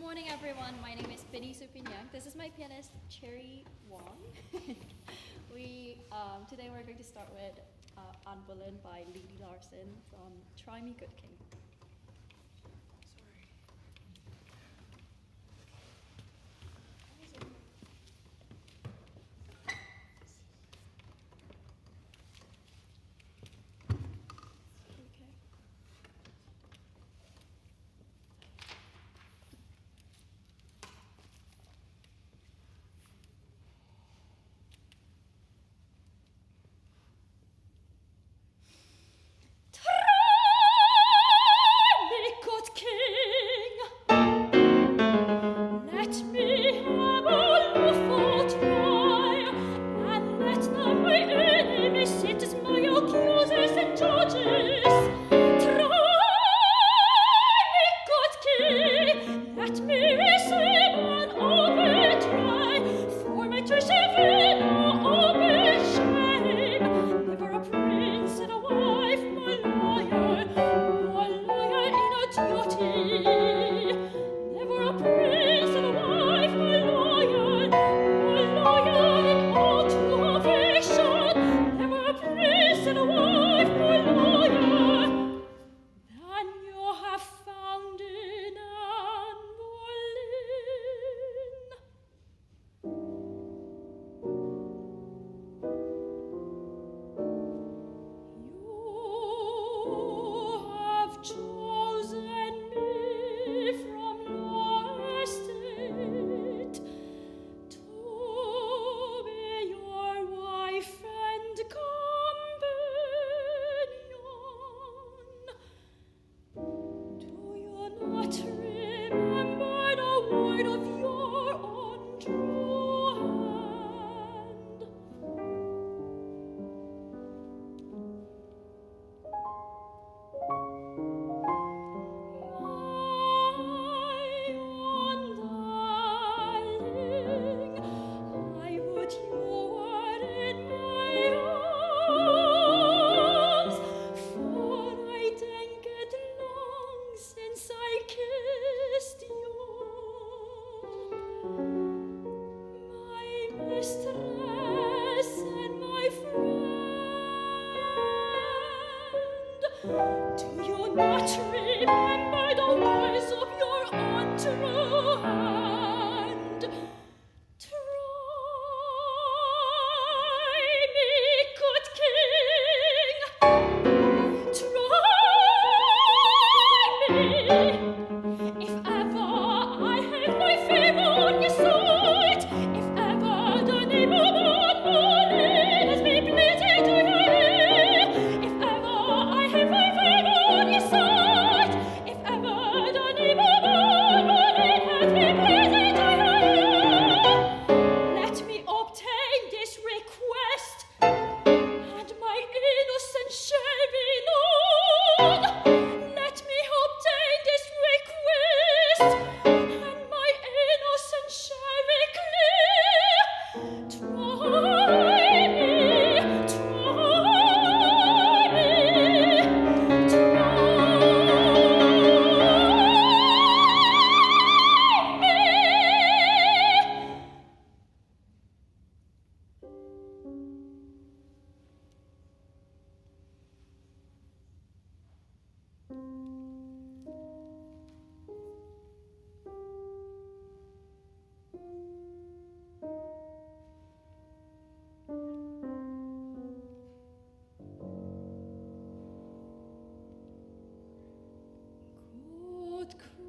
morning, everyone. My name is Penny Supinyang. This is my pianist, Cherry Wong. Today we're going to start with Anne Boleyn by Lady Larson from Try Me Good King.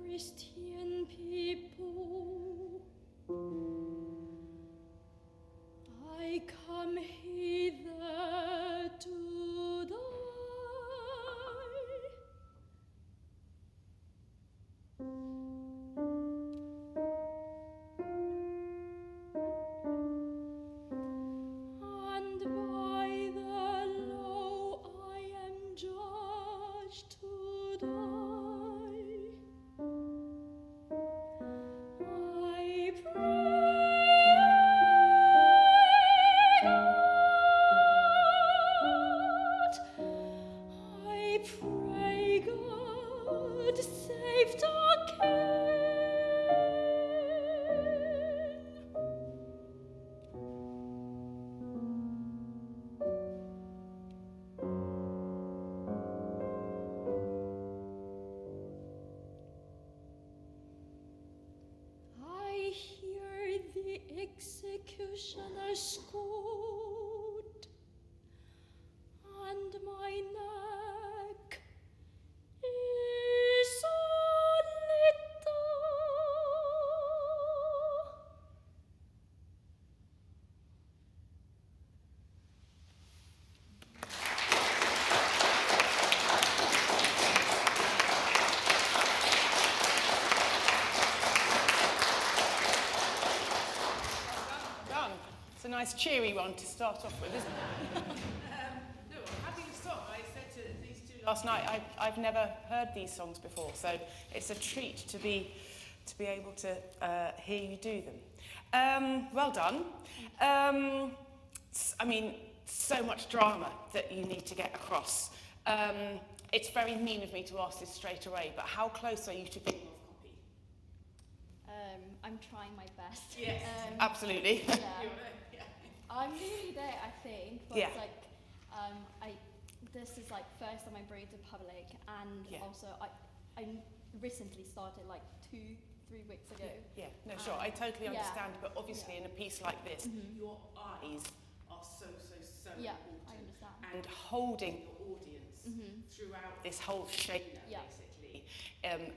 Christian people, I come hither to die. And by the law I am judged to die. I pray God save the king. cheery one to start off with, isn't it? No, I'm happy to start. I said to these two last night, I've never heard these songs before, so it's a treat to be able to hear you do them. Well done. I mean, so much drama that you need to get across. It's very mean of me to ask this straight away, but how close are you to being off copy? I'm trying my best. Yes, absolutely. Yeah. I'm nearly there, I think. But it's like, this is like first time I bring it to public, and also I recently started like 2-3 weeks ago. Yeah, no, sure, I totally understand, but obviously in a piece like this, your eyes are so important. I understand. And holding your audience throughout this whole shape, basically, and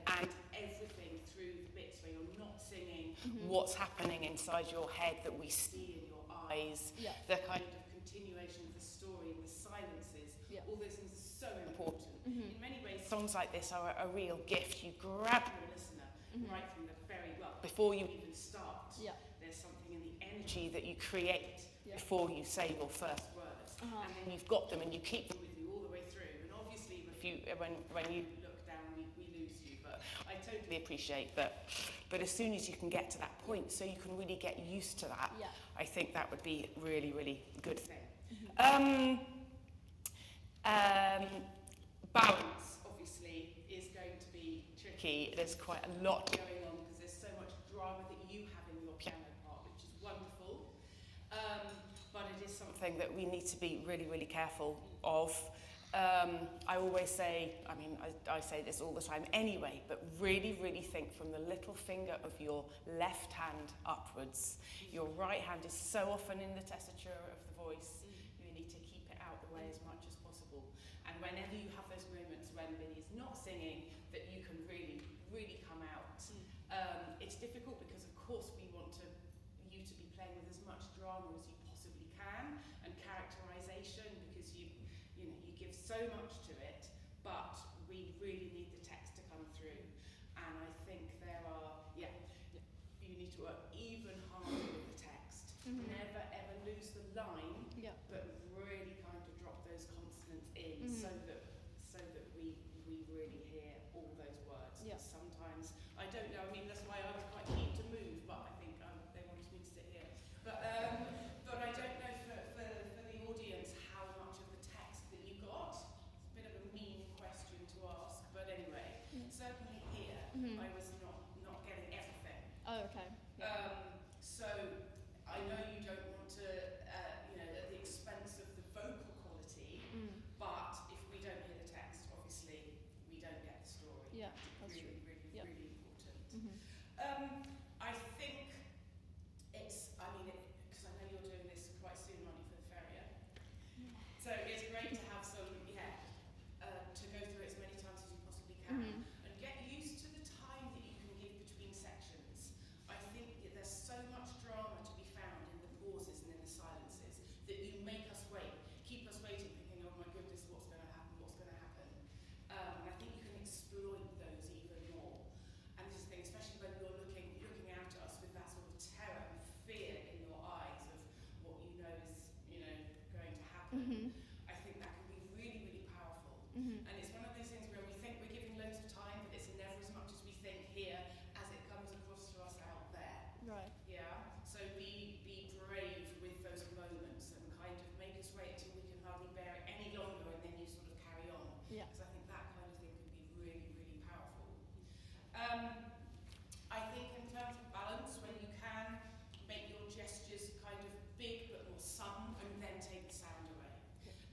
everything through the bits where you're not singing, what's happening inside your head that we see in your eyes, the kind of continuation of the story and the silences, all those things are so important. In many ways, songs like this are a real gift. You grab your listener right from the very, before you even start. There's something in the energy that you create before you say your first words. And then you've got them and you keep them with you all the way through. And obviously, when you look down, we lose you. But I totally appreciate that. But as soon as you can get to that point, so you can really get used to that, I think that would be a really, really good thing. Balance, obviously, is going to be tricky. There's quite a lot going on because there's so much drama that you have in your piano part, which is wonderful. But it is something that we need to be really, really careful of. I always say, I mean, I say this all the time anyway, but really, really think from the little finger of your left hand upwards. Your right hand is so often in the tessiture of the voice. You need to keep it out the way as much as possible. And whenever you have those moments when Vinny's not singing, that you can really, really come out. It's difficult because, of course, we want you to be playing with as much drama as you possibly can, and characterization, because you give so much to it, but we really need the text to come through. And I think there are, you need to work even harder with the text. Never ever lose the line, but really kind of drop those consonants in so that we really hear all those words. Sometimes, I don't know, I mean, that's why I was quite keen to move, but I think they wanted me to sit here. But I don't know for the audience how much of the text that you got. It's a bit of a mean question to ask, but anyway, certainly here I was not getting everything. Oh, okay. So I know you don't want to, at the expense of the vocal quality, but if we don't hear the text, obviously we don't get the story. Yeah, that's really, true. really important. I think it's, because I know you're doing this quite soon, aren't you, for the Ferrier? So it's great to have some, to go through it as many times as you possibly can, and get used to the time that you can give between sections. I think that there's so much drama to be found in the pauses and in the silences that you make us wait, keep us waiting, thinking, oh my goodness, what's going to happen? And I think you can exploit those even more. And this is the thing, especially when you're looking out at us with that sort of terror and fear in your eyes of what you know is, going to happen. I think that can be really, really powerful. And it's one of those things where we think we're giving loads of time, but it's never as much as we think here as it comes across to us out there. Right. Yeah. So be brave with those moments and kind of make us wait until we can hardly bear it any longer, and then you sort of carry on. Yeah. Because I think that kind of thing could be really, really powerful. I think in terms of balance, when you can make your gestures kind of big but more sung, and then take the sound away.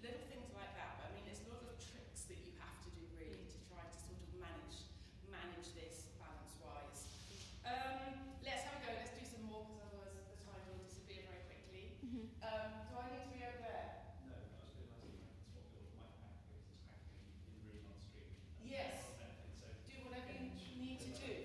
Little things like that. But I mean, it's a lot of tricks that you have to do really to try to sort of manage this balance-wise. Let's have a go. Let's do some more, because otherwise the time will disappear very quickly. Do I need to be over there? No, I was going to ask you to swap your mic back because it's actually in the room on screen. Yes. So Do whatever you need to do.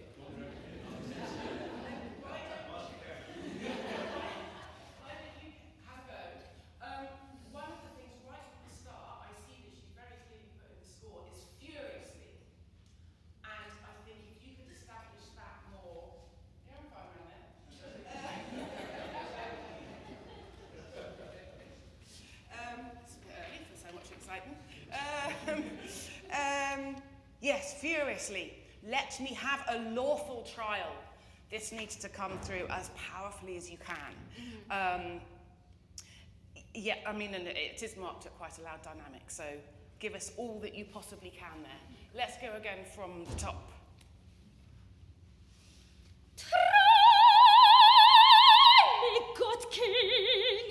Yes, furiously. Let me have a lawful trial. This needs to come through as powerfully as you can. Yeah, I mean, and it is marked at quite a loud dynamic, so give us all that you possibly can there. Let's go again from the top. Try me, good king.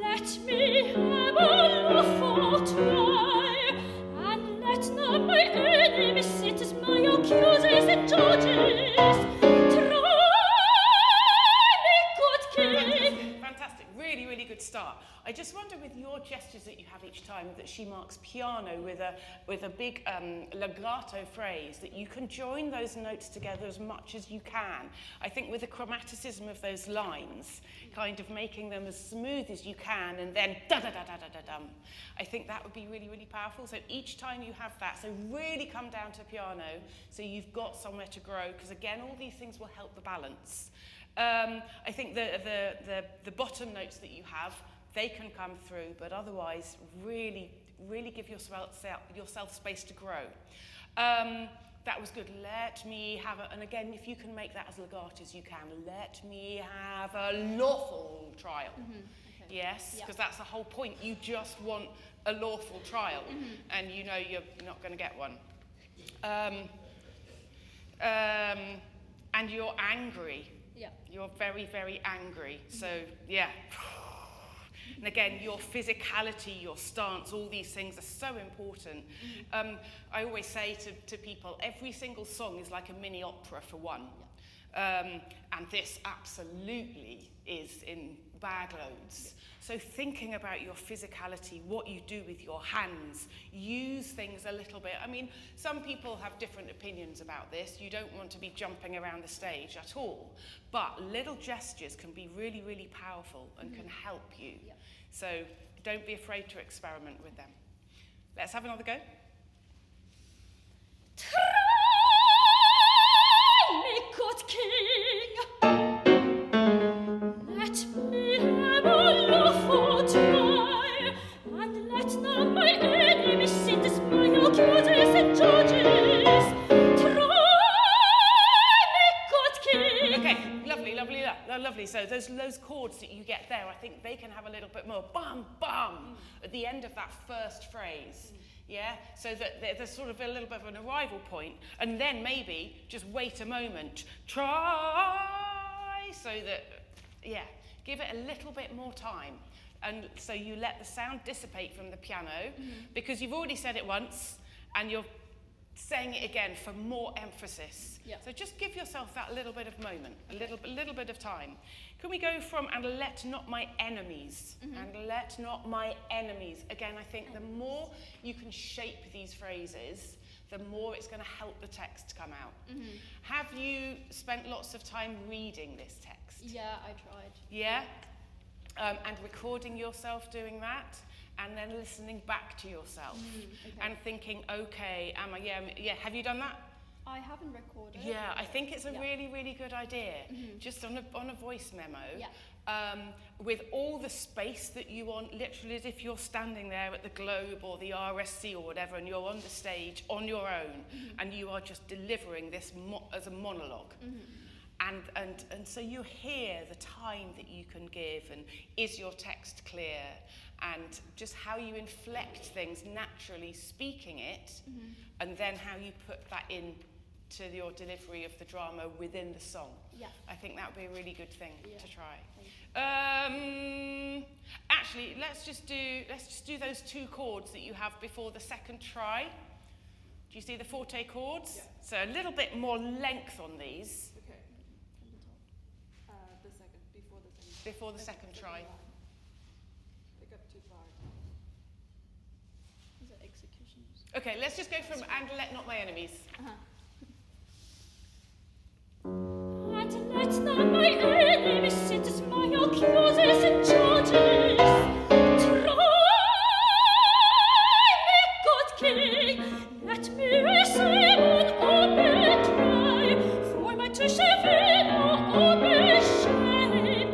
Let me have a lawful try, and let not my enemies sit as my accusers and judges. Try me, good king. Fantastic. Really, really good start. I just wonder with your gestures that you have each time that she marks piano with a big legato phrase, that you can join those notes together as much as you can. I think with the chromaticism of those lines, kind of making them as smooth as you can, and then da-da-da-da-da-da-dum. I think that would be really, really powerful. So each time you have that, so really come down to piano, so you've got somewhere to grow, because again, all these things will help the balance. I think the bottom notes that you have, they can come through, but otherwise, really, really give yourself space to grow. That was good. Let me have a, and again, if you can make that as legato as you can, let me have a lawful trial. Okay. Yes, because that's the whole point. You just want a lawful trial, and you know you're not going to get one. And you're angry. Yeah. You're very, very angry. So, yeah. And again, your physicality, your stance, all these things are so important. I always say to people, every single song is like a mini opera for one. And this absolutely is in bag loads. So thinking about your physicality, what you do with your hands, use things a little bit. I mean, some people have different opinions about this. You don't want to be jumping around the stage at all. But little gestures can be really, really powerful and can help you. Yeah. So don't be afraid to experiment with them. Let's have another go. Try me, good king. Let me have a lawful try, and let not my enemies sit as my accusers and judges. Try me, good king. Okay, lovely, lovely, lovely. So those chords that you get there, I think they can have a little bit more bum, bum at the end of that first phrase. Yeah, so that there's sort of a little bit of an arrival point, and then maybe just wait a moment, try, so that, yeah, give it a little bit more time. And so you let the sound dissipate from the piano, because you've already said it once, and you're saying it again for more emphasis. Yeah. So just give yourself that little bit of moment, a little bit of time. Can we go from, and let not my enemies, and let not my enemies. Again, I think the more you can shape these phrases, the more it's going to help the text come out. Have you spent lots of time reading this text? Yeah, I tried. Yeah? And recording yourself doing that? And then listening back to yourself and thinking, okay, have you done that? I haven't recorded. Yeah, I think it's a really, really good idea. Just on a voice memo, with all the space that you want, literally as if you're standing there at the Globe or the RSC or whatever, and you're on the stage on your own, and you are just delivering this as a monologue. And so you hear the time that you can give, and is your text clear, and just how you inflect things naturally speaking it, and then how you put that in to your delivery of the drama within the song. Yeah. I think that would be a really good thing to try. Actually, let's just do those two chords that you have before the second try. Do you see the forte chords? Yeah. So a little bit more length on these. Before the second try. Pick up too far. Is it executions? Okay, let's just go from and let not my enemies. And let not my enemies sit as my accusers and judges. Try me, good king. Let me receive an open cry, for my to shame no open shame.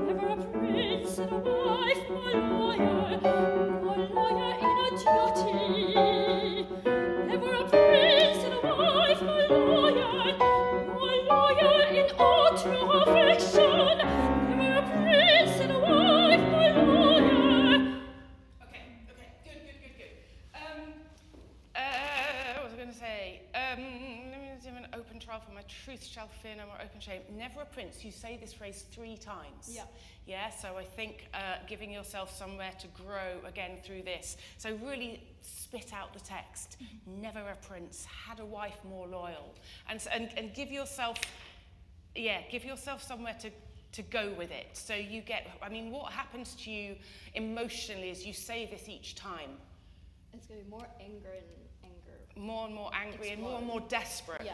Never a prince and a wife, my lawyer in a duty. open trial, for my truth shall fear no more open shame. Never a prince. You say this phrase 3 times. Yeah. Yeah, so I think giving yourself somewhere to grow again through this. So really spit out the text. Never a prince, had a wife more loyal. And give yourself, give yourself somewhere to go with it. So you get, I mean, what happens to you emotionally as you say this each time? It's going to be more anger and more and more angry and more desperate.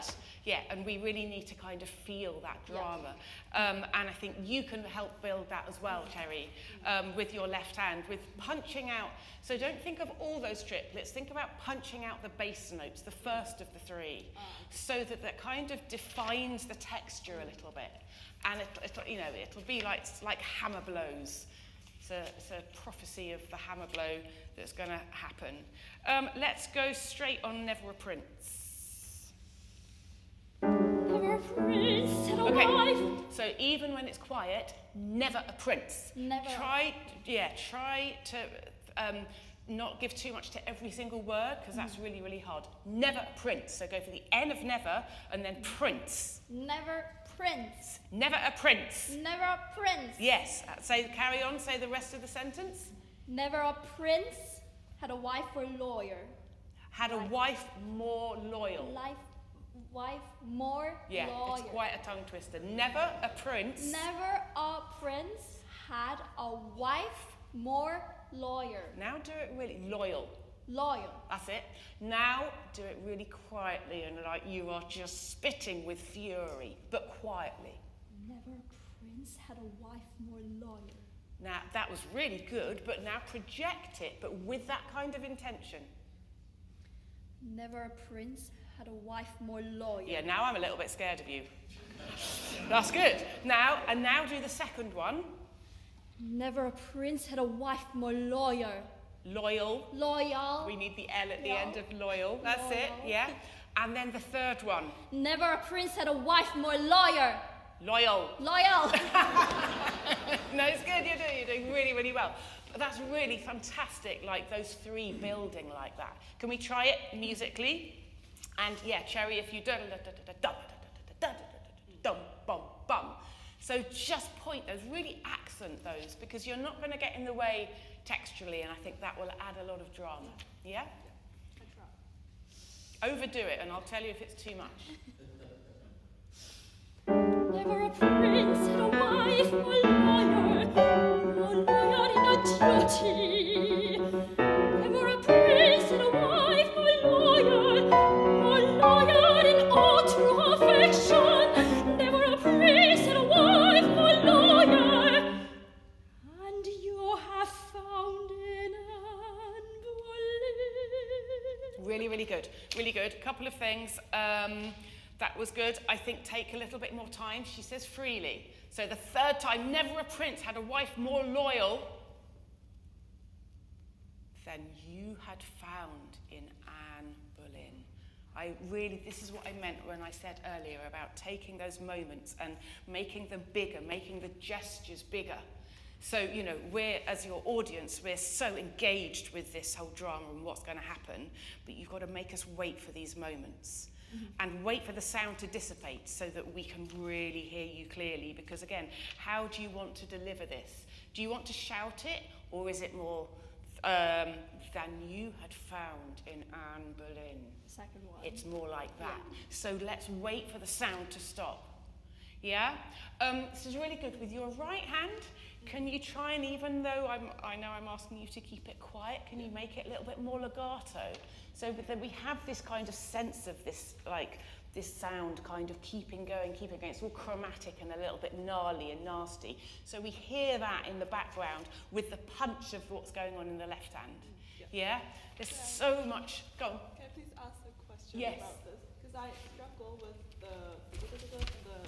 Yeah. And we really need to kind of feel that drama. And I think you can help build that as well, Terry, with your left hand, with punching out. So don't think of all those triplets, think about punching out the bass notes, the first of the 3, so that kind of defines the texture a little bit. And it'll be like hammer blows. It's a prophecy of the hammer blow that's going to happen. Let's go straight on Never a Prince. Never a prince and a wife. So even when it's quiet, never a prince. Never. Try to not give too much to every single word, because that's really, really hard. Never a prince. So go for the N of never and then prince. Never prince. Never a prince. Never a prince. Yes. Carry on. Say the rest of the sentence. Never a prince had a wife or lawyer. Had a wife more loyal. Wife more loyal. It's quite a tongue twister. Never a prince. Never a prince had a wife more lawyer. Now do it really loyal. Loyal. That's it. Now do it really quietly and like you are just spitting with fury, but quietly. Never a prince had a wife more loyal. Now that was really good, but now project it, but with that kind of intention. Never a prince had a wife more loyal. Yeah, now I'm a little bit scared of you. That's good. Now do the second one. Never a prince had a wife more loyal. Loyal. Loyal. We need the L at the end of loyal. That's it, yeah. And then the third one. Never a prince had a wife more loyal. Loyal. Loyal. No, it's good. You're doing really, really well. But that's really fantastic, like those 3 building like that. Can we try it musically? And yeah, Cherry, if you dum bum bum. So just point those, really accent those, because you're not going to get in the way texturally, and I think that will add a lot of drama. Yeah? Overdo it, and I'll tell you if it's too much. Never a prince had a wife more loyal in a duty. Never a prince had a wife more loyal in all true affection. Never a prince had a wife more loyal, and you have found in Anne Boleyn. Really, really good. Really good. A couple of things. That was good. I think take a little bit more time. She says freely. So the third time, never a prince had a wife more loyal than you had found in Anne Boleyn. This is what I meant when I said earlier about taking those moments and making them bigger, making the gestures bigger. So, we're, as your audience, we're so engaged with this whole drama and what's going to happen, but you've got to make us wait for these moments. And wait for the sound to dissipate so that we can really hear you clearly. Because again, how do you want to deliver this? Do you want to shout it, or is it more than you had found in Anne Boleyn? Second one. It's more like that. Yeah. So let's wait for the sound to stop. Yeah? This is really good. With your right hand, can you try and, even though I know I'm asking you to keep it quiet, can you make it a little bit more legato? So that we have this kind of sense of this, like, this sound kind of keeping going. It's all chromatic and a little bit gnarly and nasty. So we hear that in the background with the punch of what's going on in the left hand. Yeah? There's so much. Go on. Can I please ask a question about this? Because I struggle with the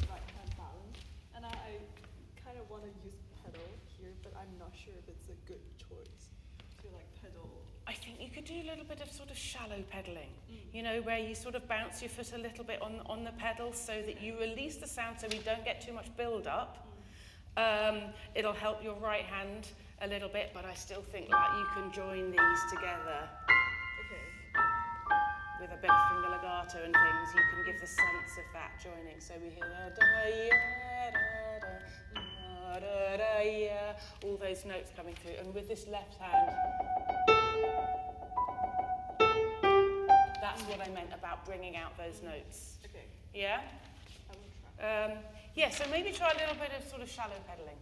right hand balance, and I kind of want to use pedal here, but I'm not sure if it's a good choice to pedal. I think you could do a little bit of sort of shallow pedaling, where you sort of bounce your foot a little bit on the pedal so that you release the sound so we don't get too much build up. It'll help your right hand a little bit, but I still think you can join these together. Okay. with a bit of finger legato and things, you can give the sense of that joining. So we hear all those notes coming through. And with this left hand, that's what I meant about bringing out those notes. Okay. Yeah? I will try. Yeah, so maybe try a little bit of sort of shallow pedaling.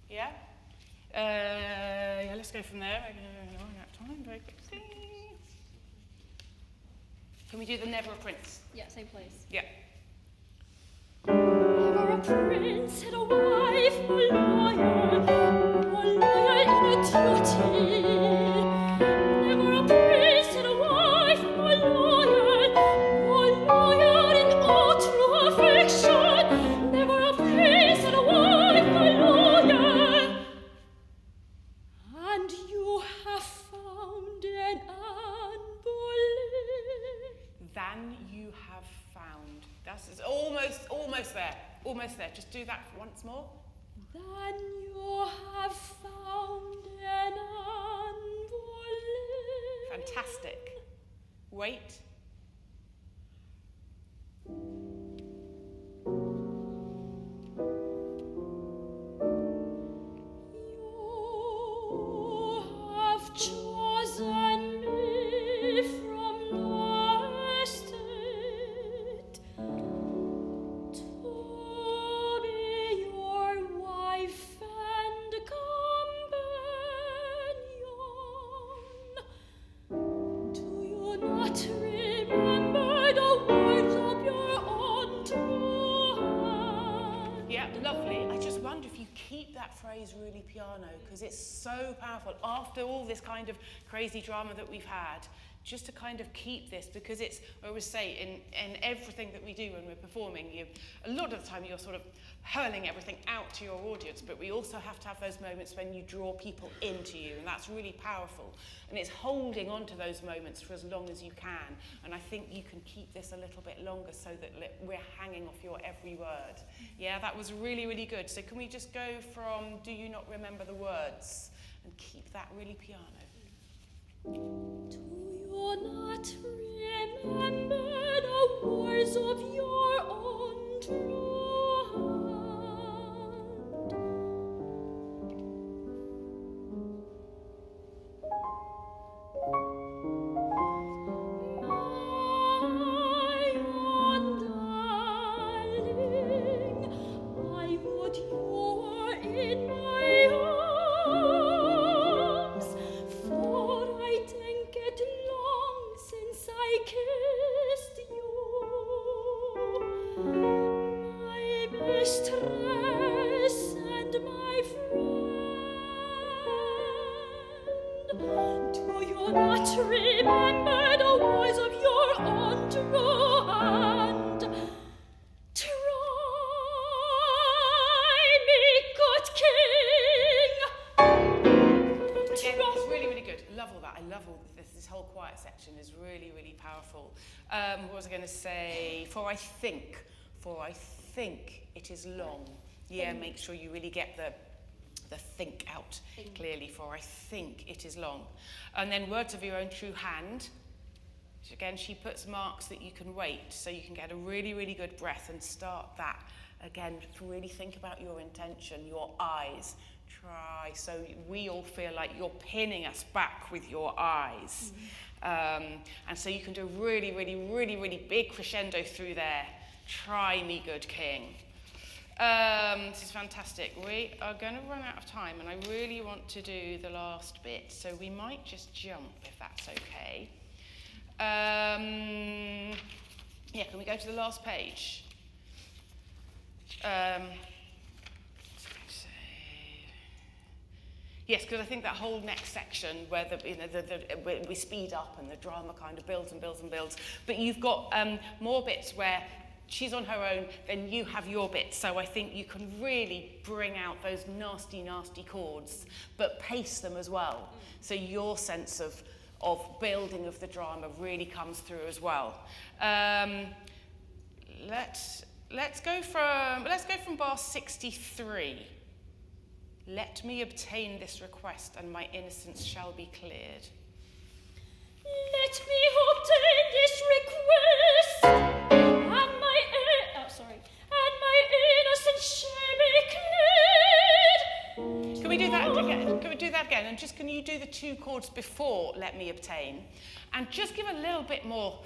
Yeah? Yeah, let's go from there. We're going out of time very quickly. Can we do the Never a Prince? Yeah, same place. Yeah. Never a prince had a wife more loyal in a duty. Never a prince had a wife more loyal in all true affection. Never a prince had a wife more loyal. And you have found an Anne Boleyn. Than you have found. That's almost there. Almost there. Just do that once more. Than you have found an Anne Boleyn. Fantastic. Wait. You have chosen me from the estate to be your wife and companion. Do you not remember the words of your own true hand? Yeah, lovely. I just wonder if you keep that phrase really piano, because it's so powerful. After all this kind of crazy drama that we've had, just to kind of keep this, because it's, I always say, in everything that we do when we're performing, a lot of the time you're sort of hurling everything out to your audience, but we also have to have those moments when you draw people into you, and that's really powerful. And it's holding on to those moments for as long as you can, and I think you can keep this a little bit longer so that we're hanging off your every word. Yeah, that was really, really good. So can we just go from Do You Not Remember the Words and keep that really piano? Do you not remember the words of your own true hand? My own darling, I would you were in my arms, for I think it long since I kissed you, my mistress and my friend. Do you not remember the words of your own true hand? Try me, good king. Again, it's really, really good. I love all that. I love all this whole quiet section is really, really powerful. What was I going to say? For I think it is long. Yeah, make sure you really get the think out clearly. For I think it is long. And then words of your own true hand. Again, she puts marks that you can wait, so you can get a really, really good breath and start that. Again, to really think about your intention, your eyes. Try, so we all feel like you're pinning us back with your eyes. And so you can do a really, really, really, really big crescendo through there. Try me, good king. This is fantastic. We are going to run out of time, and I really want to do the last bit, so we might just jump if that's okay. Yeah, can we go to the last page? Yes, because I think that whole next section where where we speed up and the drama kind of builds and builds and builds, but you've got more bits where she's on her own, then you have your bits. So I think you can really bring out those nasty, nasty chords, but pace them as well. So your sense of building of the drama really comes through as well. Let's go from bar 63. Let me obtain this request, and my innocence shall be cleared. Let me obtain this chords before Let Me Obtain, and just give a little bit more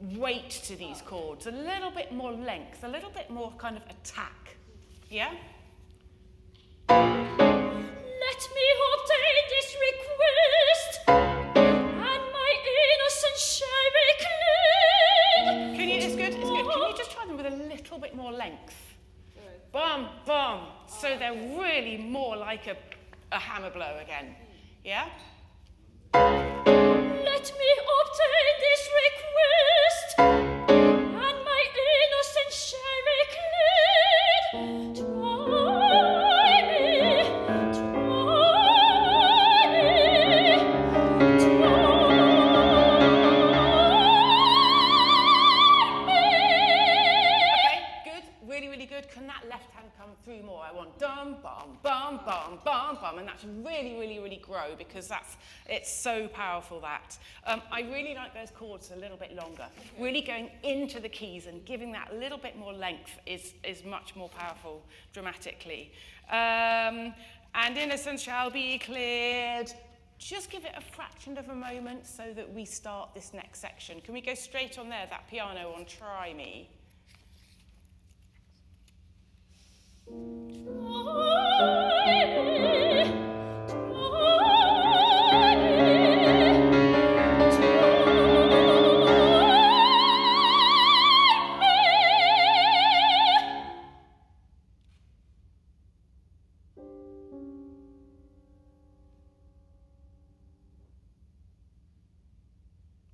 weight to these chords, a little bit more length, a little bit more kind of attack. Yeah? Let me obtain this request, and my innocence shall be cleared. Can you, it's good. Can you just try them with a little bit more length? Bum, bum. So they're really more like a hammer blow again. Yeah? Let me obtain this request, and my innocence shall be cleared. Try me, Okay, good. Really, really good. Can that left hand come through more? I want dum, bum, bum, bum, bum, bum, and that's really, really, really grow because it's so powerful that. I really like those chords a little bit longer. Really going into the keys and giving that little bit more length is much more powerful dramatically. And innocence shall be cleared. Just give it a fraction of a moment so that we start this next section. Can we go straight on there, that piano on Try Me?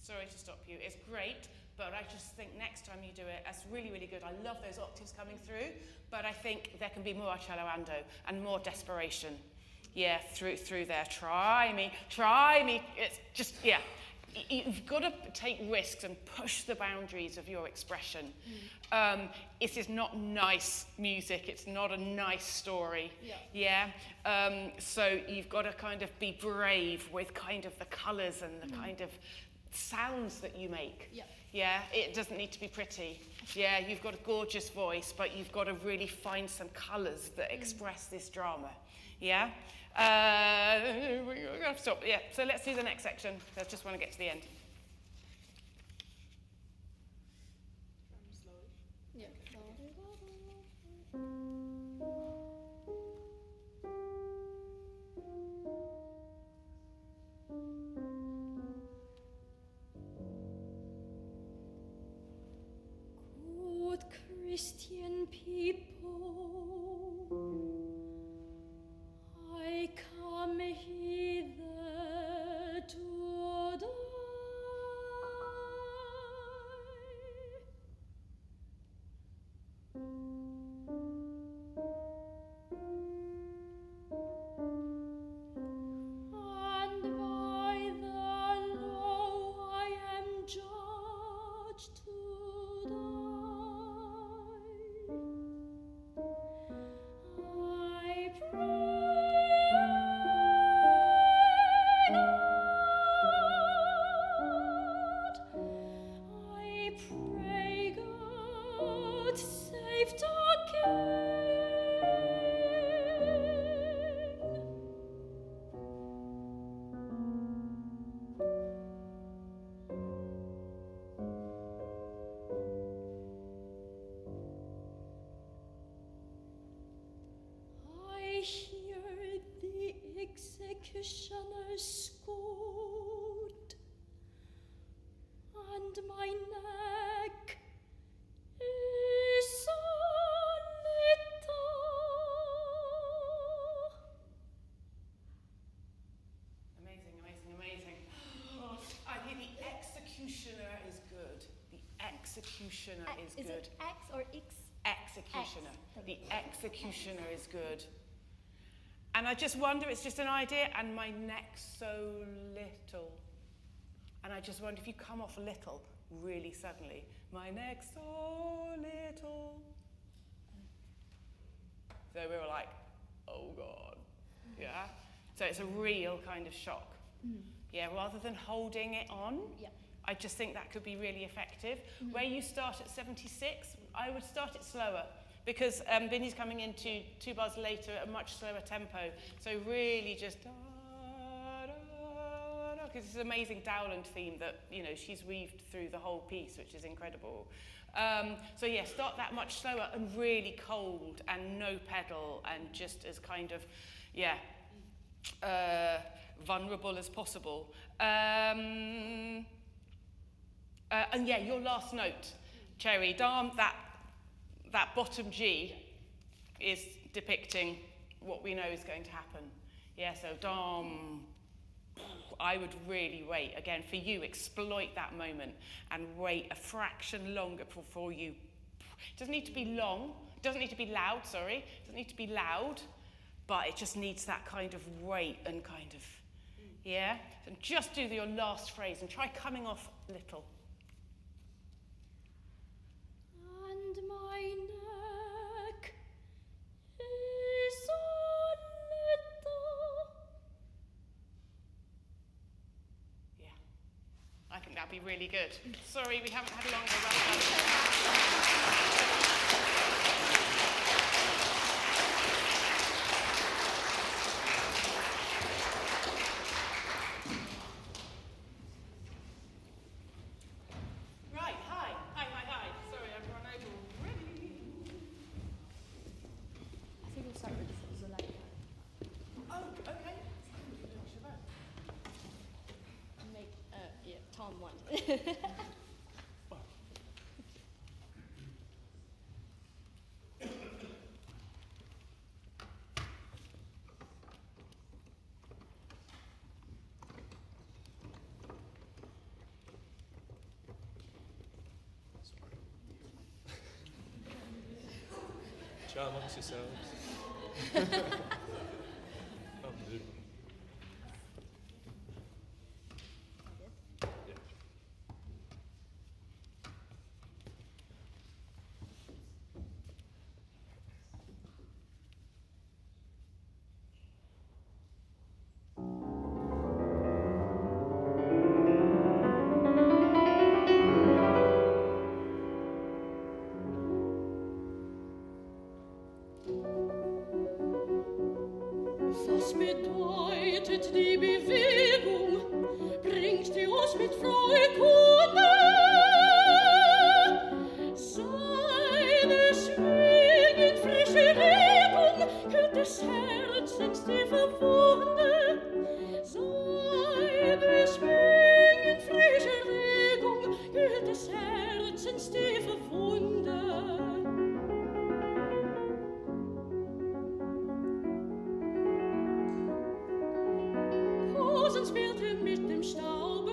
Sorry to stop you. It's great, but I just think next time you do it, that's really, really good. I love those octaves coming through, but I think there can be more accelerando and more desperation. Yeah, through there. Try me. It's just, yeah. You've got to take risks and push the boundaries of your expression. It is not nice music. It's not a nice story. Yeah. So you've got to kind of be brave with kind of the colours and the kind of sounds that you make. Yeah, it doesn't need to be pretty. Yeah, you've got a gorgeous voice, but you've got to really find some colours that express this drama. Yeah? We're going to have to stop. Yeah, so let's do the next section. I just want to get to the end. Yeah. Good Christian people, I come hither to die. And by the law I am judged to die. I pray God save the King. I hear the executioner's scold, and my neck is so little. Amazing. Oh, I hear the executioner is good. The executioner is Is good. it X or X? Executioner. X. The executioner is good. And I just wonder, it's just an idea, and my neck's so little. And I just wonder if you come off little really suddenly. My neck's so little. So we were like, oh God. Yeah? So it's a real kind of shock. Yeah, rather than holding it on. Yeah. I just think that could be really effective. Where you start at 76, I would start it slower because Vinny's coming into 2 bars later at a much slower tempo. So really just da, da, because it's an amazing Dowland theme that, you know, she's weaved through the whole piece, which is incredible. So yeah, start that much slower and really cold and no pedal and just as kind of, vulnerable as possible. And yeah, your last note, Cherry, Dam, that bottom G is depicting what we know is going to happen. Yeah, so Dam, I would really wait. Again, for you, exploit that moment and wait a fraction longer before you... It doesn't need to be long, it doesn't need to be loud, sorry. It doesn't need to be loud, but it just needs that kind of wait and kind of, yeah? So just do your last phrase and try coming off little. And my neck is so little. Yeah, I think that'd be really good. Sorry, we haven't had longer. Well done. Tom one. Chat amongst yourselves. Was bedeutet die Bewegung? Bringt die uns mit frohe Kunde? Seineswegen frische Regung kühlt des Herzens tiefe Wunde. Seineswegen frische Regung kühlt des Herzens tiefe Wunde. Kosenswerte mit dem Staube,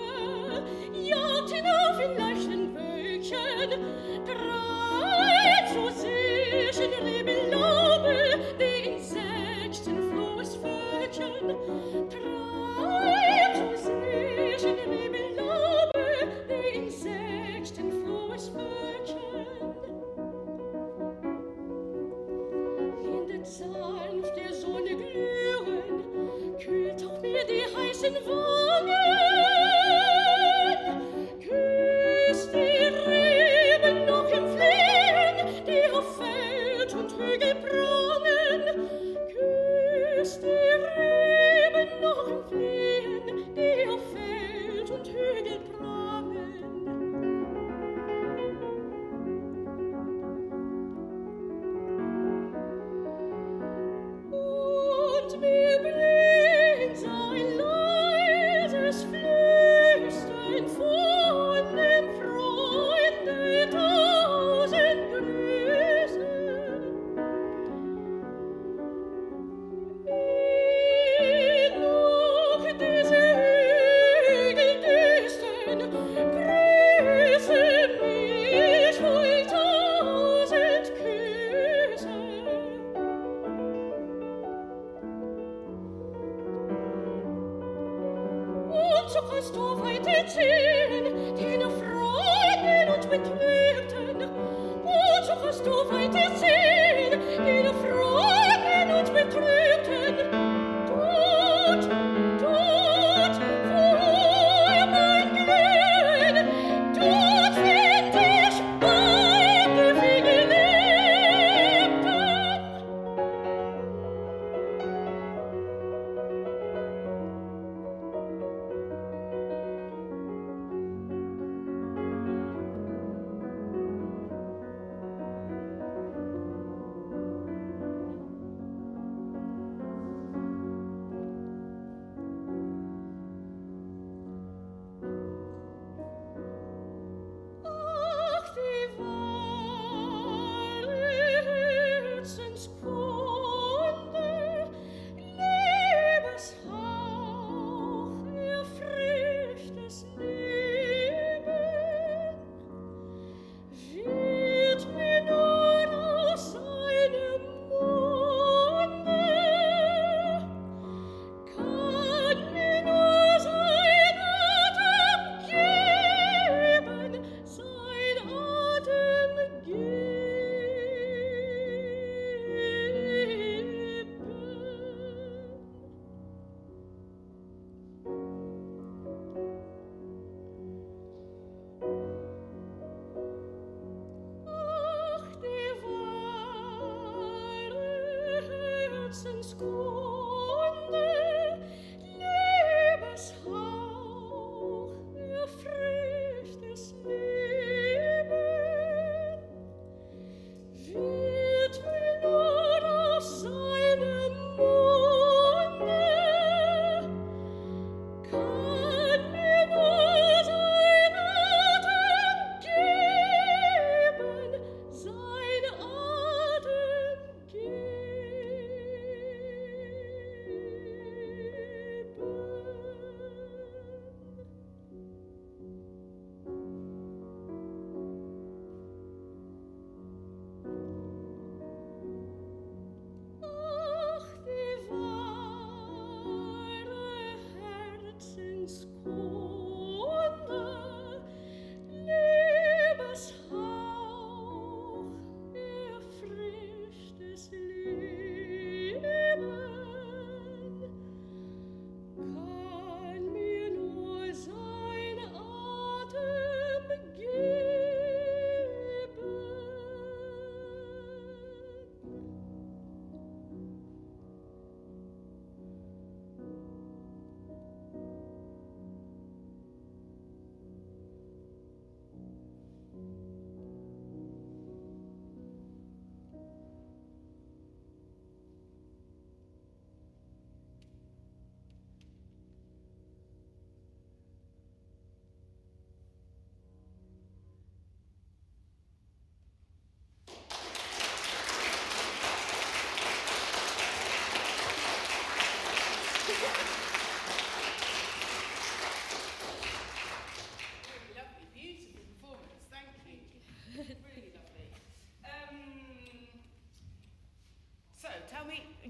jagt hinauf in leichten Wölkchen, drei zu sehen Rebellaube, die Insekten frohes Völkchen, drei zu sehen Rebellaube, die Insekten frohes Völkchen. In der Sanft der Sonne glühen, kühlt auch mir die heißen Wangen. Küsst die Reben noch im Flehen, die auf Feld und Hügel prangen. Küsst die Reben noch im Flehen, die auf Feld und Hügel prangen. Und mir bringt sein leises Flüstern von dem Freunde tausend Grüße. Wie noch diese Hügel düstern, grüße mich wohl tausend Küsse. Und so kannst du weiter ziehen, den Freund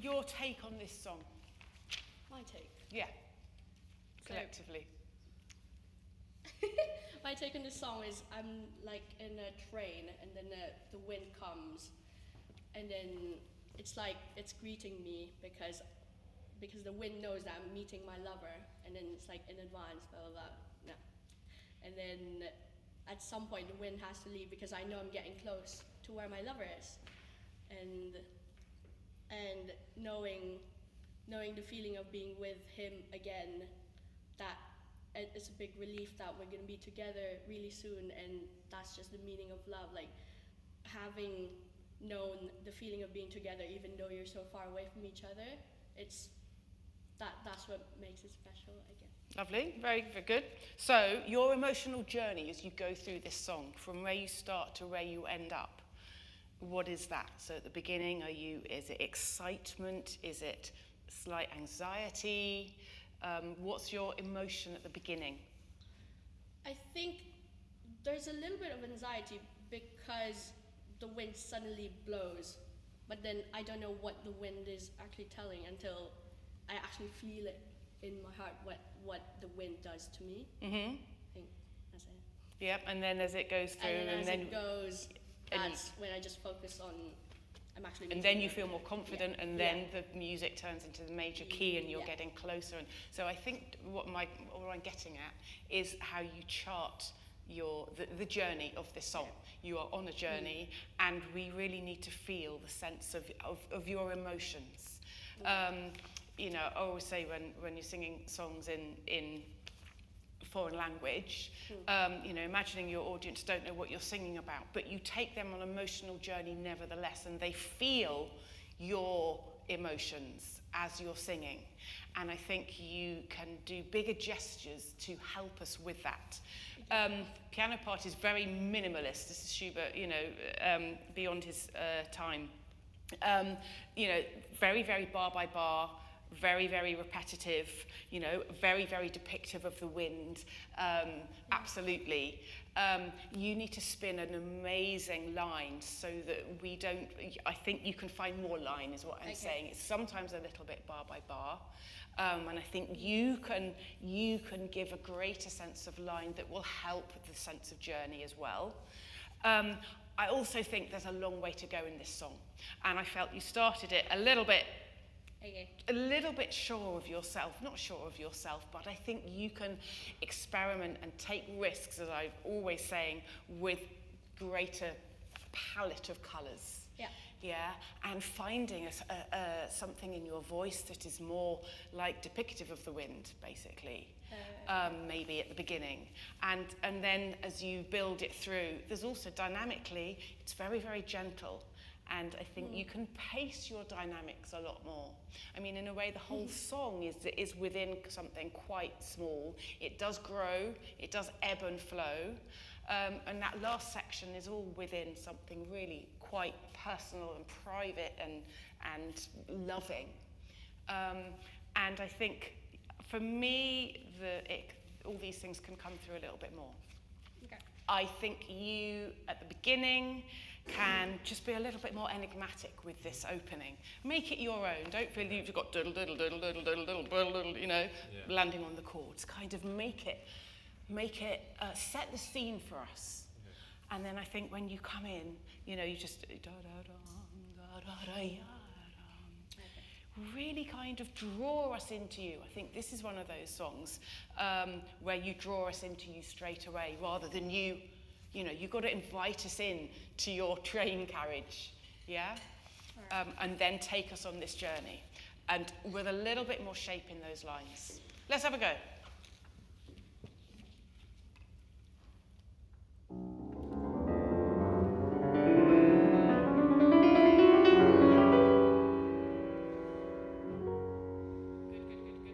your take on this song? My take. Yeah. Collectively. My take on this song is I'm like in a train, and then the wind comes, and then it's like it's greeting me because the wind knows that I'm meeting my lover, and then it's like in advance, blah blah blah. No. And then at some point the wind has to leave because I know I'm getting close to where my lover is, and knowing the feeling of being with him again, that it's a big relief that we're gonna be together really soon, and that's just the meaning of love. Like having known the feeling of being together, even though you're so far away from each other, that's what makes it special, I guess. Lovely, very, very good. So your emotional journey as you go through this song, from where you start to where you end up, what is that? So at the beginning, is it excitement? Is it slight anxiety? What's your emotion at the beginning? I think there's a little bit of anxiety because the wind suddenly blows, but then I don't know what the wind is actually telling until I actually feel it in my heart, what the wind does to me. Mm-hmm. I think that's it. Yep, and then as it goes through, and then it goes, that's when I just focus on, I'm actually. And then you feel more confident, and then the music turns into the major key, and you're getting closer. And so I think what I'm getting at is how you chart the journey of this song. You are on a journey, and we really need to feel the sense of your emotions. You know, I always say when you're singing songs in foreign language, you know, imagining your audience don't know what you're singing about, but you take them on an emotional journey nevertheless, and they feel your emotions as you're singing. And I think you can do bigger gestures to help us with that. Piano part is very minimalist. This is Schubert, you know, beyond his time. You know, very, very bar by bar, very, very repetitive, you know, very, very depictive of the wind, absolutely. You need to spin an amazing line so that we don't, I think you can find more line is what I'm saying. It's sometimes a little bit bar by bar. And I think you can give a greater sense of line that will help the sense of journey as well. I also think there's a long way to go in this song. And I felt you started it a little bit sure of yourself, not sure of yourself, but I think you can experiment and take risks, as I'm always saying, with greater palette of colours. Yeah, and finding something in your voice that is more like depictive of the wind, basically, maybe at the beginning. And then as you build it through, there's also dynamically, it's very, very gentle. And I think you can pace your dynamics a lot more. I mean, in a way, the whole song is within something quite small. It does grow, it does ebb and flow. And that last section is all within something really quite personal and private and loving. And I think, for me, all these things can come through a little bit more. Okay. I think you, at the beginning, can just be a little bit more enigmatic with this opening. Make it your own. Don't feel you've got diddle, diddle, diddle, diddle, diddle, diddle, diddle, you know, landing on the chords. Kind of make it, set the scene for us. And then I think when you come in, you know, you just really kind of draw us into you. I think this is one of those songs where you draw us into you straight away, rather than you know, you've got to invite us in to your train carriage, yeah? And then take us on this journey. And with a little bit more shape in those lines. Let's have a go.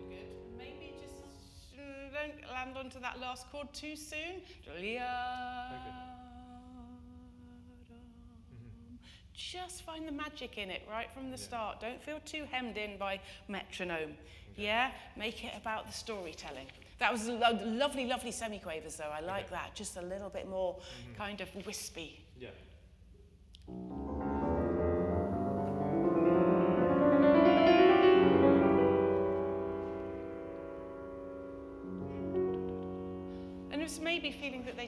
Good. Maybe just don't land onto that last chord too soon. Just find the magic in it right from the start. Don't feel too hemmed in by metronome. Yeah? Make it about the storytelling. That was lovely, lovely semiquavers though. I like that. Just a little bit more kind of wispy. Yeah.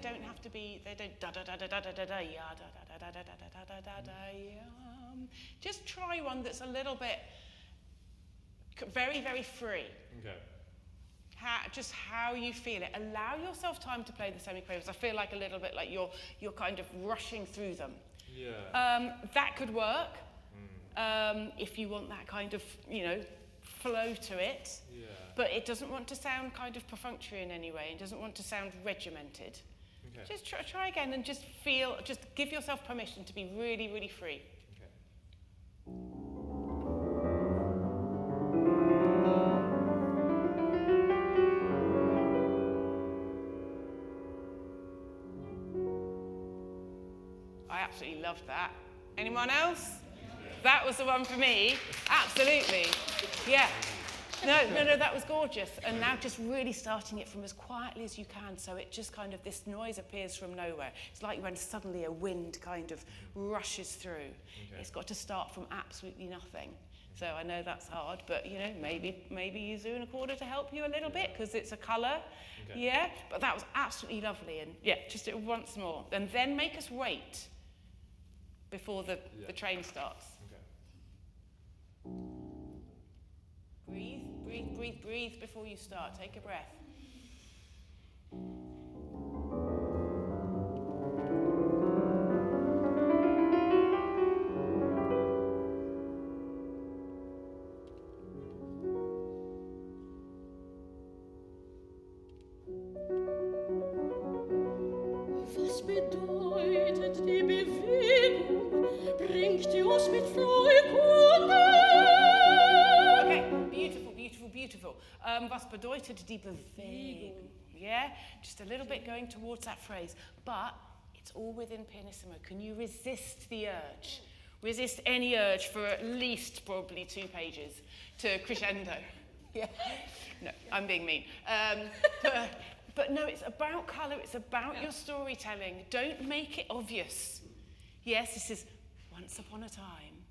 don't have to be, they don't da da da da da da da da ya da da da da da da da da da yum. Just try one that's a little bit very, very free. Okay. Just how you feel it. Allow yourself time to play the semiquavers. I feel like a little bit like you're kind of rushing through them. Yeah. That could work if you want that kind of, flow to it. Yeah. But it doesn't want to sound kind of perfunctory in any way. It doesn't want to sound regimented. Okay. Just try again and just give yourself permission to be really, really free. Okay. I absolutely loved that. Anyone else? That was the one for me. Absolutely. Yeah. No, that was gorgeous. And now just really starting it from as quietly as you can, so it just kind of, this noise appears from nowhere. It's like when suddenly a wind kind of rushes through. Okay. It's got to start from absolutely nothing. So I know that's hard, but maybe use una quarter to help you a little bit, because it's a colour. Okay. Yeah, but that was absolutely lovely. And yeah, just do it once more. And then make us wait before the train starts. Okay. Breathe before you start. Take a breath. Was bedeutet die Bewegung? Bringt die uns mit frohe Kunde? Beautiful. Was bedeutet die Bewegung? Yeah, just a little bit going towards that phrase, but it's all within pianissimo. Can you resist the urge? Resist any urge for at least probably 2 pages to crescendo. Yeah. No, I'm being mean. But no, it's about colour. It's about your storytelling. Don't make it obvious. Yes, this is once upon a time.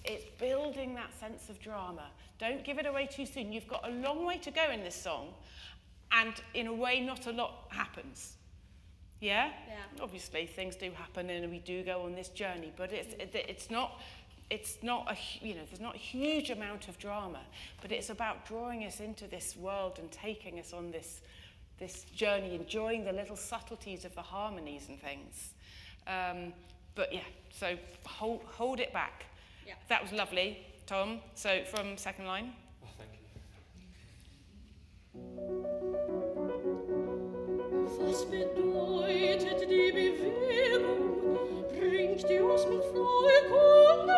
It's building that sense of drama. Don't give it away too soon. You've got a long way to go in this song, and in a way, not a lot happens. Yeah? Yeah. Obviously, things do happen, and we do go on this journey, but it's not there's not a huge amount of drama, but it's about drawing us into this world and taking us on this journey, enjoying the little subtleties of the harmonies and things. But yeah, so hold it back. Yeah. That was lovely, Tom. So from second line. Oh, thank you. Was bedeutet die Bewegung? Bringt die uns mit frohe Kunde?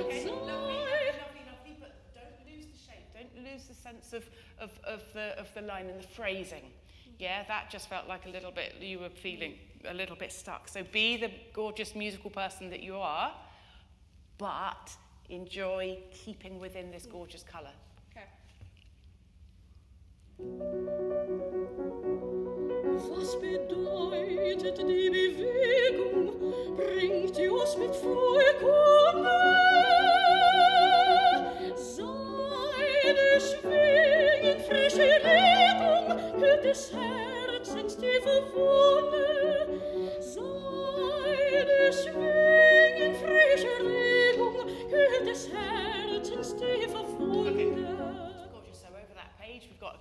Okay, lovely, but don't lose the shape. Don't lose the sense of the line and the phrasing. Yeah, that just felt like a little bit, you were feeling a little bit stuck. So be the gorgeous musical person that you are, but enjoy keeping within this gorgeous colour. Okay. Was bedeutet die Bewegung? Bringt die uns mit frohe Kunde? Seine Schwingen frische Regung hüllt des Herzens tiefe Wunde. Seine Schwingen frische Regung hüllt des Herzens tiefe Wunde. Gorgeous. So over that page, we've got a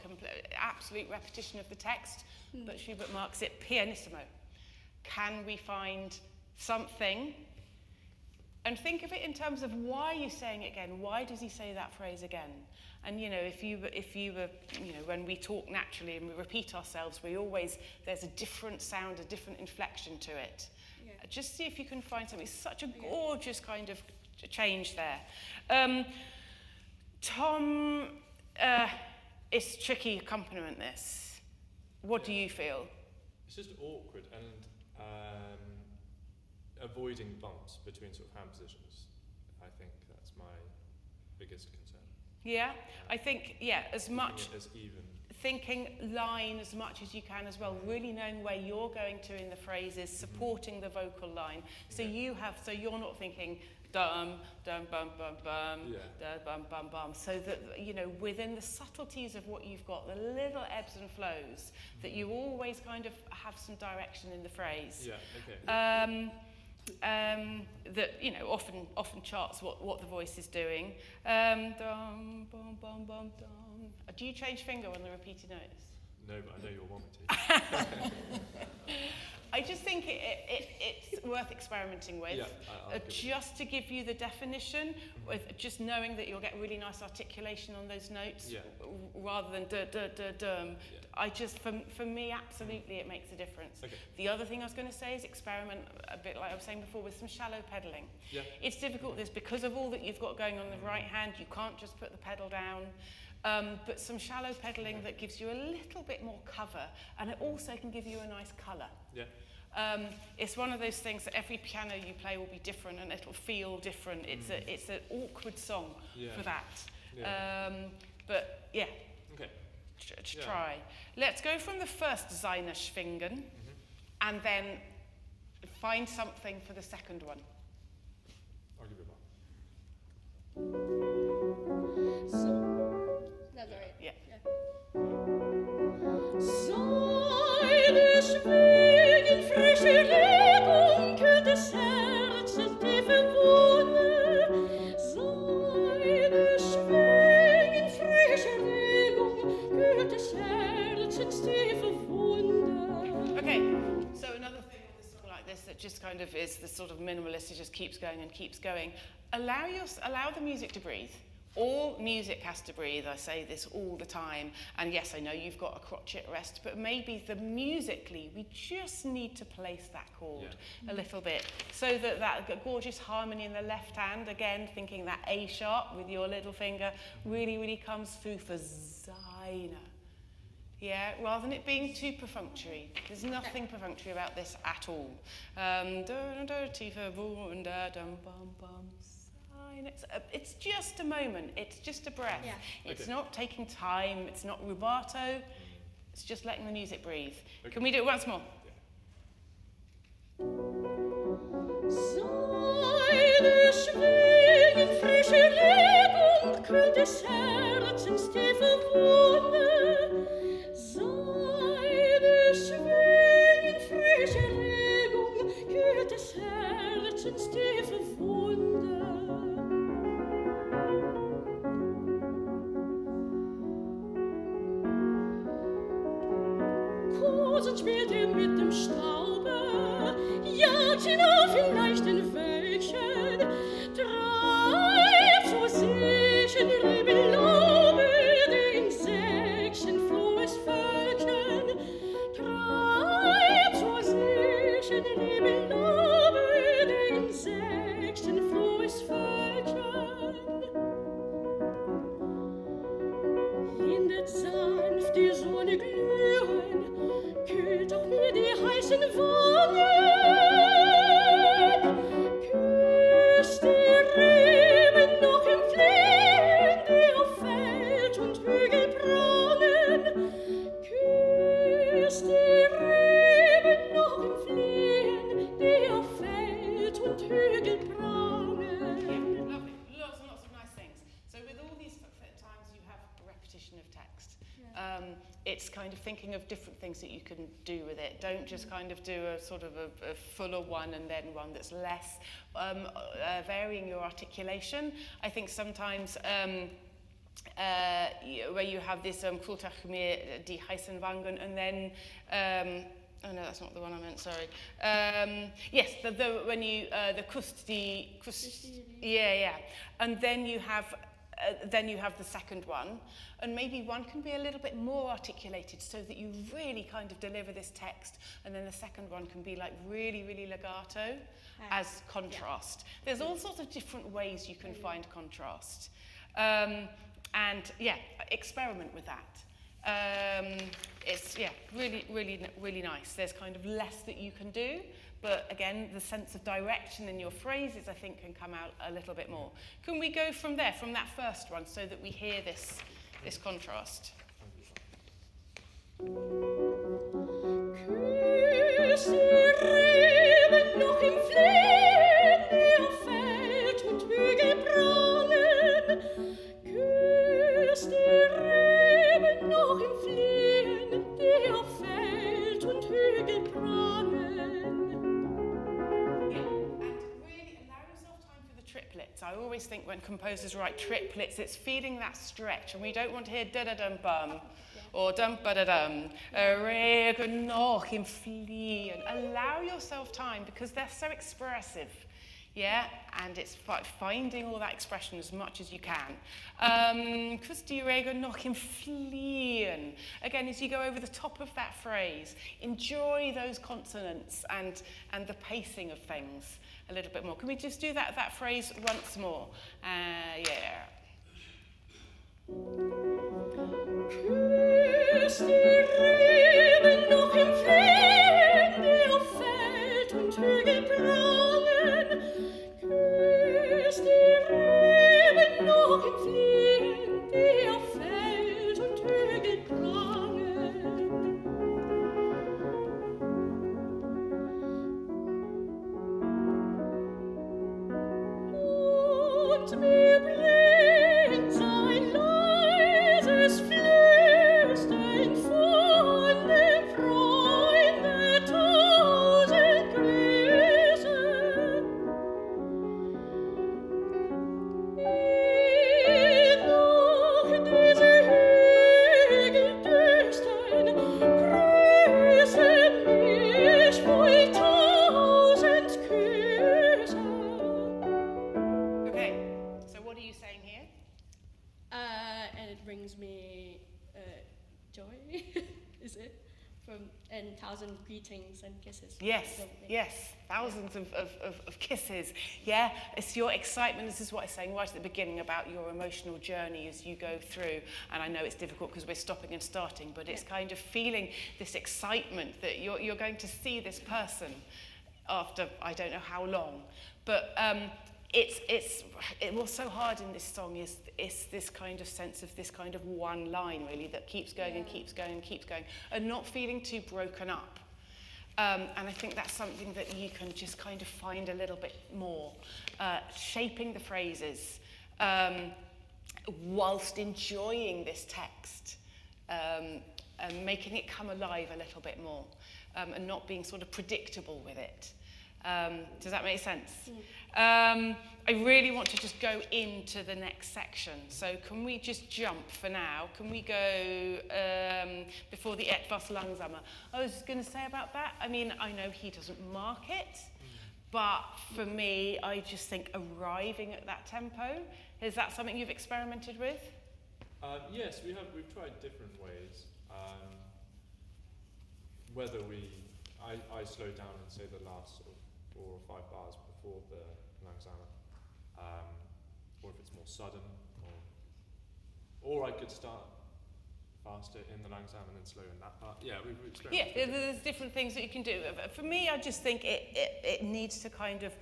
absolute repetition of the text, but Schubert marks it pianissimo. Can we find something? And think of it in terms of why are you saying it again? Why does he say that phrase again? And if you were, when we talk naturally and we repeat ourselves, there's a different sound, a different inflection to it. Yeah. Just see if you can find something. It's such a gorgeous kind of change there. Tom, it's tricky accompaniment, this. What do you feel? It's just awkward and avoiding bumps between sort of hand positions. I think that's my biggest concern. Yeah, I think, as much as even. Thinking line as much as you can as well, really knowing where you're going to in the phrases, supporting the vocal line. So you're not thinking dum, dum, bum, bum, bum, Yeah. da, bum, bum, bum. So that, you know, within the subtleties of what you've got, the little ebbs and flows, that you always kind of have some direction in the phrase. Yeah, okay. That, you know, often charts what the voice is doing. Dum, bum, bum, bum, dum. Do you change finger on the repeated notes? No, but I know you'll want me to. I just think it's worth experimenting with. Yeah, I'll give it. Just to give you the definition, with just knowing that you'll get really nice articulation on those notes, Yeah. rather than dum. Yeah. I just, for me, absolutely, it makes a difference. Okay. The other thing I was going to say is experiment a bit, like I was saying before, with some shallow pedalling. Yeah. It's difficult. This because of all that you've got going on the right hand, you can't just put the pedal down. But some shallow pedalling that gives you a little bit more cover, and it also can give you a nice colour. Yeah. It's one of those things that every piano you play will be different, and it'll feel different. It's an awkward song for that. Yeah. But yeah, Okay. try. Let's go from the first Seine Schwingen, and then find something for the second one. I'll give it back. That's all right. Yeah. Seine Schwingen, frische Regung, kühlt des Herzens tiefe Wunde. Seine Schwingen, frische Regung, kühlt des Herzens tiefe Wunde. Okay, so another thing with a song like this that just kind of is the sort of minimalist, it just keeps going and keeps going. Allow the music to breathe. All music has to breathe. I say this all the time. And yes, I know you've got a crotchet rest, but maybe musically, we just need to place that chord a little bit, so that gorgeous harmony in the left hand, again, thinking that A sharp with your little finger, really, really comes through for Seine. Yeah, rather than it being too perfunctory. There's nothing perfunctory about this at all. Tiefe Wunder, dum, bum, bum. It's just a moment, it's just a breath. Yeah. It's not taking time, it's not rubato, it's just letting the music breathe. Okay. Can we do it once more? Seine Schwingen, frische Regung, kühlt des Herzens tiefe Wunde. Seine Schwingen, frische Regung, kühlt des Herzens tiefe Wunde. Kosend spielt mit dem Staube, jagt hinauf in leichten Wölkchen, treibt zu sich in liebe Laube den Insekten frohes Völkchen, treibt zu sich in liebe Laube den Insekten frohes Völkchen. Lindet sanft die Sonne glühen, kühlt auch mir die heißen Wangen. Küsst die Reben noch im Flehen, die auf Feld und Hügel prangen. Küsst die Reben noch im Flehen, die auf Feld und Hügel prangen. Lovely. Lots and lots of nice things. So with all these times you have repetition of text. It's kind of thinking of different things that you can do with it. Don't just kind of do a sort of a fuller one and then one that's less. Varying your articulation. I think sometimes where you have this Kultach mir die heißen Wangen, and then oh no, that's not the one I meant. Sorry. Yes, when you the Kust, yeah, and then you have the second one, and maybe one can be a little bit more articulated so that you really kind of deliver this text, and then the second one can be like really, really legato as contrast. There's all sorts of different ways you can find contrast. And yeah, experiment with that. It's really, really, really nice. There's kind of less that you can do, but again, the sense of direction in your phrases, I think, can come out a little bit more. Can we go from there, from that first one, so that we hear this contrast? Küss die Reben noch im Flehen, die auf Feld always think when composers write triplets, it's feeling that stretch, and we don't want to hear da-da-dum-bum, or dum-ba-da-dum, a re noch im Fliehen. Allow yourself time, because they're so expressive. Yeah, and it's finding all that expression as much as you can. Kus die Regen noch im Fliehen. Again, as you go over the top of that phrase, enjoy those consonants and the pacing of things a little bit more. Can we just do that phrase once more? Yeah. Küss die Reben noch im Fliehen, die auf Feld und Hügel prangen. Küss die Reben noch im Fliehen, die auf Feld und Hügel prangen. Und mir bringt sein leises Flüstern von dem Freunde tausend Grüße. Noch diese Hügel düstern, grüße mich voll tausend Küsse. Okay, so what are you saying here? And it brings me joy, is it? And thousand greetings and kisses. Yes, thousands of kisses. Yeah, it's your excitement. This is what I was saying right at the beginning about your emotional journey as you go through. And I know it's difficult because we're stopping and starting, but it's kind of feeling this excitement that you're going to see this person after I don't know how long. But what's so hard in this song is this kind of sense of this kind of one line really that keeps going and keeps going and keeps going, and not feeling too broken up. And I think that's something that you can just kind of find a little bit more, shaping the phrases whilst enjoying this text, and making it come alive a little bit more, and not being sort of predictable with it. Does that make sense? I really want to just go into the next section. So can we just jump for now? Can we go before the etwas langsamer? I was going to say about that, I mean, I know he doesn't mark it, but for me, I just think arriving at that tempo, is that something you've experimented with? Yes, we've tried different ways. Whether I slow down and say the last sort of 4 or 5 bars before the langsamer, or if it's more sudden, or I could start faster in the langsamer and then slow in that part. Yeah, we've experimented. Yeah, there's different things that you can do. For me, I just think it needs to kind of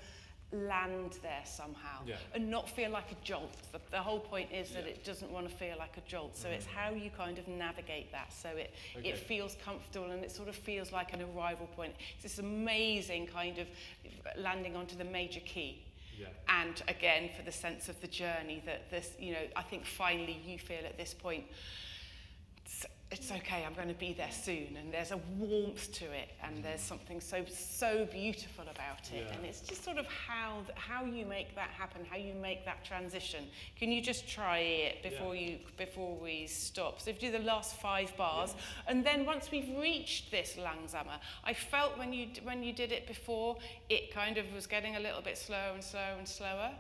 land there somehow, and not feel like a jolt. The whole point is that it doesn't want to feel like a jolt, so it's how you kind of navigate that so it feels comfortable and it sort of feels like an arrival point. It's this amazing kind of landing onto the major key. And again, for the sense of the journey that this, I think finally you feel at this point, it's okay, I'm going to be there soon, and there's a warmth to it, and there's something so beautiful about it, and it's just sort of how you make that happen, how you make that transition. Can you just try it before we stop? So if you do the last 5 bars, and then once we've reached this langsamer, I felt when you did it before, it kind of was getting a little bit slower and slower and slower.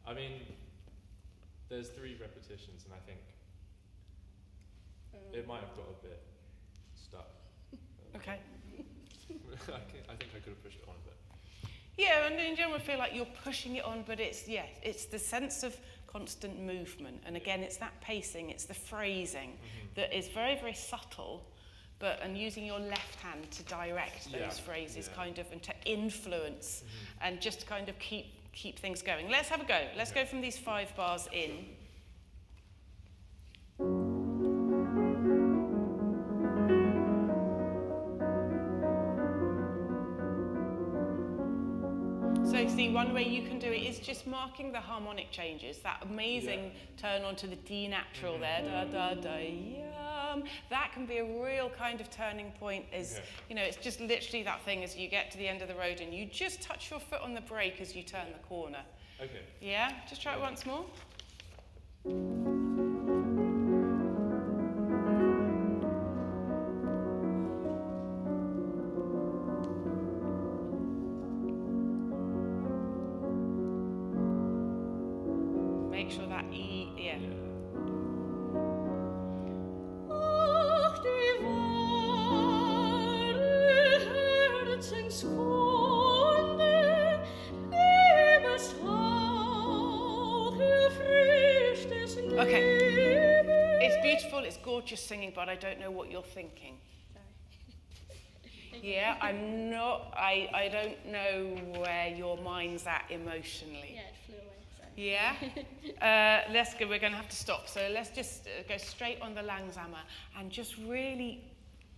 I mean, there's 3 repetitions, and I think it might have got a bit stuck. Okay. I think I could have pushed it on a bit. Yeah, and in general, I feel like you're pushing it on, but it's the sense of constant movement, and again, it's that pacing, it's the phrasing that is very, very subtle, and using your left hand to direct those phrases, kind of, and to influence, and just kind of keep things going. Let's have a go. Let's go from these 5 bars in. So see, one way you can do it is just marking the harmonic changes, that amazing turn onto the D natural there, da da da ya come. That can be a real kind of turning point. You know, it's just literally that thing as you get to the end of the road and you just touch your foot on the brake as you turn the corner. Okay. Yeah? Just try it once more. Make sure that E, yeah. Ach, die wahre Herzenskunde, Liebeshauch, erfrischtes Leben. Okay. It's beautiful, it's gorgeous singing, but I don't know what you're thinking. Yeah, I'm not, I don't know where your mind's at emotionally. Yeah, it flew away. Sorry. Yeah? Let's go, we're going to have to stop. So let's just go straight on the Langsamer and just really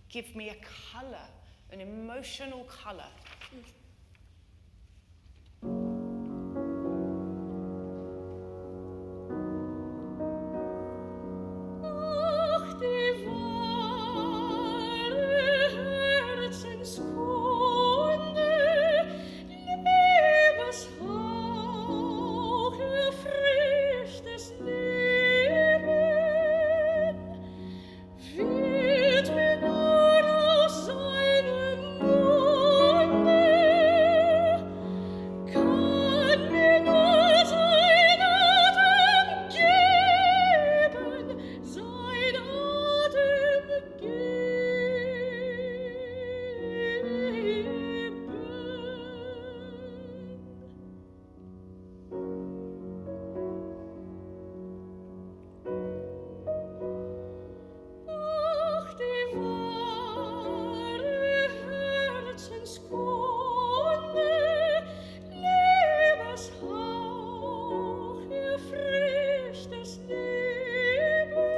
give me a colour, an emotional colour. Ach, die wahre Herzenskunde, Liebeshauch, erfrischtes Leben, wird mir nur aus seinem Munde, kann mir nur sein Atem geben, sein Atem Ach, die wahre Herzenskunde, Liebeshauch, erfrischtes Leben,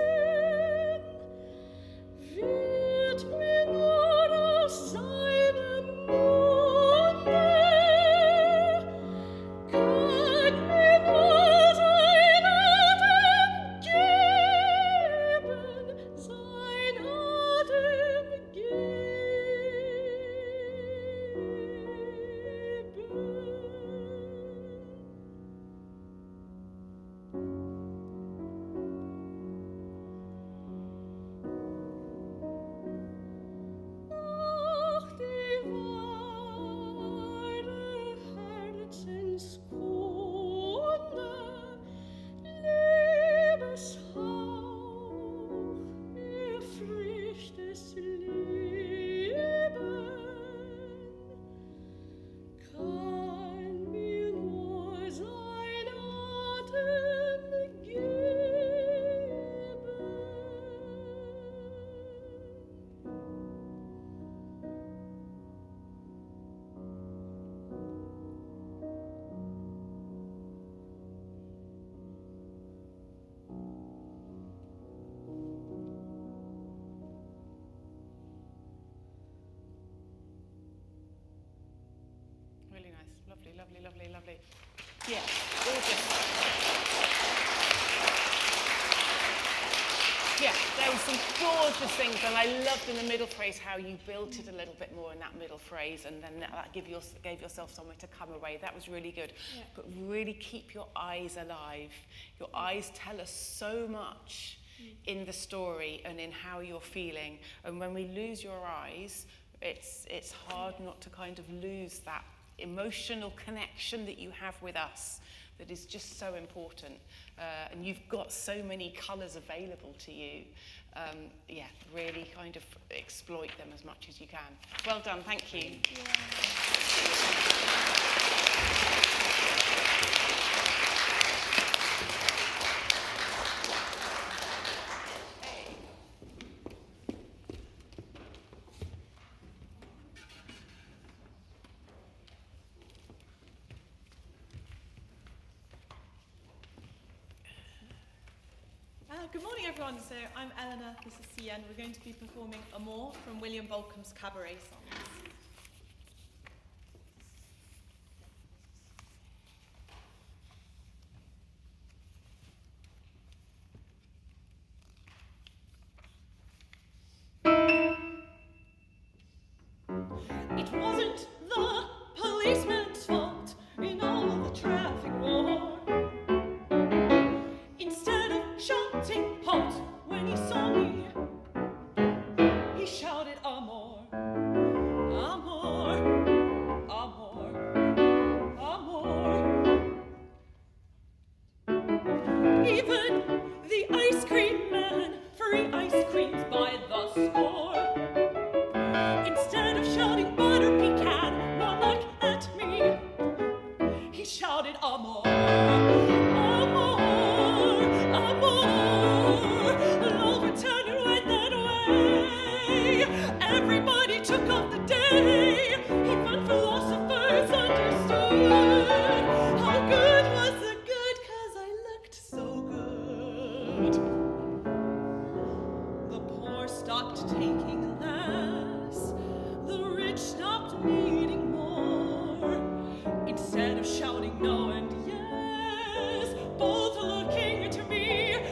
wird mir nur aus seinem Munde, kann mir nur sein Atem geben, sein Atem Ach, die wahre Herzenskunde, Liebeshauch, erfrischtes Leben, kann mir nur sein Atem geben. Really nice. Lovely, lovely, lovely, lovely. Yeah, gorgeous. Yeah, there were some gorgeous things, and I loved in the middle phrase how you built it a little bit more in that middle phrase, and then that gave yourself somewhere to come away. That was really good. Yeah. But really keep your eyes alive. Your eyes tell us so much in the story and in how you're feeling. And when we lose your eyes, it's hard not to kind of lose that emotional connection that you have with us that is just so important. And you've got so many colours available to you. Yeah, really kind of exploit them as much as you can. Well done, thank you. Good morning, everyone. So I'm Eleanor, this is CN. We're going to be performing Amour from William Bolcom's Cabaret Songs.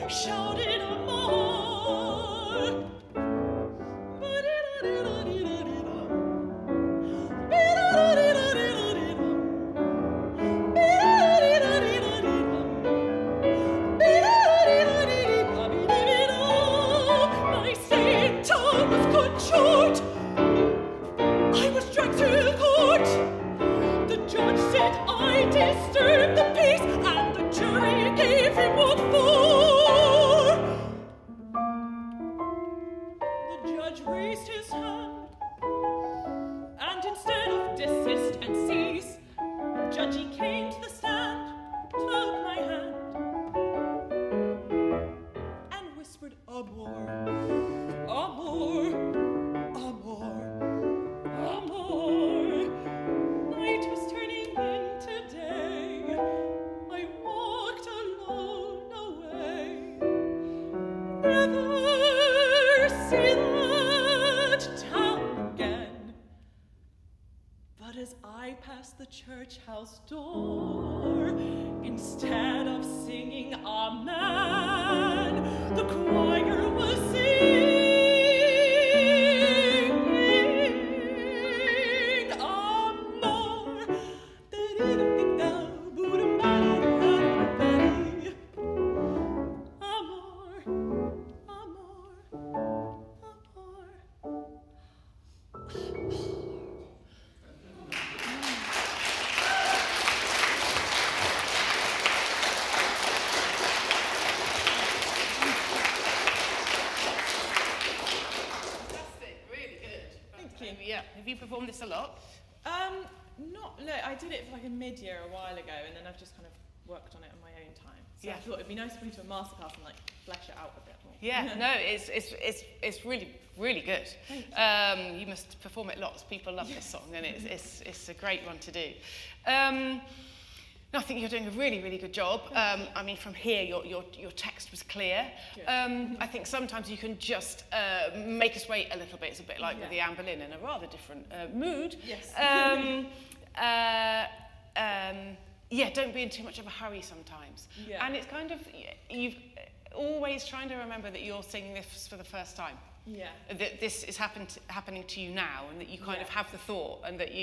shouted amor. My Satan was cut short. I was dragged to court. The judge said I disturbed the peace, and the jury gave him what for. The judge raised his hand, and instead of desist and cease, Judgy came to the stand, took my hand, and whispered, amor, amor, amor, amor. Night was turning into day. I walked alone away. Never see that town again. But as I passed the church house door, instead of singing Amen, the choir was singing Amor. Amor, amor, amor. Fantastic, really good. Thank you. Yeah, have you performed this a lot? I did it for like a mid-year a while ago, and then I've just kind of worked on it on my own time. So Yeah. I thought it'd be nice to go to a masterclass and like flesh it out a bit more. Yeah, no, it's really good. You must perform it lots. People love this song, and it's a great one to do. No, I think you're doing a really good job. I mean, from here, your text was clear. I think sometimes you can just make us wait a little bit. It's a bit like with the Anne Boleyn in a rather different mood. Yes. Yeah, don't be in too much of a hurry sometimes. Yeah. And it's kind of, you've always trying to remember that you're singing this for the first time. Yeah. That this is happening to you now, and that you kind of have the thought, and that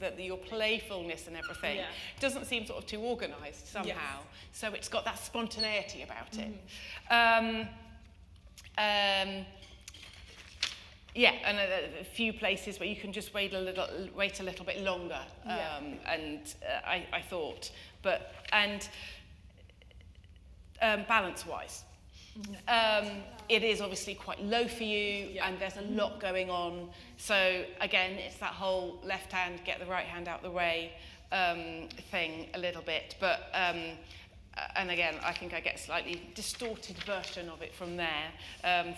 that your playfulness and everything doesn't seem sort of too organised somehow. Yes. So it's got that spontaneity about it. Yeah, and a few places where you can just wait a little bit longer. I thought, balance-wise. It is obviously quite low for you, and there's a lot going on. So again, it's that whole left hand, get the right hand out the way thing a little bit. But and again, I think I get a slightly distorted version of it from there.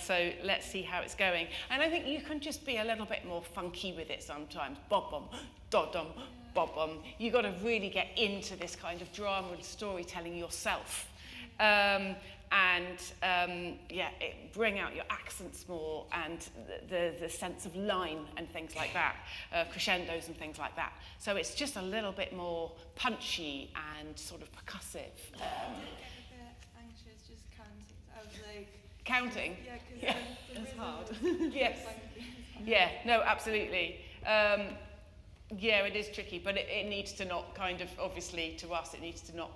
So let's see how it's going. And I think you can just be a little bit more funky with it sometimes. Bob-bom, dod-dom, bob-bom. You've got to really get into this kind of drama and storytelling yourself. Bring out your accents more, and the sense of line and things like that, crescendos and things like that. So it's just a little bit more punchy and sort of percussive. I get a bit anxious just counting. I was like... Counting? Yeah, because It's hard. Yes. Yeah, no, absolutely. It is tricky, but it needs to not kind of, obviously to us, it needs to not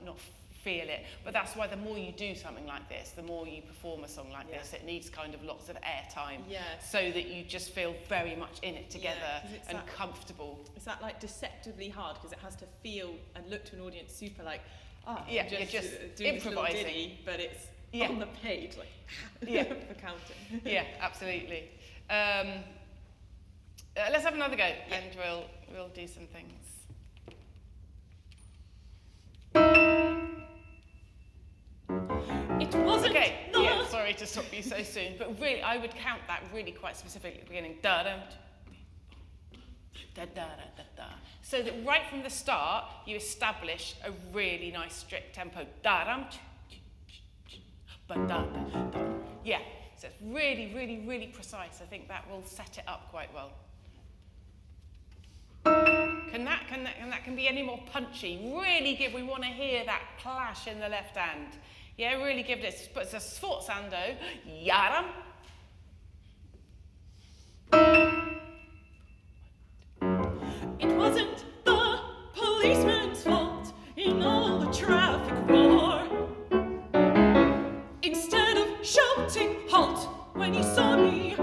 feel it. But that's why the more you do something like this, the more you perform a song like this, it needs kind of lots of airtime, so that you just feel very much in it together and comfortable. It's that like deceptively hard, because it has to feel and look to an audience super like, you're just doing improvising, this little ditty, but it's on the page, like for counting. Yeah, absolutely. Let's have another go, and we'll do some things. It wasn't. Okay, sorry to stop you so soon, but really, I would count that really quite specifically at the beginning. Da-dum, da-da-da-da-da. So that right from the start, you establish a really nice strict tempo. Da-dum, ba-da-da-da. Yeah, so it's really, really, really precise. I think that will set it up quite well. Can that be any more punchy? Really give, we want to hear that clash in the left hand. Yeah, really give it a sforzando. Yaram. It wasn't the policeman's fault in all the traffic roar. Instead of shouting halt when he saw me,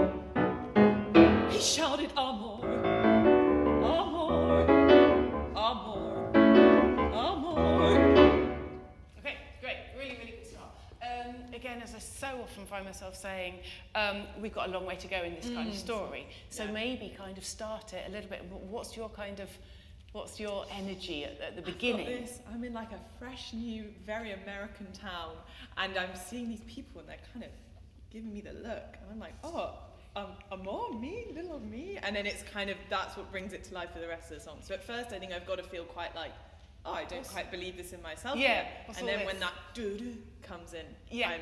he shouted amor, amor, amor, amor. Okay, great, really, really good start. Again, as I so often find myself saying, we've got a long way to go in this kind of story. So maybe kind of start it a little bit. What's your energy at the beginning? I'm in like a fresh, new, very American town, and I'm seeing these people, and they're kind of giving me the look, and I'm like, oh, amor, me, little me, and then it's kind of, that's what brings it to life for the rest of the song. So at first I think I've got to feel quite like, oh, I don't quite believe this in myself yet. And then when that doo-doo comes in, I'm in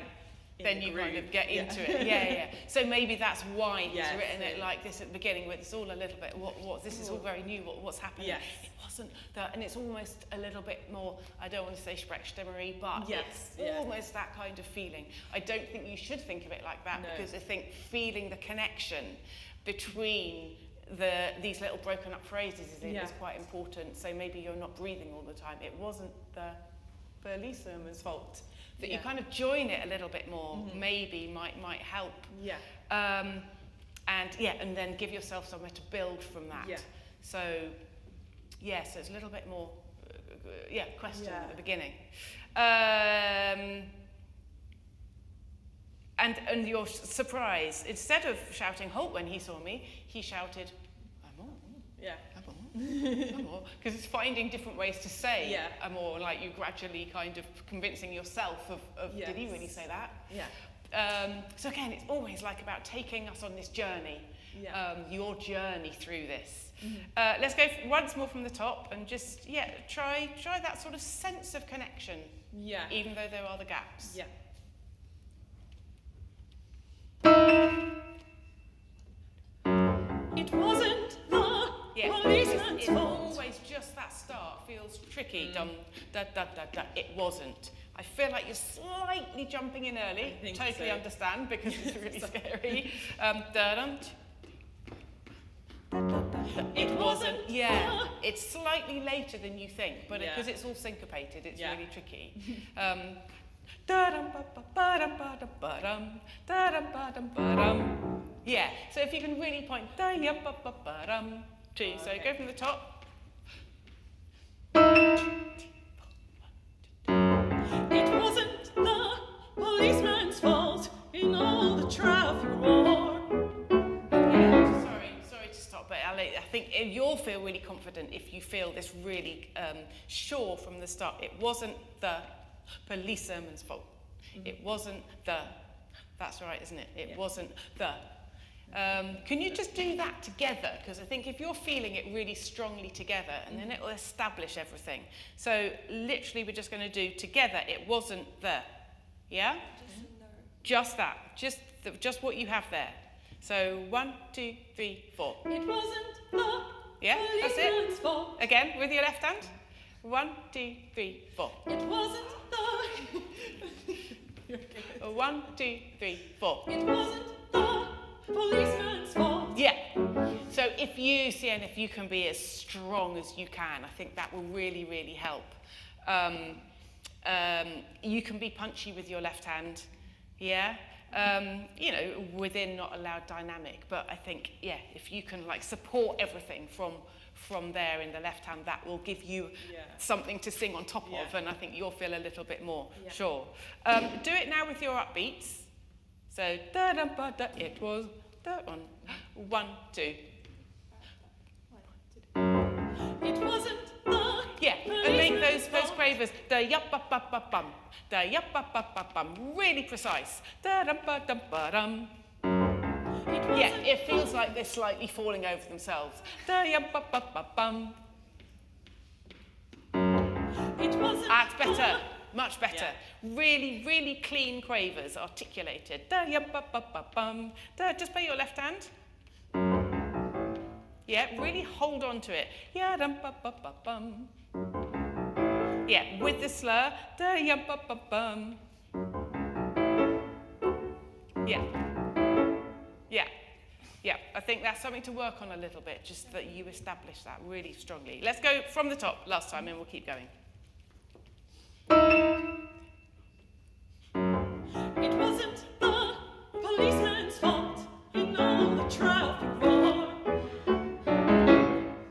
then the you groove. kind of get into it. Yeah. So maybe that's why he's written it so like this at the beginning, where it's all a little bit, what this is all very new, what's happening. Yes. It wasn't that, and it's almost a little bit more, I don't want to say Sprechstimmery, but it's almost that kind of feeling. I don't think you should think of it like that, because I think feeling the connection between these little broken up phrases is quite important. So maybe you're not breathing all the time. It wasn't the policeman's fault. That you kind of join it a little bit more, maybe might help. Yeah. And then give yourself somewhere to build from that. Yeah. So so it's a little bit more, question at the beginning. And your surprise, instead of shouting halt when he saw me, he shouted, amor. Yeah. Amor. Because it's finding different ways to say amor, like you gradually kind of convincing yourself of did he really say that? Yeah. So again, it's always like about taking us on this journey, your journey through this. Let's go once more from the top and just, try that sort of sense of connection, even though there are the gaps. Yeah. It wasn't the policeman's it's fault. always just that start feels tricky. Dum, da, da, da, da. It wasn't. I feel like you're slightly jumping in early. Totally understand, because it's really scary. Da-dum. It wasn't. It's slightly later than you think, but because it's all syncopated, it's really tricky. So if you can really point, so go from the top. It wasn't the policeman's fault in all the traffic roar. Sorry to stop, but I think you'll feel really confident if you feel this really sure from the start. It wasn't the policeman's fault. It wasn't the. That's right, isn't it? It wasn't the. Can you just do that together? Because I think if you're feeling it really strongly together, and then it will establish everything. So literally, we're just going to do together. It wasn't the. Yeah. Just that. Just what you have there. So 1, 2, 3, 4. It wasn't the that's policeman's it. fault. Again with your left hand. 1, 2, 3, 4. It wasn't the 1, 2, 3, 4. It wasn't the policeman's fault. Yeah. So if you can be as strong as you can, I think that will really, really help. You can be punchy with your left hand. Yeah. Within not allowed dynamic, but I think, if you can support everything from there in the left hand, that will give you something to sing on top of, and I think you'll feel a little bit more sure. Do it now with your upbeats. So da da ba da. It was that one. 1, 2. It wasn't the and make those quavers da yup ba ba ba bum, da yup ba ba ba bum, really precise. Da da ba da ba dum. It feels like they're slightly falling over themselves. Da yup ba ba ba bum. It wasn't. That's better. Much better. Really, really clean quavers, articulated. Da yup ba ba ba bum. Da. Just play your left hand. Really hold on to it. Ya dum ba ba ba bum. With the slur. Da yup ba ba bum. Yeah, I think that's something to work on a little bit, just that you establish that really strongly. Let's go from the top last time and we'll keep going. It wasn't the policeman's fault in all the traffic roar.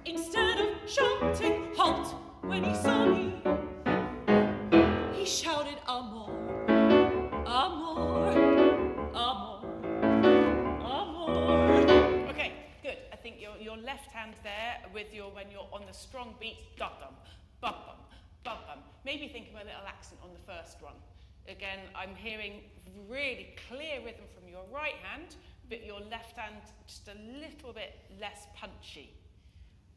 Instead of shouting halt when he saw me, he shouted amor, amor, amor, amor. Okay, good. I think your left hand there with when you're on the strong beat, dum-dum, bum-bum, bum-bum. Maybe think of a little accent on the first one. Again, I'm hearing really clear rhythm from your right hand, but your left hand just a little bit less punchy.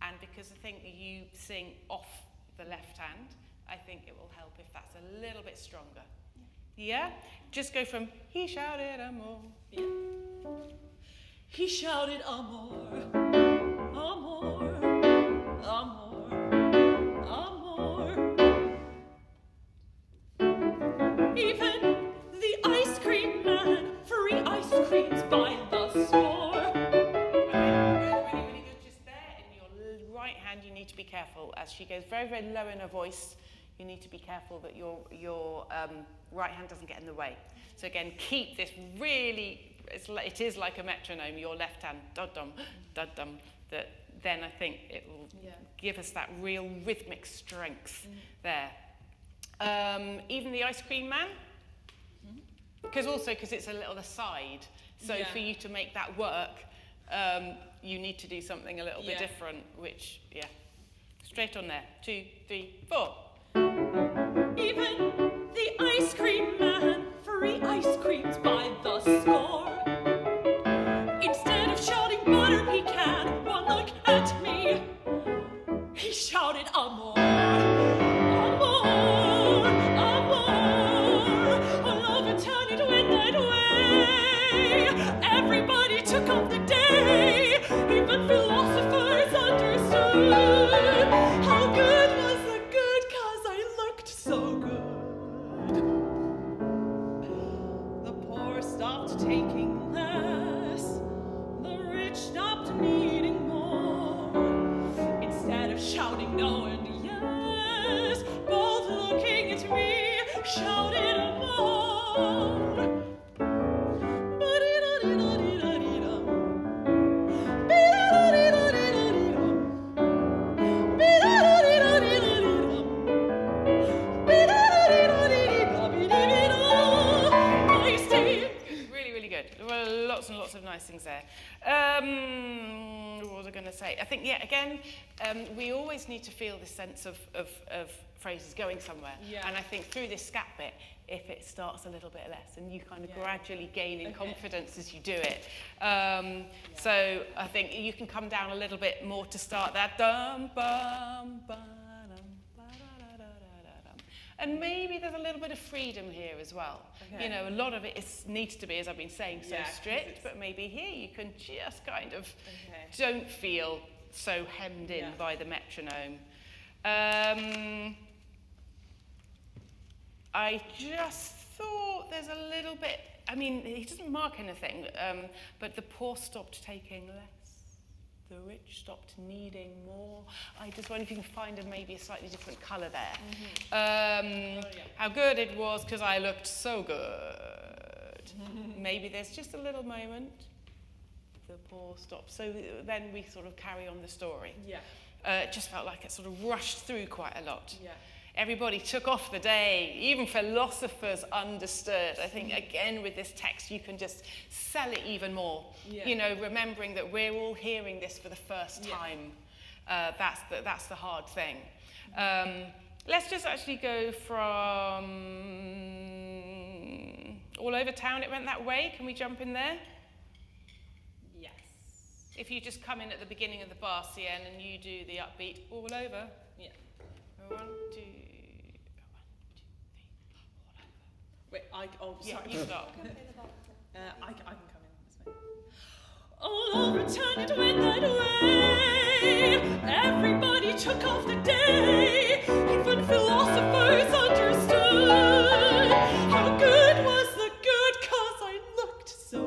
And because I think you sing off the left hand, I think it will help if that's a little bit stronger. Yeah? Just go from, he shouted amor. Yeah. He shouted amor, amor, amor, amor. Even the ice cream man, free ice creams by the score. Really good. Just there in your right hand, you need to be careful. As she goes very, very low in her voice, you need to be careful that your right hand doesn't get in the way. So again, keep this really, it is like a metronome, your left hand, dum-dum, dum-dum, that then I think it will give us that real rhythmic strength there. Even the ice cream man, because it's a little aside, so for you to make that work, you need to do something a little bit different, which, straight on there, 2, 3, 4. Even the ice cream man, free ice creams by the score. Instead of shouting butter pecan, one look at me, he shouted amor, amor, amor. Oh, love and turn it went that way. Everybody took off the day, even philosophers understood. How good was the good, 'cause I looked so good. The poor stopped taking less, the rich stopped needing more. Instead of shouting no and yes, both looking at me, shouted amor. Ba-di-da-di-da-di-da-di-dum. Be-da-da-di-da-di-da-di-dum. Be-da-da-di-da-di-da-di-dum. Be-da-da-di-da-di-da-di-da. Nice day. Really, really good. There were lots and lots of nice things there. What was I going to say? I think, again, we always need to feel this sense of phrases going somewhere. Yeah. And I think through this scat bit, if it starts a little bit less and you kind of gradually gain in confidence as you do it. So I think you can come down a little bit more to start that. Dum, bum, ba-dum, ba-da-da-da-da-dum. And maybe there's a little bit of freedom here as well. Okay. You know, a lot of it needs to be, as I've been saying, so strict, but maybe here you can just kind of don't feel so hemmed in by the metronome. I just thought there's a little bit, I mean, he doesn't mark anything, but the poor stopped taking less, the rich stopped needing more. I just wonder if you can find maybe a slightly different colour there. How good it was because I looked so good. Maybe there's just a little moment, the poor stopped. So then we sort of carry on the story. It just felt like it sort of rushed through quite a lot. Everybody took off the day, even philosophers understood. I think, again, with this text, you can just sell it even more. You know, remembering that we're all hearing this for the first time. That's the hard thing. Let's just actually go from all over town. It went that way. Can we jump in there? Yes. If you just come in at the beginning of the bar, CN, and you do the upbeat all over. 1, 2, 3, all over. Wait, sorry. You start. I can come in. That's fine. All over town it went that way. Everybody took off the day. Even philosophers understood. How good was the good, 'cause I looked so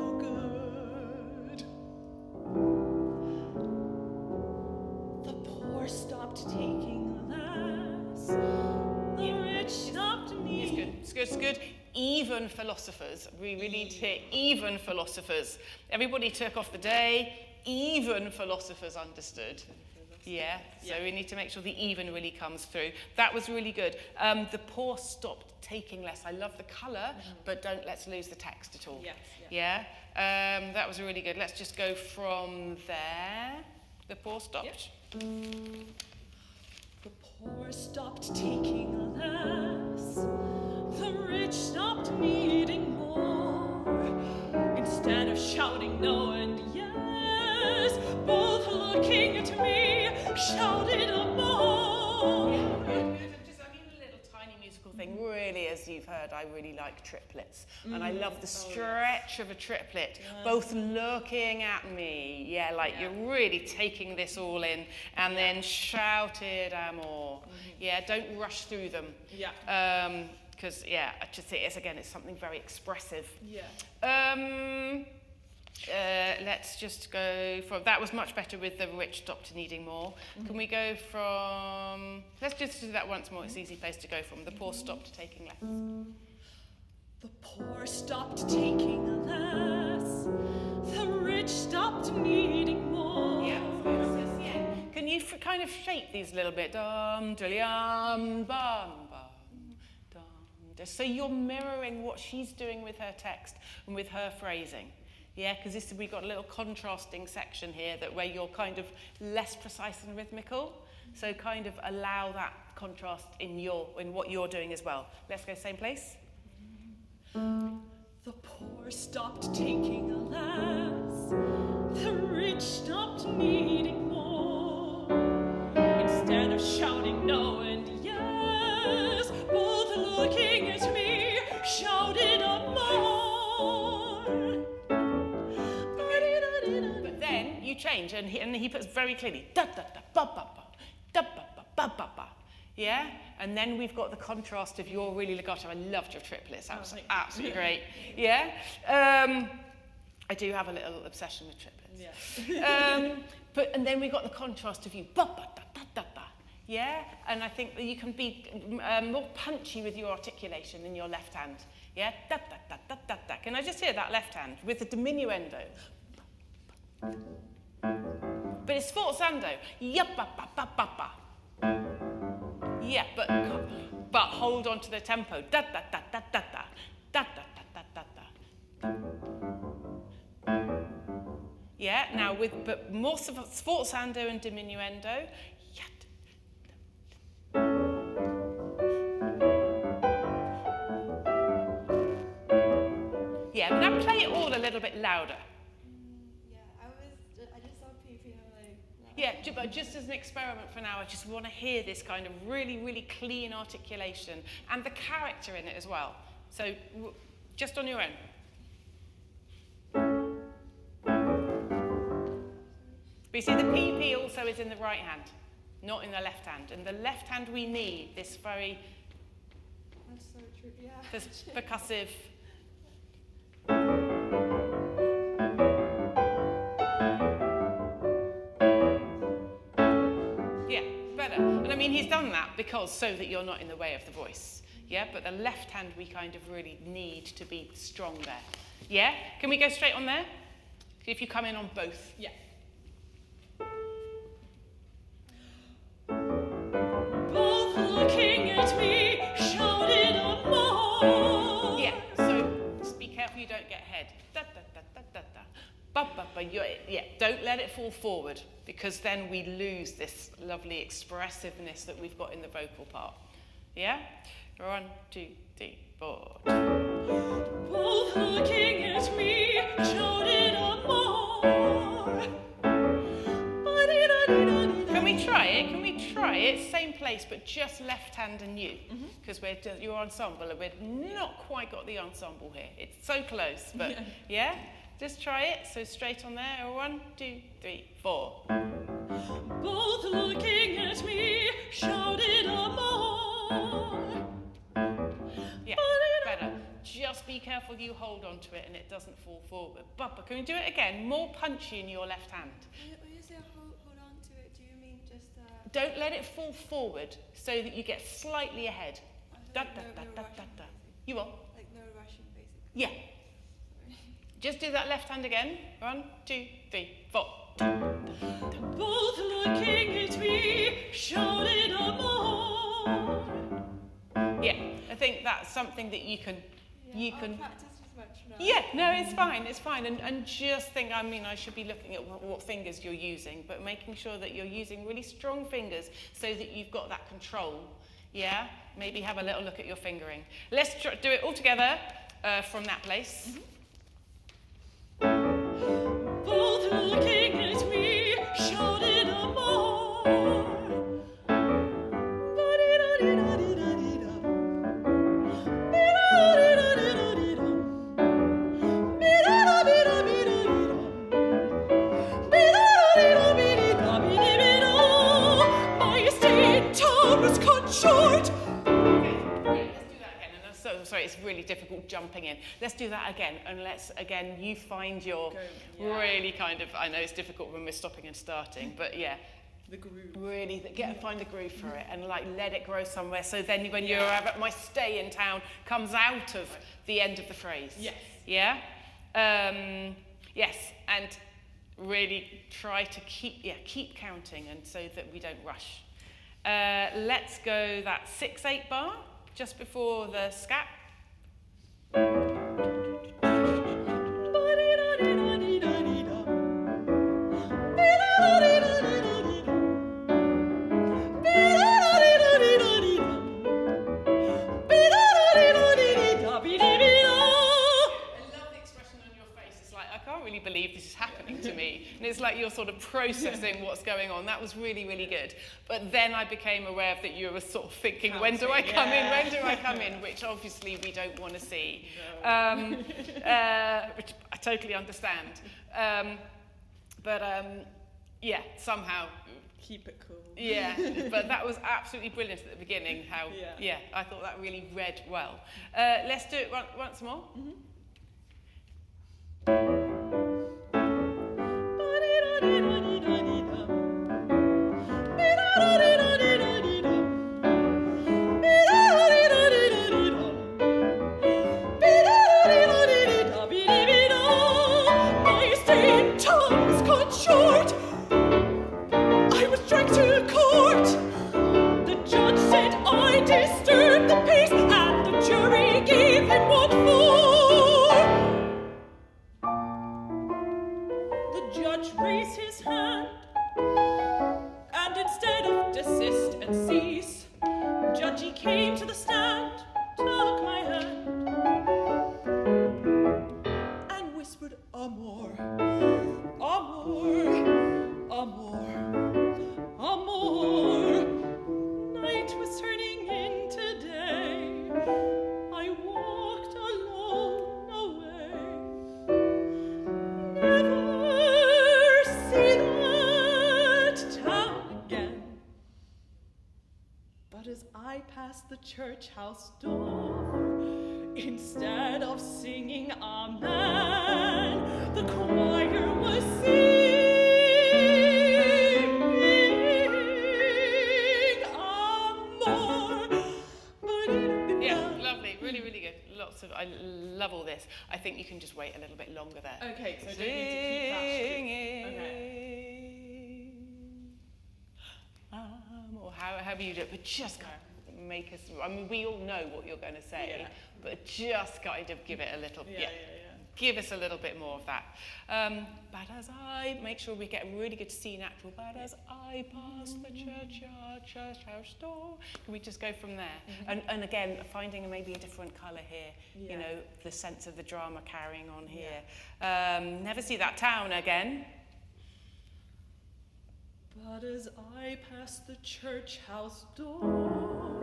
even philosophers. We really need to hear even philosophers. Everybody took off the day, even philosophers understood. Yeah, so we need to make sure the even really comes through. That was really good. The poor stopped taking less. I love the colour, but let's lose the text at all. Yes, Yeah, that was really good. Let's just go from there. The poor stopped. The poor stopped taking less. The rich stopped needing more. Instead of shouting no and yes, both looking at me, shouted a more. Just a little tiny musical thing. Really, as you've heard, I really like triplets. And I love the stretch of a triplet, both looking at me. Yeah, like you're really taking this all in, and then shouted more. Yeah, don't rush through them. Yeah. Because, I just think it's something very expressive. Yeah. Let's just go from, that was much better with the rich stopped needing more. Can we go from, let's just do that once more, it's an easy place to go from. The poor stopped taking less. The poor stopped taking less. The rich stopped needing more. Can you kind of shape these a little bit? Dum, diddly-um, bum, bum, dum. So you're mirroring what she's doing with her text and with her phrasing. Yeah, because we've got a little contrasting section here where you're kind of less precise and rhythmical. So kind of allow that contrast in what you're doing as well. Let's go same place. The poor stopped taking less. The rich stopped needing more. Instead of shouting no and yes, both looking at me, shouted a more. But then you change, and he puts very clearly da da da ba ba ba da ba ba ba ba ba. Yeah, and then we've got the contrast of your really legato. I loved your triplets. That was absolutely great. Yeah, I do have a little obsession with triplets. Yeah. And then we've got the contrast of you ba ba da da da da. Yeah, and I think that you can be more punchy with your articulation in your left hand. Yeah, da da da da da da. Can I just hear that left hand with the diminuendo? But it's sforzando. Ya ba ba ba ba ba. Yeah, but hold on to the tempo. Da da da da da da. Da da da da da da. Yeah, now but more sforzando and diminuendo. Yeah, but now play it all a little bit louder. I just saw PP and I'm like... Yeah, but just as an experiment for now, I just want to hear this kind of really, really clean articulation and the character in it as well. So, just on your own. But you see, the PP also is in the right hand, not in the left hand. And the left hand we need this very... That's so true, yeah. This percussive... And I mean, he's done that so that you're not in the way of the voice. Yeah, but the left hand we kind of really need to be strong there. Yeah? Can we go straight on there? If you come in on both. Yeah. Both looking at me, shouted a more. Yeah, so just be careful you don't get ahead. Da da da da da da. Ba ba ba. Don't let it fall forward, because then we lose this lovely expressiveness that we've got in the vocal part. Yeah? 1, 2, 3, 4. Both looking at me, shouted a more. Can we try it? Can we try it? Same place, but just left hand and you. Because your ensemble, we've not quite got the ensemble here. It's so close, but yeah? Just try it. So straight on there. 1, 2, 3, 4. Both looking at me, shouted a more. Yeah, better. Just be careful you hold on to it and it doesn't fall forward. But can we do it again? More punchy in your left hand. When you say hold on to it, do you mean just... Don't let it fall forward so that you get slightly ahead. Da, da, da, da, da, da. You will? Like no rushing. Yeah. Just do that left hand again. 1, 2, 3, 4. Both looking at me, shouted a more. Yeah, I think that's something that you can. I'll practice as much now. Yeah, no, it's fine. And just think, I mean, I should be looking at what fingers you're using, but making sure that you're using really strong fingers so that you've got that control. Yeah, maybe have a little look at your fingering. Let's do it all together from that place. Both looking at me, shouted a more. My esteemed time was cut short. Sorry, it's really difficult jumping in. Let's do that again, and let's, again, you find your really kind of, I know it's difficult when we're stopping and starting, but yeah. The groove. Really, find the groove for it, and like let it grow somewhere, so then when you're at my stay in town comes out of the end of the phrase. Yes. Yeah? Yes, and really try to keep counting, and so that we don't rush. Let's go that 6/8 bar, just before the scat. Believe this is happening to me, and it's like you're sort of processing what's going on. That was really, really good. But then I became aware of that you were sort of thinking, when do I come in? When do I come in? Which obviously we don't want to see, which I totally understand. Yeah, somehow. Keep it cool. Yeah, but that was absolutely brilliant at the beginning. How I thought that really read well. Let's do it once more. My esteemed time was cut short. I was dragged to court. The judge said I disturbed the peace, and the jury gave him what for. The judge raised his hand, and instead of desist and cease, judgy came to the stand, took my hand, and whispered, "Amor, amor, amor, amor." Night was turning into day. I walked alone away. Never see that town again. But as I passed the church house door, instead of singing Amen, the choir was singing Amor. Yeah, lovely, really, really good. I love all this. I think you can just wait a little bit longer there. Okay, so I don't need to keep that. Or however you do it, but just kind of make us, I mean, we all know what you're going to say, but just kind of give it a little, give us a little bit more of that. But as I, make sure we get a really good C natural, but as I pass the church house door, can we just go from there? And again, finding maybe a different colour here, you know, the sense of the drama carrying on here. Never see that town again. But as I passed the church house door,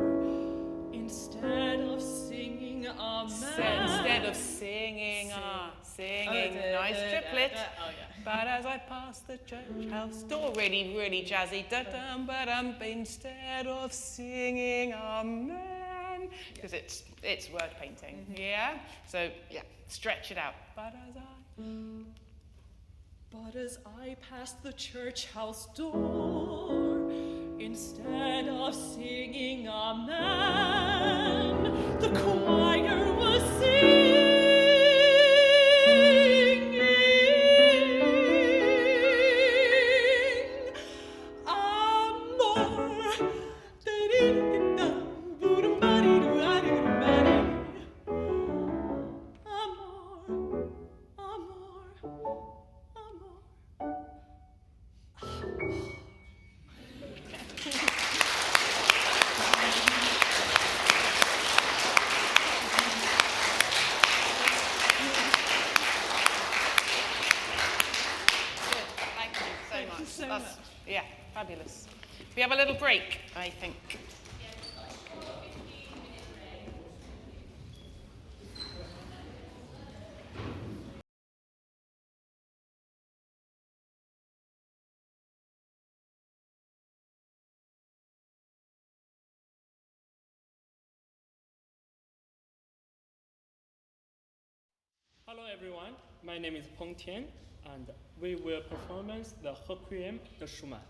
instead of singing Amen. Instead of singing, nice triplet. But as I passed the church house door, really, really jazzy. Da-dum, ba-dum, instead of singing Amen, because it's word painting. Yeah. So stretch it out. But as I passed the church house door, instead of singing Amen, the choir was singing That's, yeah, fabulous. We have a little break, I think. Hello everyone, my name is Peng Tian, and we will perform the Requiem de Schumann.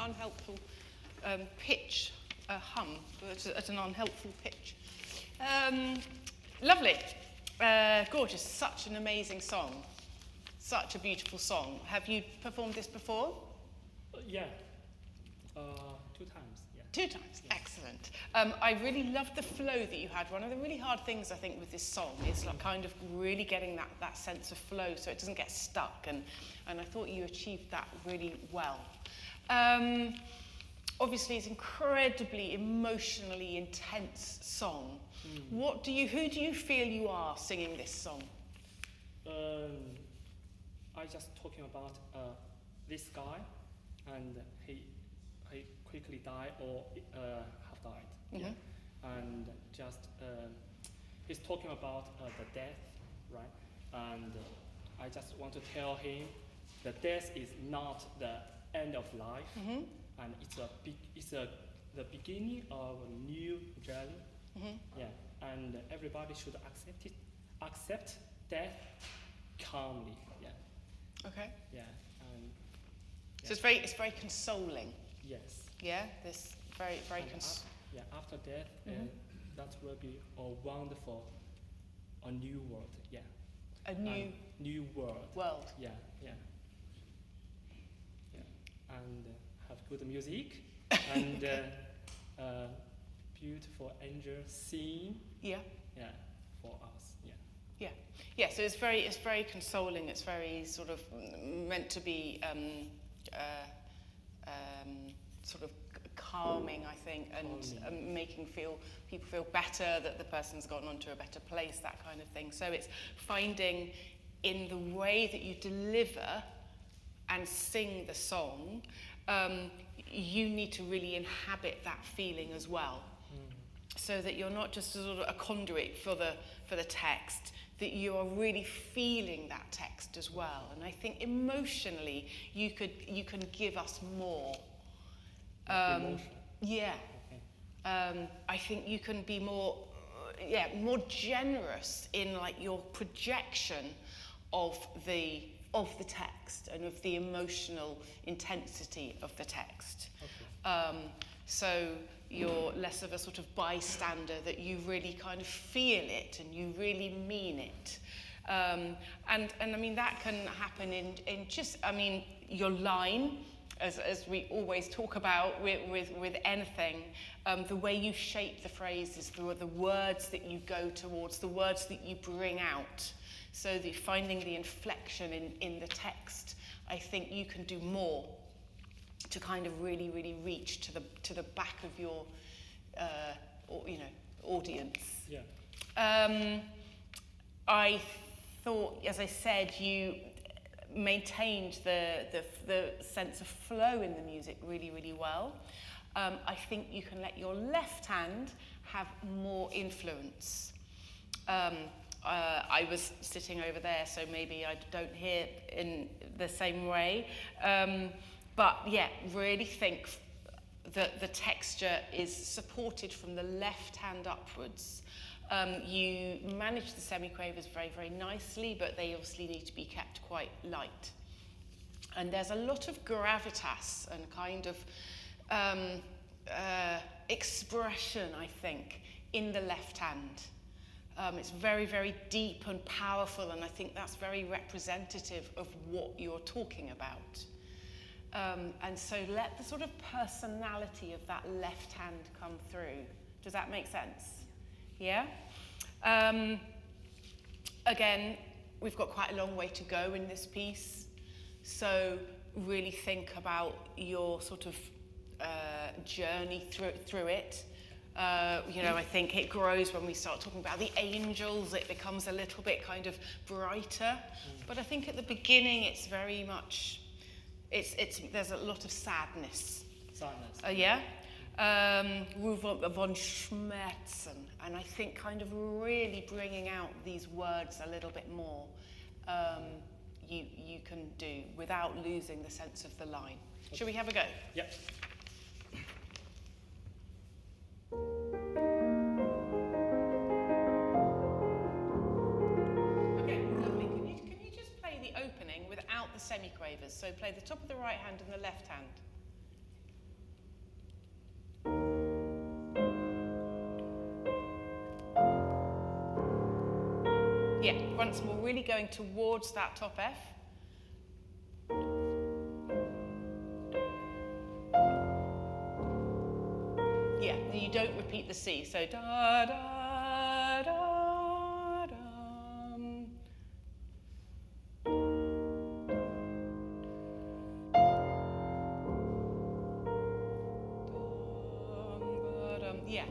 Unhelpful pitch, a hum, but at an unhelpful pitch. Lovely, gorgeous, such an amazing song, such a beautiful song. Have you performed this before? Yeah, 2 times, yeah. 2 times, excellent. I really loved the flow that you had. One of the really hard things I think with this song is like kind of really getting that sense of flow so it doesn't get stuck, and I thought you achieved that really well. Obviously it's incredibly emotionally intense song. Who do you feel you are singing this song? I just talking about this guy, and he quickly died or have died. Mm-hmm. Yeah. And just he's talking about the death, right? And I just want to tell him that death is not the end of life, mm-hmm. and it's the beginning of a new journey. Mm-hmm. Yeah, and everybody should accept death calmly. Yeah. Okay. Yeah. And So it's very consoling. yes. Yeah, this very And after death, mm-hmm. That will be a wonderful, a new world. Yeah. a New world. world. Yeah. And have good music and beautiful angel sing. Yeah. Yeah, for us. Yeah. Yeah, so it's very consoling. It's very sort of meant to be sort of calming, I think, and making people feel better, that the person's gotten onto a better place, that kind of thing. So it's finding in the way that you deliver and sing the song, you need to really inhabit that feeling as well, so that you're not just sort of a conduit for the text, that you are really feeling that text as well. And I think emotionally you can give us more. Emotion. Yeah. Okay. I think you can be more generous in like your projection of the text and of the emotional intensity of the text. Okay. So you're less of a sort of bystander, that you really kind of feel it and you really mean it. And I mean, that can happen in just, I mean, your line, as we always talk about with anything, the way you shape the phrases, the words that you go towards, the words that you bring out. So finding the inflection in the text, I think you can do more to kind of really, really reach to the back of your, audience. Yeah. I thought, as I said, you maintained the sense of flow in the music really, really well. I think you can let your left hand have more influence. I was sitting over there, so maybe I don't hear in the same way. But yeah, really think that the texture is supported from the left hand upwards. You manage the semiquavers very, very nicely, but they obviously need to be kept quite light. And there's a lot of gravitas and kind of expression, I think, in the left hand. It's very, very deep and powerful, and I think that's very representative of what you're talking about. And so let the sort of personality of that left hand come through. Does that make sense? Yeah? Again, we've got quite a long way to go in this piece, so really think about your sort of journey through it. I think it grows when we start talking about the angels. It becomes a little bit kind of brighter, but I think at the beginning it's very much there's a lot of sadness. Yeah. Von Schmerz, and I think kind of really bringing out these words a little bit more. You can do without losing the sense of the line. Okay. Shall we have a go? Yep. Okay, lovely. Can you just play the opening without the semiquavers? So play the top of the right hand and the left hand. Yeah, once more, really going towards that top F. don't repeat the C. So da da da dum. Yeah,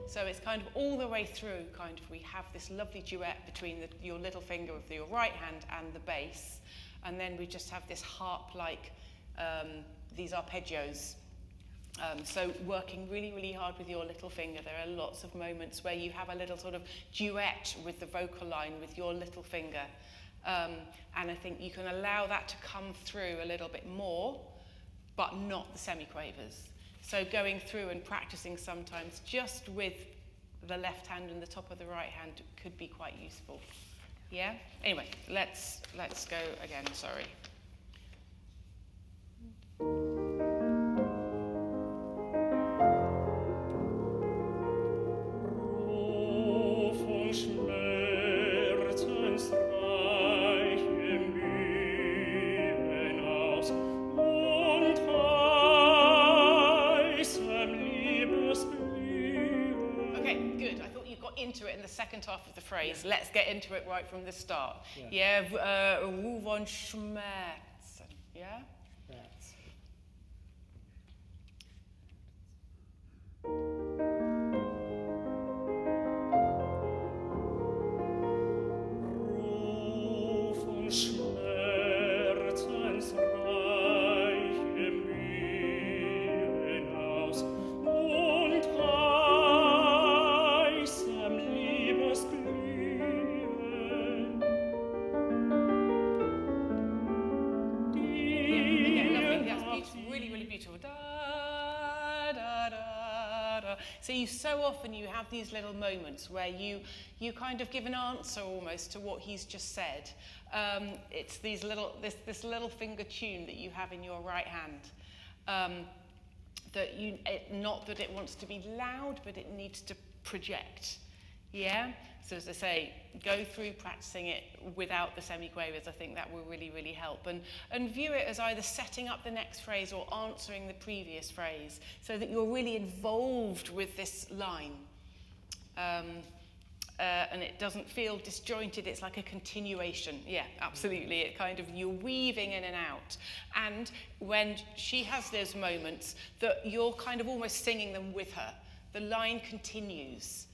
so it's kind of all the way through, kind of, we have this lovely duet between your little finger of your right hand and the bass, and then we just have this harp-like, these arpeggios. So working really, really hard with your little finger. There are lots of moments where you have a little sort of duet with the vocal line with your little finger. And I think you can allow that to come through a little bit more, but not the semiquavers. So going through and practicing sometimes just with the left hand and the top of the right hand could be quite useful. Yeah? Anyway, let's go again, sorry. Into it in the second half of the phrase. Yeah. Let's get into it right from the start. Ruhe von Schmerzen. Yeah? Yes. Ruhe von Schmerzen reiche Mühen aus und So so often you have these little moments where you kind of give an answer almost to what he's just said. It's this little finger tune that you have in your right hand. Not that it wants to be loud, but it needs to project. Yeah? So as I say, go through practicing it without the semiquavers. I think that will really, really help. And view it as either setting up the next phrase or answering the previous phrase so that you're really involved with this line. And it doesn't feel disjointed, it's like a continuation. Yeah, absolutely. It kind of, you're weaving in and out. And when she has those moments that you're kind of almost singing them with her, the line continues.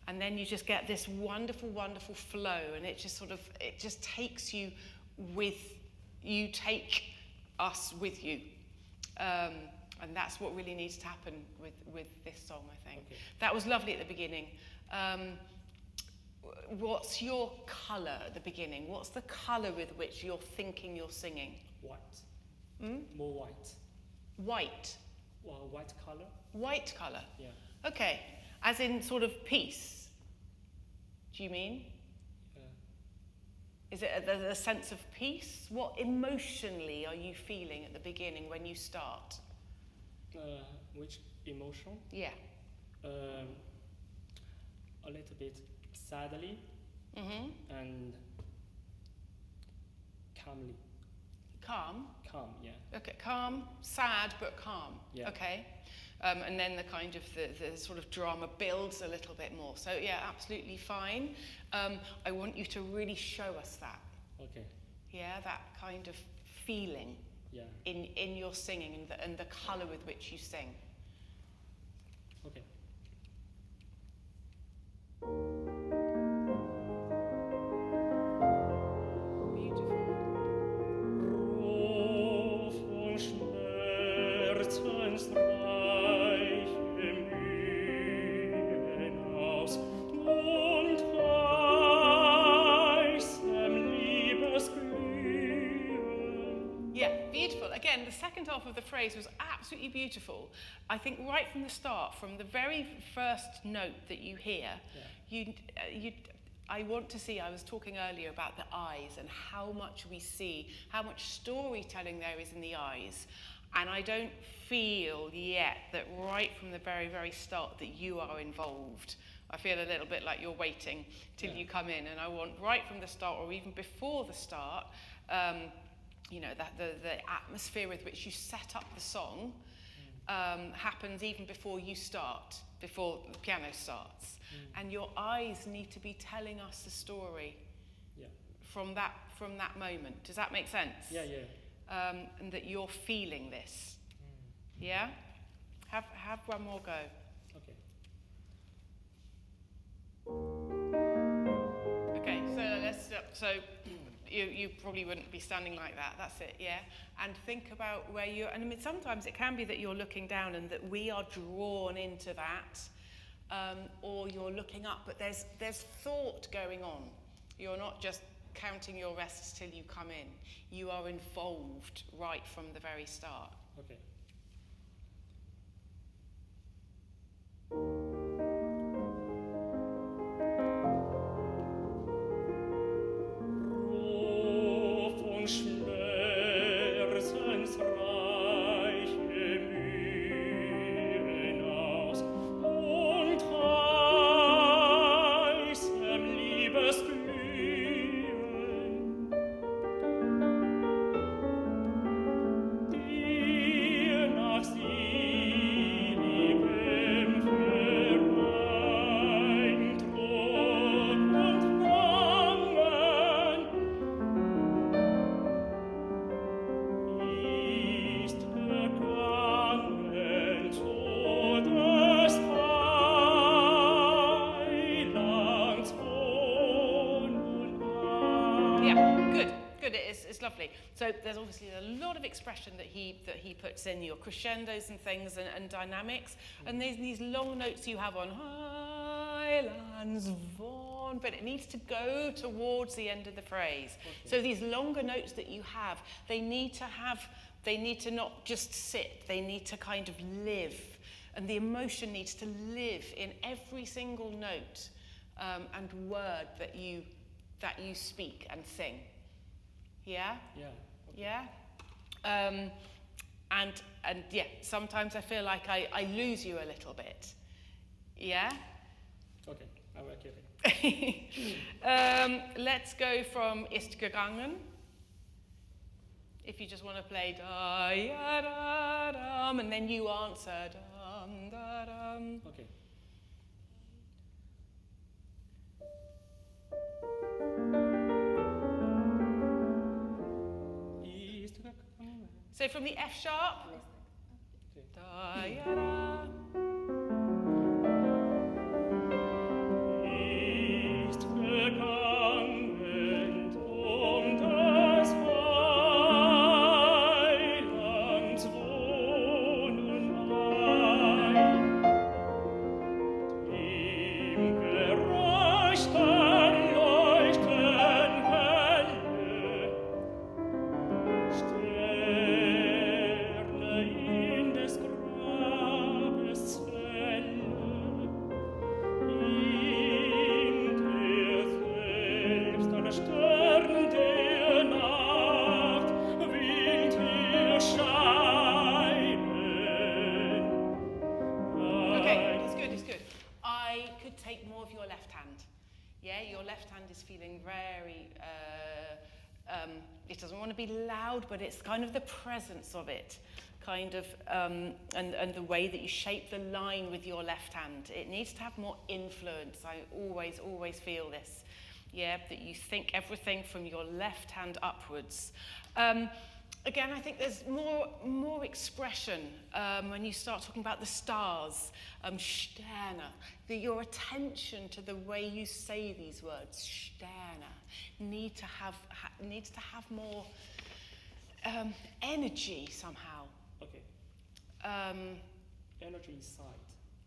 And then you just get this wonderful, wonderful flow, and it just takes you with, you take us with you. And that's what really needs to happen with this song, I think. Okay. That was lovely at the beginning. What's your colour at the beginning? What's the colour with which you're thinking you're singing? White. More white. White? Well, white colour. White colour? Yeah. Okay. As in sort of peace? Do you mean? Is it a sense of peace? What emotionally are you feeling at the beginning when you start? Which emotion? Yeah. A little bit sadly and calmly. Calm? Calm, yeah. Okay, calm, sad but calm. Yeah. Okay. And then the kind of the sort of drama builds a little bit more. So yeah, absolutely fine. I want you to really show us that. Okay. Yeah, that kind of feeling. Yeah. In your singing and the colour with which you sing. Okay. Again, the second half of the phrase was absolutely beautiful. I think right from the start, from the very first note that you hear, I want to see, I was talking earlier about the eyes and how much we see, how much storytelling there is in the eyes. And I don't feel yet that right from the very, very start that you are involved. I feel a little bit like you're waiting till you come in. And I want right from the start, or even before the start, you know, that the atmosphere with which you set up the song happens even before you start, before the piano starts. And your eyes need to be telling us the story from that moment. Does that make sense? Yeah. And that you're feeling this. Yeah? Have one more go. Okay, so you probably wouldn't be standing like that. That's it, yeah? And think about where you're, and I mean, sometimes it can be that you're looking down and that we are drawn into that, or you're looking up, but there's thought going on. You're not just counting your rests till you come in. You are involved right from the very start. Okay. Lovely. So there's obviously a lot of expression that he puts in your crescendos and things and dynamics. And there's these long notes you have on Highlands von, but it needs to go towards the end of the phrase. Okay. So these longer notes that you have, they need to not just sit, they need to kind of live. And the emotion needs to live in every single note and word that you speak and sing. Yeah? Yeah. Okay. Yeah? And yeah, sometimes I feel like I lose you a little bit. Yeah? Okay, I will keep it. Let's go from Ist gegangen. If you just want to play da ya da dum, and then you answer dum da dum. Okay. So from the F sharp, da ya da. Ist gegangen das Heilands wohnen ein, im gerechten Leuchten helle, Sterne in des Grabes Zelle, in der selbst ein Stern der Nacht will dir scheinen. Okay, it's good. I could take more of your left hand. Yeah, your left hand is feeling very, it doesn't want to be loud, but it's kind of the presence of it, kind of, and the way that you shape the line with your left hand. It needs to have more influence. I always feel this. Yeah, that you think everything from your left hand upwards. Again, I think there's more expression when you start talking about the stars, Sterne, your attention to the way you say these words, Sterne, needs to have more energy somehow. Okay. Energy inside,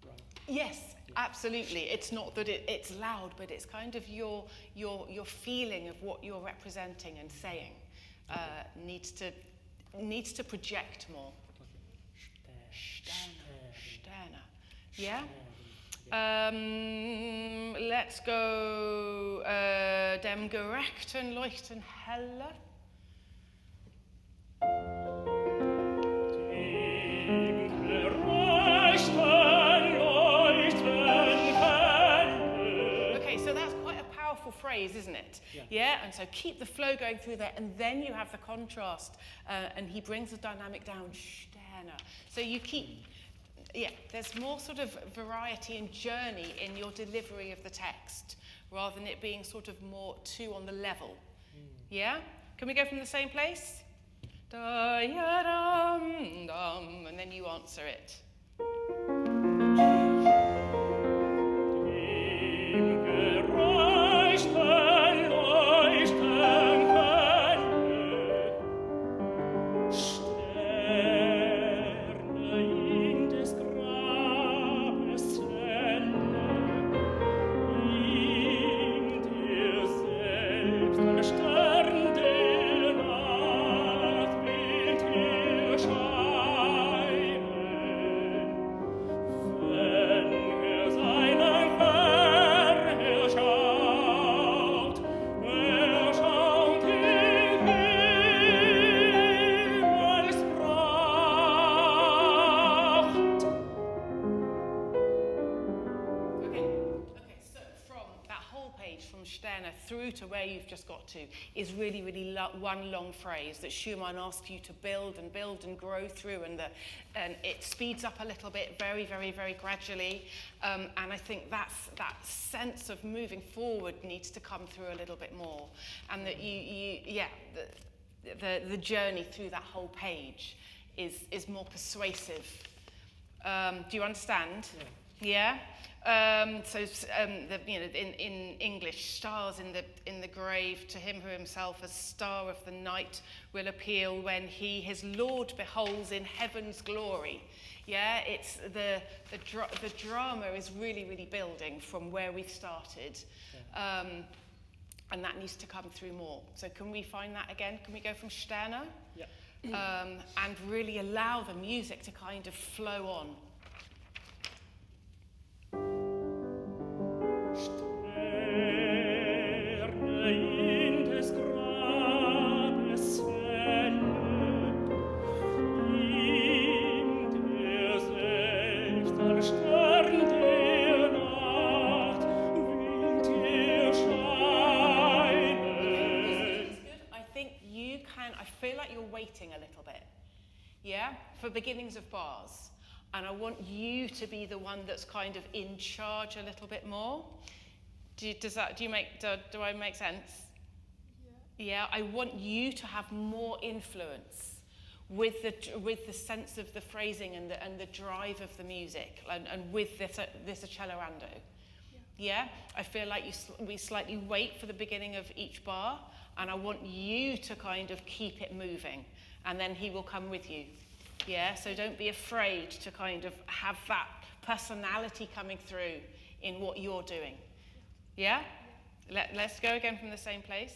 right? Yes, absolutely. It's not that it's loud, but it's kind of your feeling of what you're representing and saying. Needs to project more. Sterne. Yeah? Let's go dem gerechten Leuchten helle. Okay, so that's quite a powerful phrase, isn't it? Yeah, and so keep the flow going through there, and then you have the contrast, and he brings the dynamic down, Sterne. tenor. So you keep, there's more sort of variety and journey in your delivery of the text, rather than it being sort of more two on the level. Yeah? Can we go from the same place? Da, ya, dum, dum, and then you answer it. Through to where you've just got to is really, really one long phrase that Schumann asks you to build and grow through, and it speeds up a little bit very, very, very gradually. And I think that sense of moving forward needs to come through a little bit more, and that the journey through that whole page is more persuasive. Do you understand? Yeah. In English, stars in the grave, to him who himself a star of the night will appeal when he his Lord beholds in heaven's glory. Yeah, it's the drama is really, really building from where we started, and that needs to come through more. So can we find that again? Can we go from Sterne? Yeah. And really allow the music to kind of flow on. A little bit, for beginnings of bars, and I want you to be the one that's kind of in charge a little bit more. Do I make sense? Yeah, I want you to have more influence with the sense of the phrasing and the drive of the music, and with this accelerando. Yeah, I feel like we slightly wait for the beginning of each bar, and I want you to kind of keep it moving, and then he will come with you. Yeah, so don't be afraid to kind of have that personality coming through in what you're doing. Yeah? Let's go again from the same place.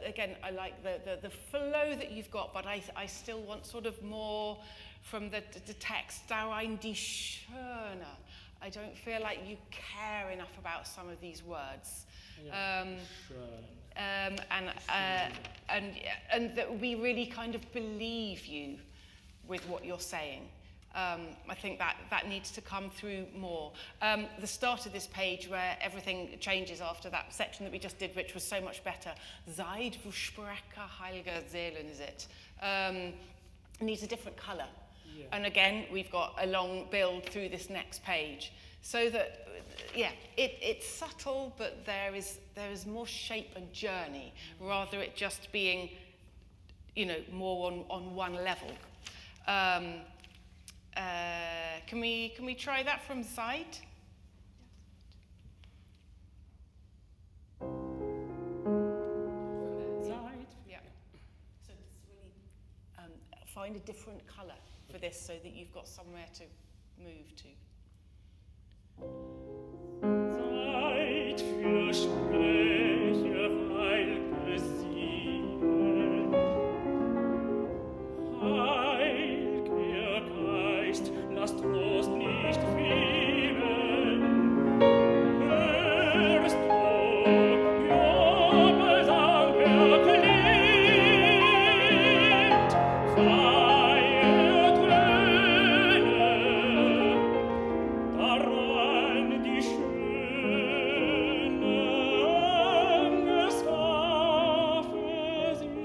Again, I like the flow that you've got, but I still want sort of more from the text. Darein die Schöne. I don't feel like you care enough about some of these words. Yeah. And that we really kind of believe you with what you're saying. I think that needs to come through more. The start of this page where everything changes after that section that we just did, which was so much better. Seid wo spreche heiliger Seelen, is it? Needs a different colour. Yeah. And again, we've got a long build through this next page. So that, it's subtle, but there is more shape and journey, rather it just being, more on one level. Can we try that from the side? Side. Yeah. So just really find a different colour for this, so that you've got somewhere to move to. Seid für Sprecher heilge Seelen, Heiliger Geist, lasst Trost nicht fehlen. Hörst du, Jubelsang erklingt, Feiertöne, daran die schöne Engelsharfe singt.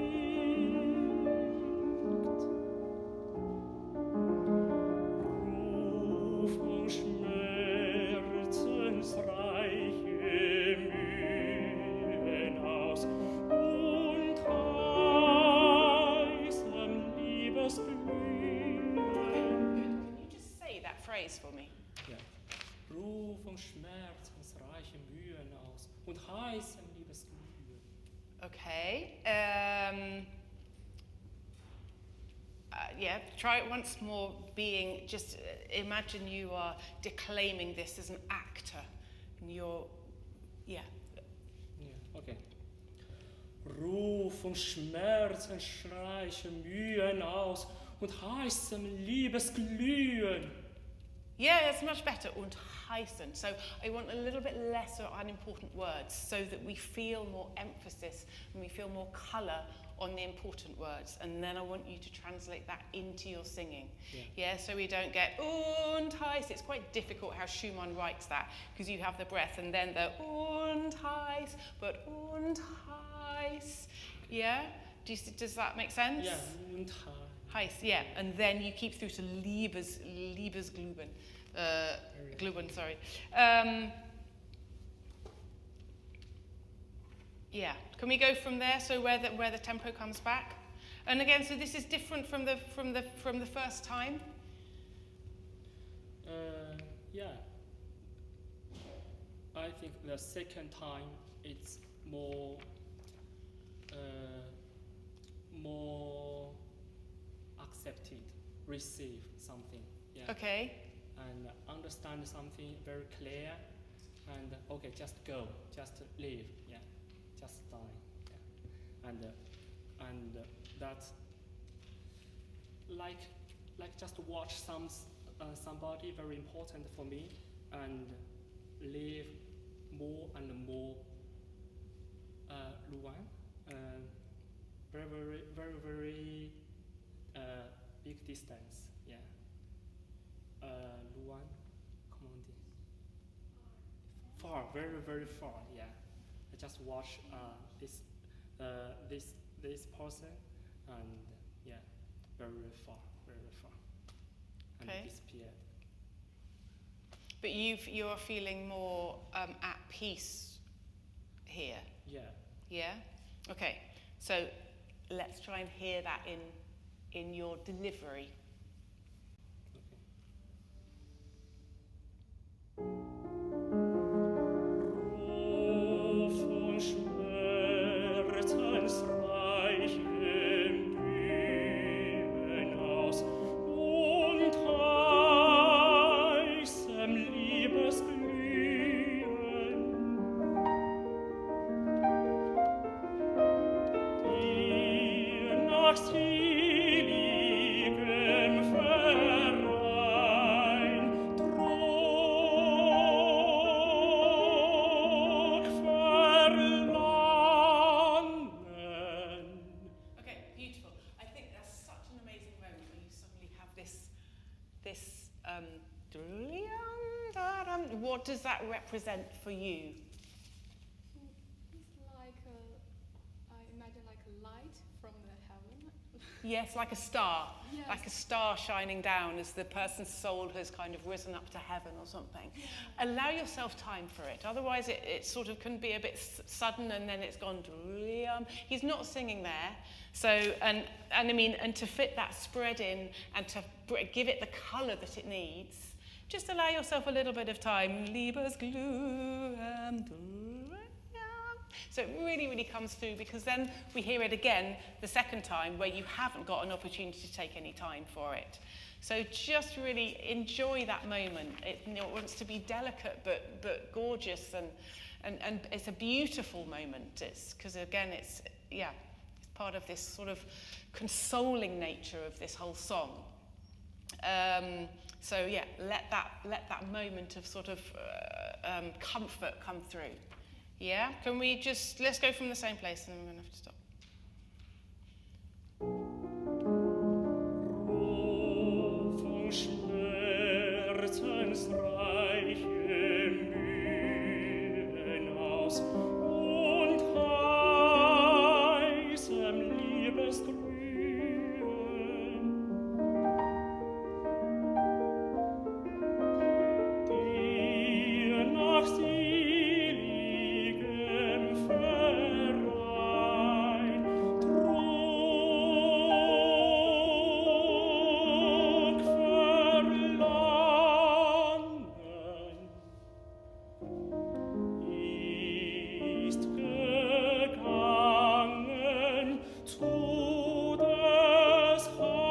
Rufung schmerzensreiche Mühen aus und heißem Liebesglühen. Can you just say that phrase for me? Ja. Rufung schmerzensreiche Mühen aus und heißem Liebesglühen. Okay. Try it once more. Just imagine you are declaiming this as an actor, and you're, Ja, okay. Rufung schmerzensreiche Mühen aus und heißem Liebesglühen. Yeah, that's much better. Und heißen. So I want a little bit lesser unimportant words, so that we feel more emphasis and we feel more colour on the important words. And then I want you to translate that into your singing. Yeah, so we don't get und heiß. It's quite difficult how Schumann writes that, because you have the breath and then the und heiß, but und heiß. Yeah? Does that make sense? Ja, und Heiß, yeah. And then you keep through to Liebesglüben. Glüben, sorry. Yeah. Can we go from there? So where the tempo comes back, and again, so this is different from the first time. Yeah. I think the second time it's more accepted, receive something. Yeah. Okay. And understand something very clear, and okay, just go, just live, yeah, just die, yeah. And that's like just watch somebody very important for me, and live more and more Luan, very big distance, yeah. Luan, comment on dit? Far, very far, yeah. I just watch this person, and yeah, very far. And Okay. disappeared. But you're feeling more at peace here. Yeah. Yeah? Okay. So let's try and hear that in your delivery. Rufung schmerzensreiche Mühen aus und heißem Liebesglühen. Dir nach seligem Verein Trug verlangen. Okay, beautiful. I think that's such an amazing moment when you suddenly have this What does that represent for you? It's like I imagine like a light from the heaven. Yes, like a star. Yes. Like a star shining down as the person's soul has kind of risen up to heaven or something. Yeah. Allow yourself time for it. Otherwise it sort of can be a bit sudden and then it's gone. He's not singing there. So, and I mean, and to fit that spread in and to give it the colour that it needs, just allow yourself a little bit of time. Liebesglüh. So it really, really comes through, because then we hear it again the second time where you haven't got an opportunity to take any time for it. So just really enjoy that moment. It wants to be delicate but gorgeous, and it's a beautiful moment. It's because again it's part of this sort of consoling nature of this whole song. So yeah, let that moment of sort of comfort come through. Yeah, can we just, let's go from the same place and then we're going to have to stop. Von schmerzensreichen Mühen aus und heißem Liebesglühen, dir nach seligem Verein Trug verlangen, ist gegangen zu des Heiland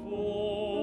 Wohnung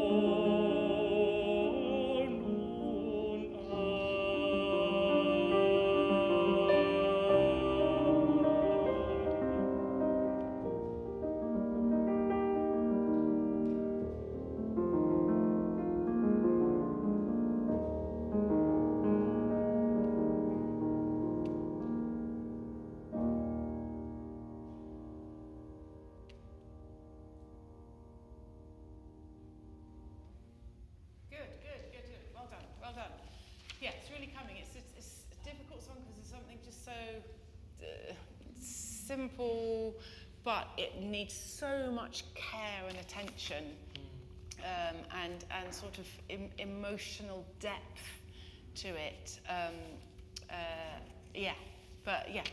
Good. Well done. Yeah, it's really coming. It's a difficult song because it's something just so simple, but it needs so much care and attention, and sort of emotional depth to it.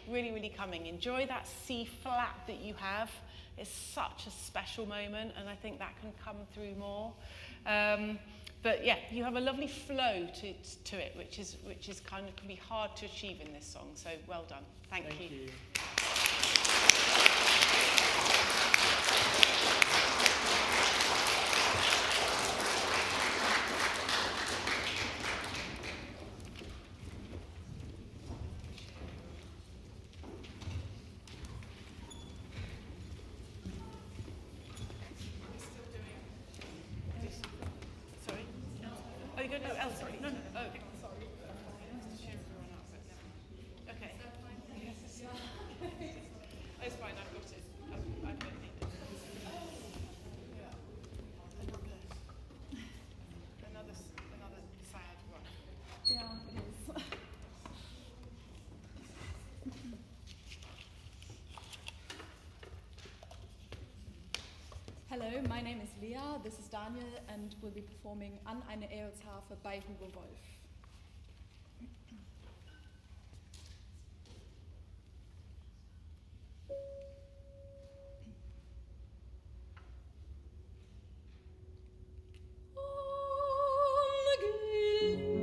Really, really coming. Enjoy that C flat that you have. It's such a special moment, and I think that can come through more. But yeah, you have a lovely flow to it, which is kind of can be hard to achieve in this song. So well done. Thank you. Sorry? Oh, you got no else? No. Oh, okay. Sorry. Okay. Oh, it's fine. I've got it. I don't need it. Another sad one. Yeah, it is. Hello, my name is Lea, this is Daniel, and we'll be performing An eine Eelsharfe by Hugo Wolf.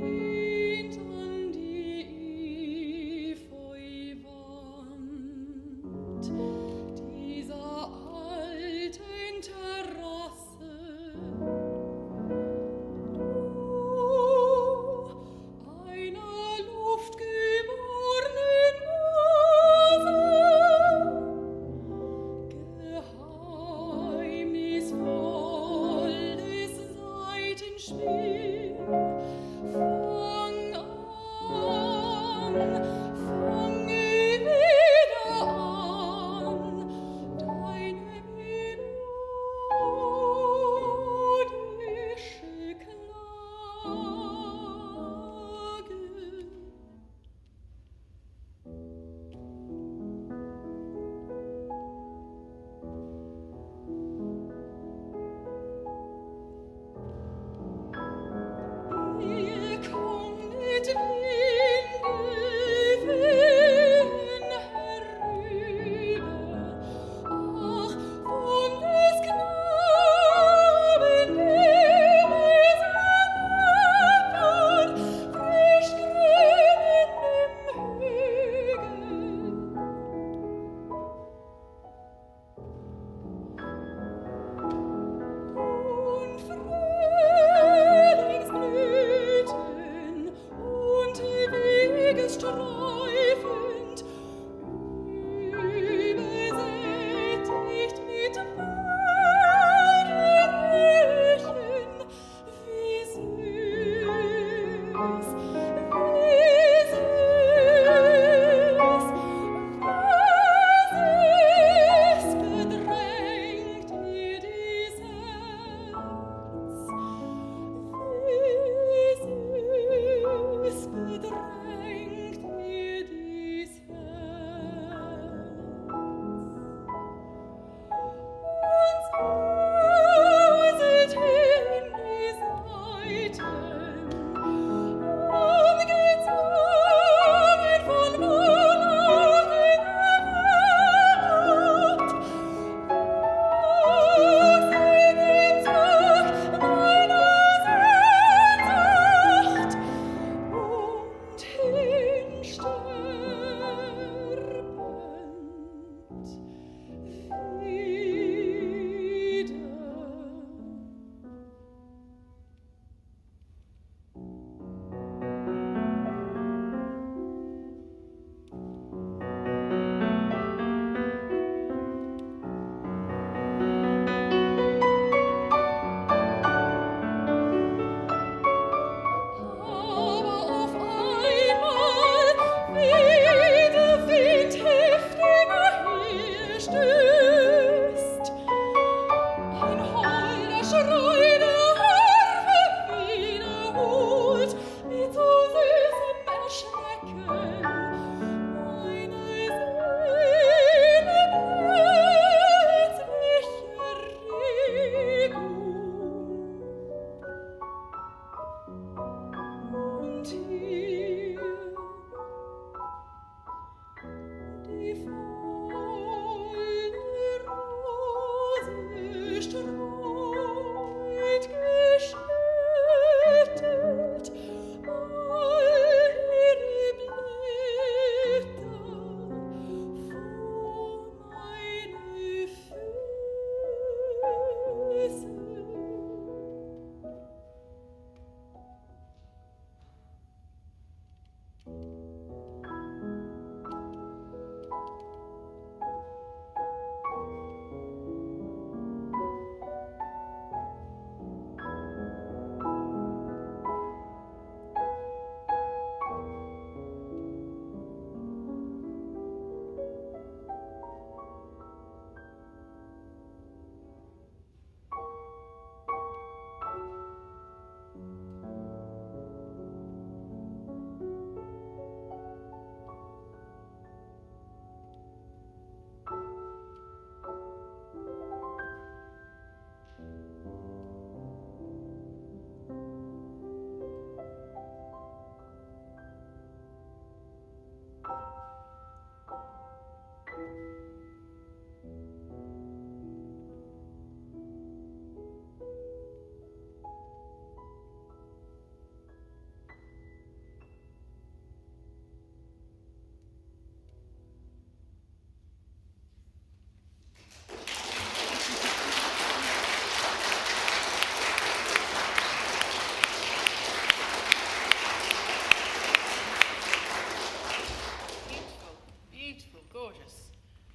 Angelehnt an die Efeuwand dieser alten Terrasse, du einer luftgeborenen Nase, geheimnisvolles Saitenspiel, fange wieder an, deine melodische Klänge.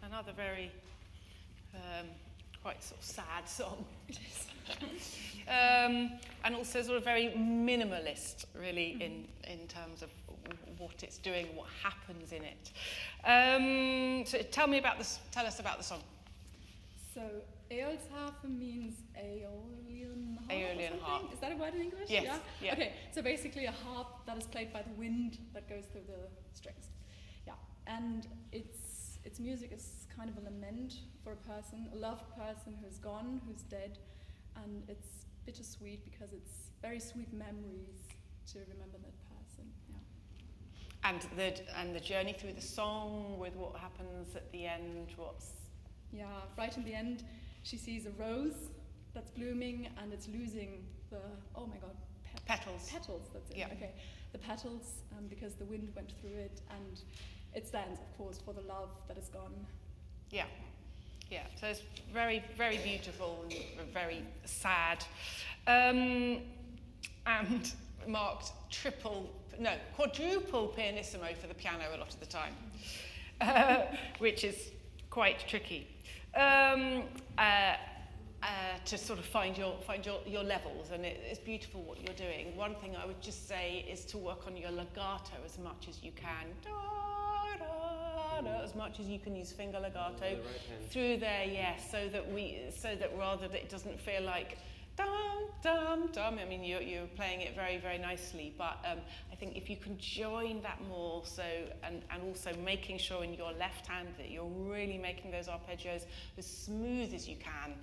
Another very quite sort of sad song. And also sort of very minimalist, really, in terms of what it's doing, what happens in it. So tell us about the song. So Eolsharfe means Aeolian harp. Aeolian harp. Is that a word in English? Yes. Yeah. Okay, so basically a harp that is played by the wind that goes through the strings. Yeah, and its music is kind of a lament for a person, a loved person who's gone, who's dead, and it's bittersweet because it's very sweet memories to remember that person. Yeah. And the journey through the song with what happens at the end, Yeah, right in the end, she sees a rose that's blooming and it's losing the, oh my god, petals. Petals, that's it. Yeah. Okay, the petals, because the wind went through it, and it stands, of course, for the love that is gone. Yeah. Yeah, so it's very, very beautiful and very sad. And marked quadruple pianissimo for the piano a lot of the time, which is quite tricky. To sort of find your levels, and it's beautiful what you're doing. One thing I would just say is to work on your legato as much as you can. As much as you can use finger legato through there, yes, so that rather that it doesn't feel like dum dum dum. I mean, you're playing it very, very nicely, but I think if you can join that more, so and also making sure in your left hand that you're really making those arpeggios as smooth as you can,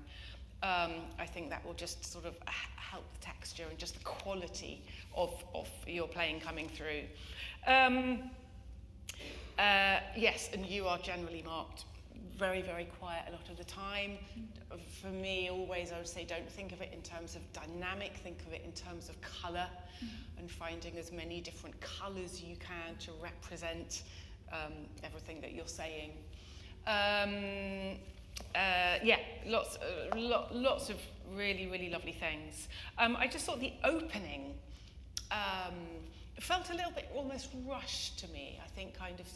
I think that will just sort of help the texture and just the quality of your playing coming through. Yes, and you are generally marked very, very quiet a lot of the time. For me, always I would say don't think of it in terms of dynamic, think of it in terms of colour, and finding as many different colours you can to represent everything that you're saying. Yeah, lots of really, really lovely things. I just thought the opening felt a little bit almost rushed to me. I think kind of,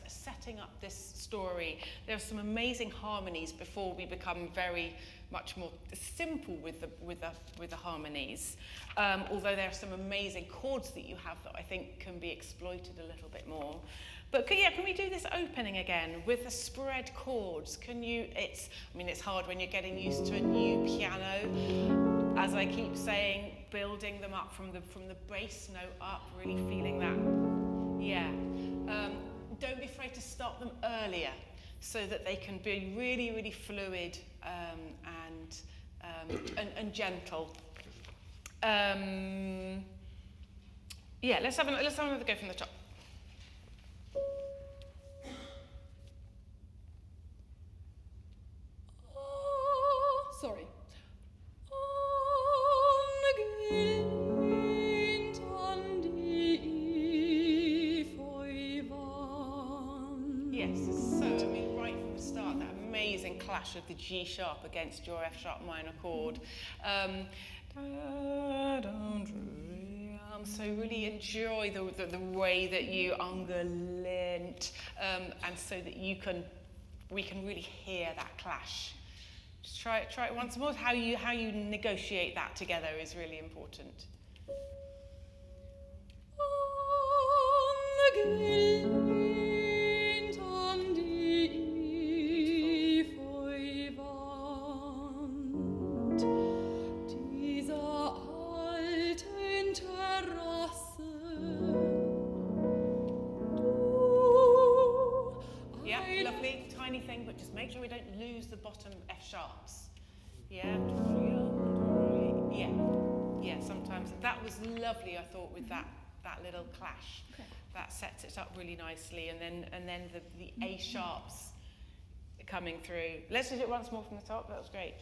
setting up this story. There are some amazing harmonies before we become very much more simple with the harmonies. Although there are some amazing chords that you have that I think can be exploited a little bit more. But can we do this opening again with the spread chords? It's hard when you're getting used to a new piano. As I keep saying, building them up from the bass note up, really feeling that. Yeah. Don't be afraid to start them earlier so that they can be really, really fluid and gentle. Yeah, let's have another go from the top. Sorry. Yes, so right from the start, that amazing clash of the G sharp against your F sharp minor chord. So really enjoy the way that you ungalint, and so that we can really hear that clash. Just try it once more. How you negotiate that together is really important. But just make sure we don't lose the bottom F sharps. Yeah, sometimes that was lovely. I thought with that little clash, that sets it up really nicely, and then the A sharps coming through. Let's do it once more from the top. That was great.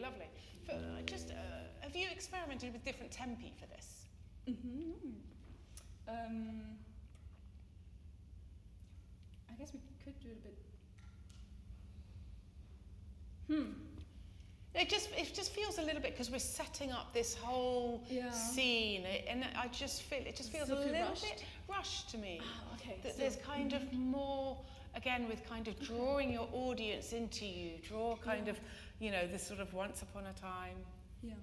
Lovely. Have you experimented with different tempi for this? I guess we could do it a bit. It just feels a little bit, because we're setting up this whole scene, and I just feel it feels a little bit rushed to me. Okay. That there's kind of more, again, with kind of drawing your audience into you, this sort of once upon a time. Yeah.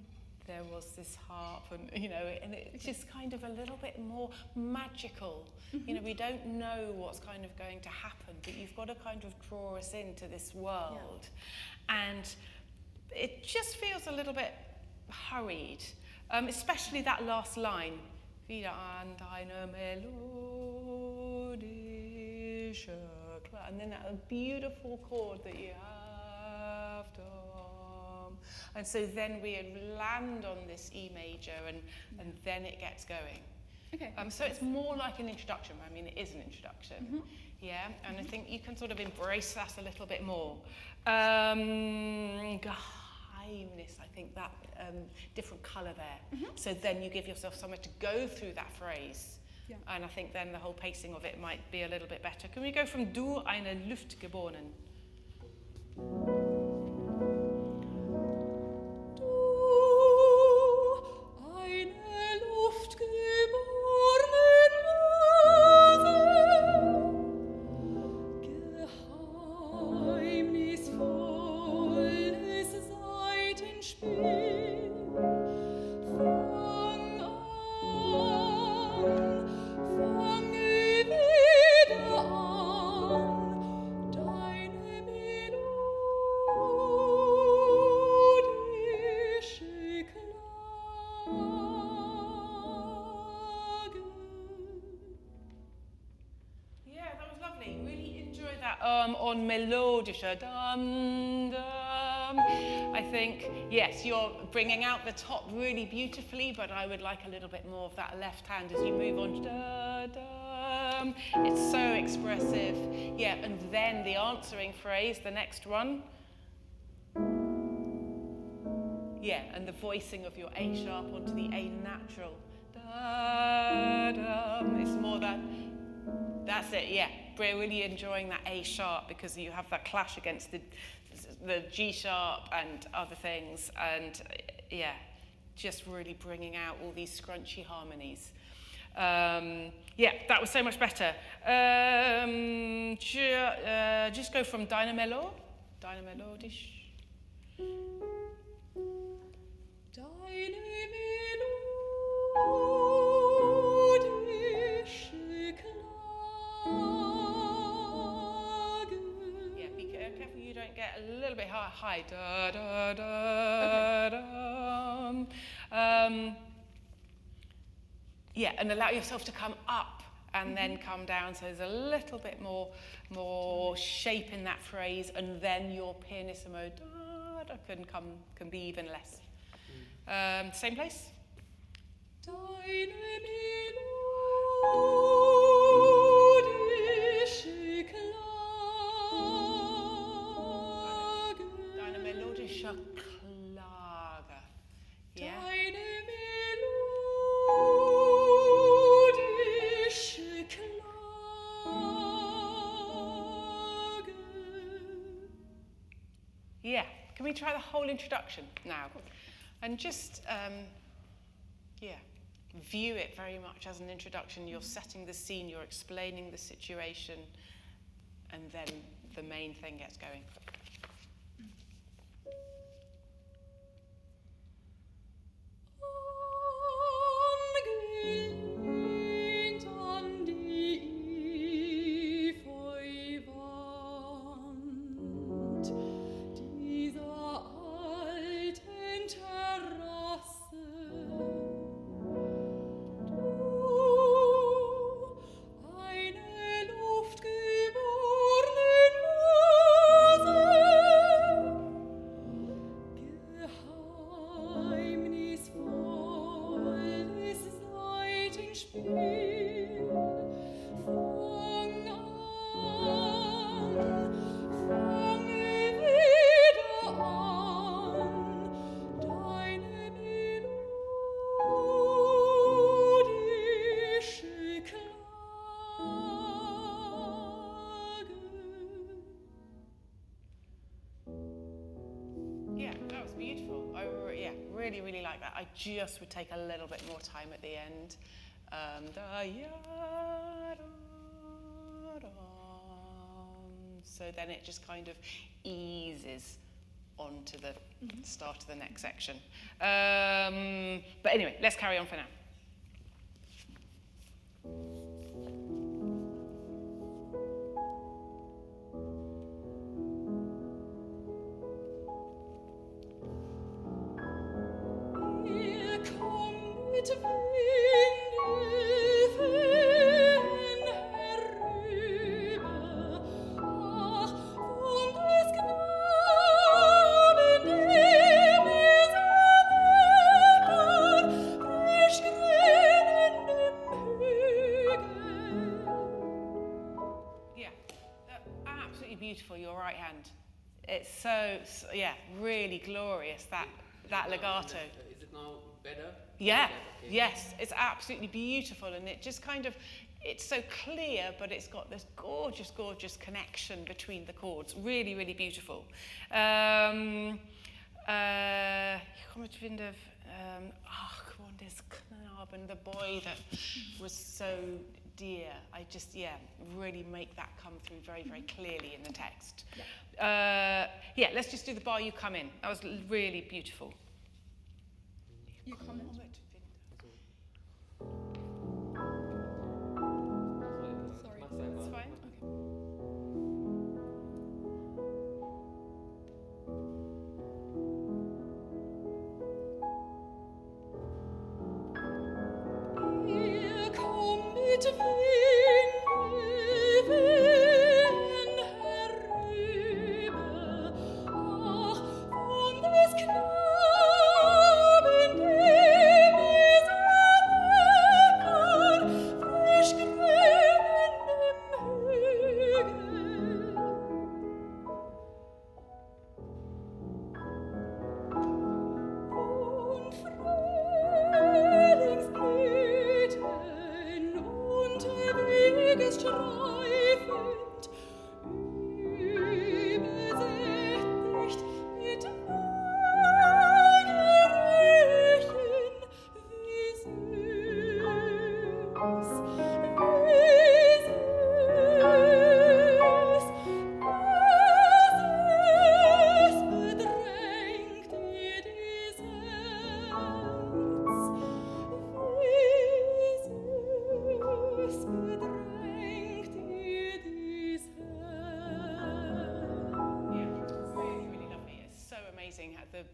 There was this harp, and and it's just kind of a little bit more magical. We don't know what's kind of going to happen, but you've got to kind of draw us into this world, and it just feels a little bit hurried, especially that last line. Wieder an deine melodische, and then that beautiful chord that you have to. And so then we land on this E major, and then it gets going. Okay. So it's more like an introduction. I mean, it is an introduction. Yeah, and I think you can sort of embrace that a little bit more. Geheimnis, I think that different colour there. So then you give yourself somewhere to go through that phrase. Yeah. And I think then the whole pacing of it might be a little bit better. Can we go from Du eine Luft geboren? On melodischer dum dum. I think, yes, you're bringing out the top really beautifully, but I would like a little bit more of that left hand as you move on. Da, dum. It's so expressive. Yeah, and then the answering phrase, the next one. Yeah, and the voicing of your A sharp onto the A natural. Da, dum. It's more that. That's it, yeah. We're really enjoying that A sharp because you have that clash against the G sharp and other things, and yeah, just really bringing out all these scrunchy harmonies. Yeah, that was so much better. Just go from Deine melodisch. Deine careful you don't get a little bit high. Da, da, da, da. Yeah, and allow yourself to come up and then come down. So there's a little bit more shape in that phrase, and then your pianissimo da, da, can be even less. Same place. Deine melodische Klage. Yeah. Deine melodische Klage. Yeah. Can we try the whole introduction now? And just, view it very much as an introduction. You're setting the scene, you're explaining the situation, and then the main thing gets going. Really like that. I just would take a little bit more time at the end. So then it just kind of eases onto the start of the next section. But anyway, let's carry on for now. It's really glorious, that legato. Is it now better? Yeah, Okay. yes, it's absolutely beautiful, and it just kind of, it's so clear, but it's got this gorgeous, gorgeous connection between the chords. Really, really beautiful. Ich komme des Knaben, the boy that was so dear. I just, really make that come through very, very clearly in the text. Let's just do the bar you come in. That was really beautiful. You come in. Sorry. That's fine. Ihr kommet Wind herüber, ach, von des Knaben dem ist lecker, frisch grünem Hügel. Und Frühlingsblüten unterwegs streifend, übersättigt mit Wangerüchen, wie süß, bedrängt ihr dies Herz, wie süß bedrängt ihr dies Herz. Yeah, really, really lovely. It's so amazing how the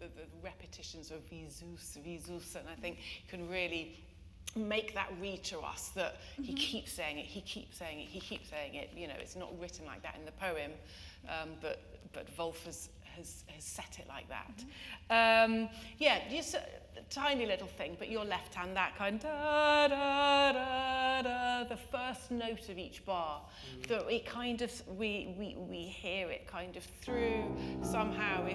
repetitions of visus, and I think you can really make that read to us that he keeps saying it, he keeps saying it, he keeps saying it. You know, it's not written like that in the poem, but Wolf has set it like that. Just a tiny little thing, but your left hand, that kind da da da da, the first note of each bar, that it kind of we hear it kind of through somehow.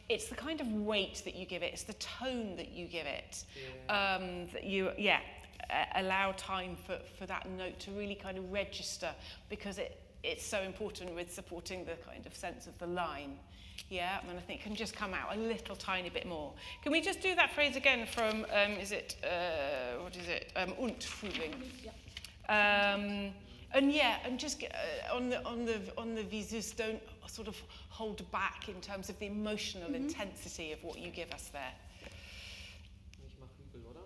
It's the kind of weight that you give it, it's the tone that you give it, that you allow time for that note to really kind of register, because it's so important with supporting the kind of sense of the line. Yeah, and I think it can just come out a little tiny bit more. Can we just do that phrase again from, und Frühling? And just get, on the visus, don't sort of hold back in terms of the emotional intensity of what you give us there. Ich mach Hügel, oder?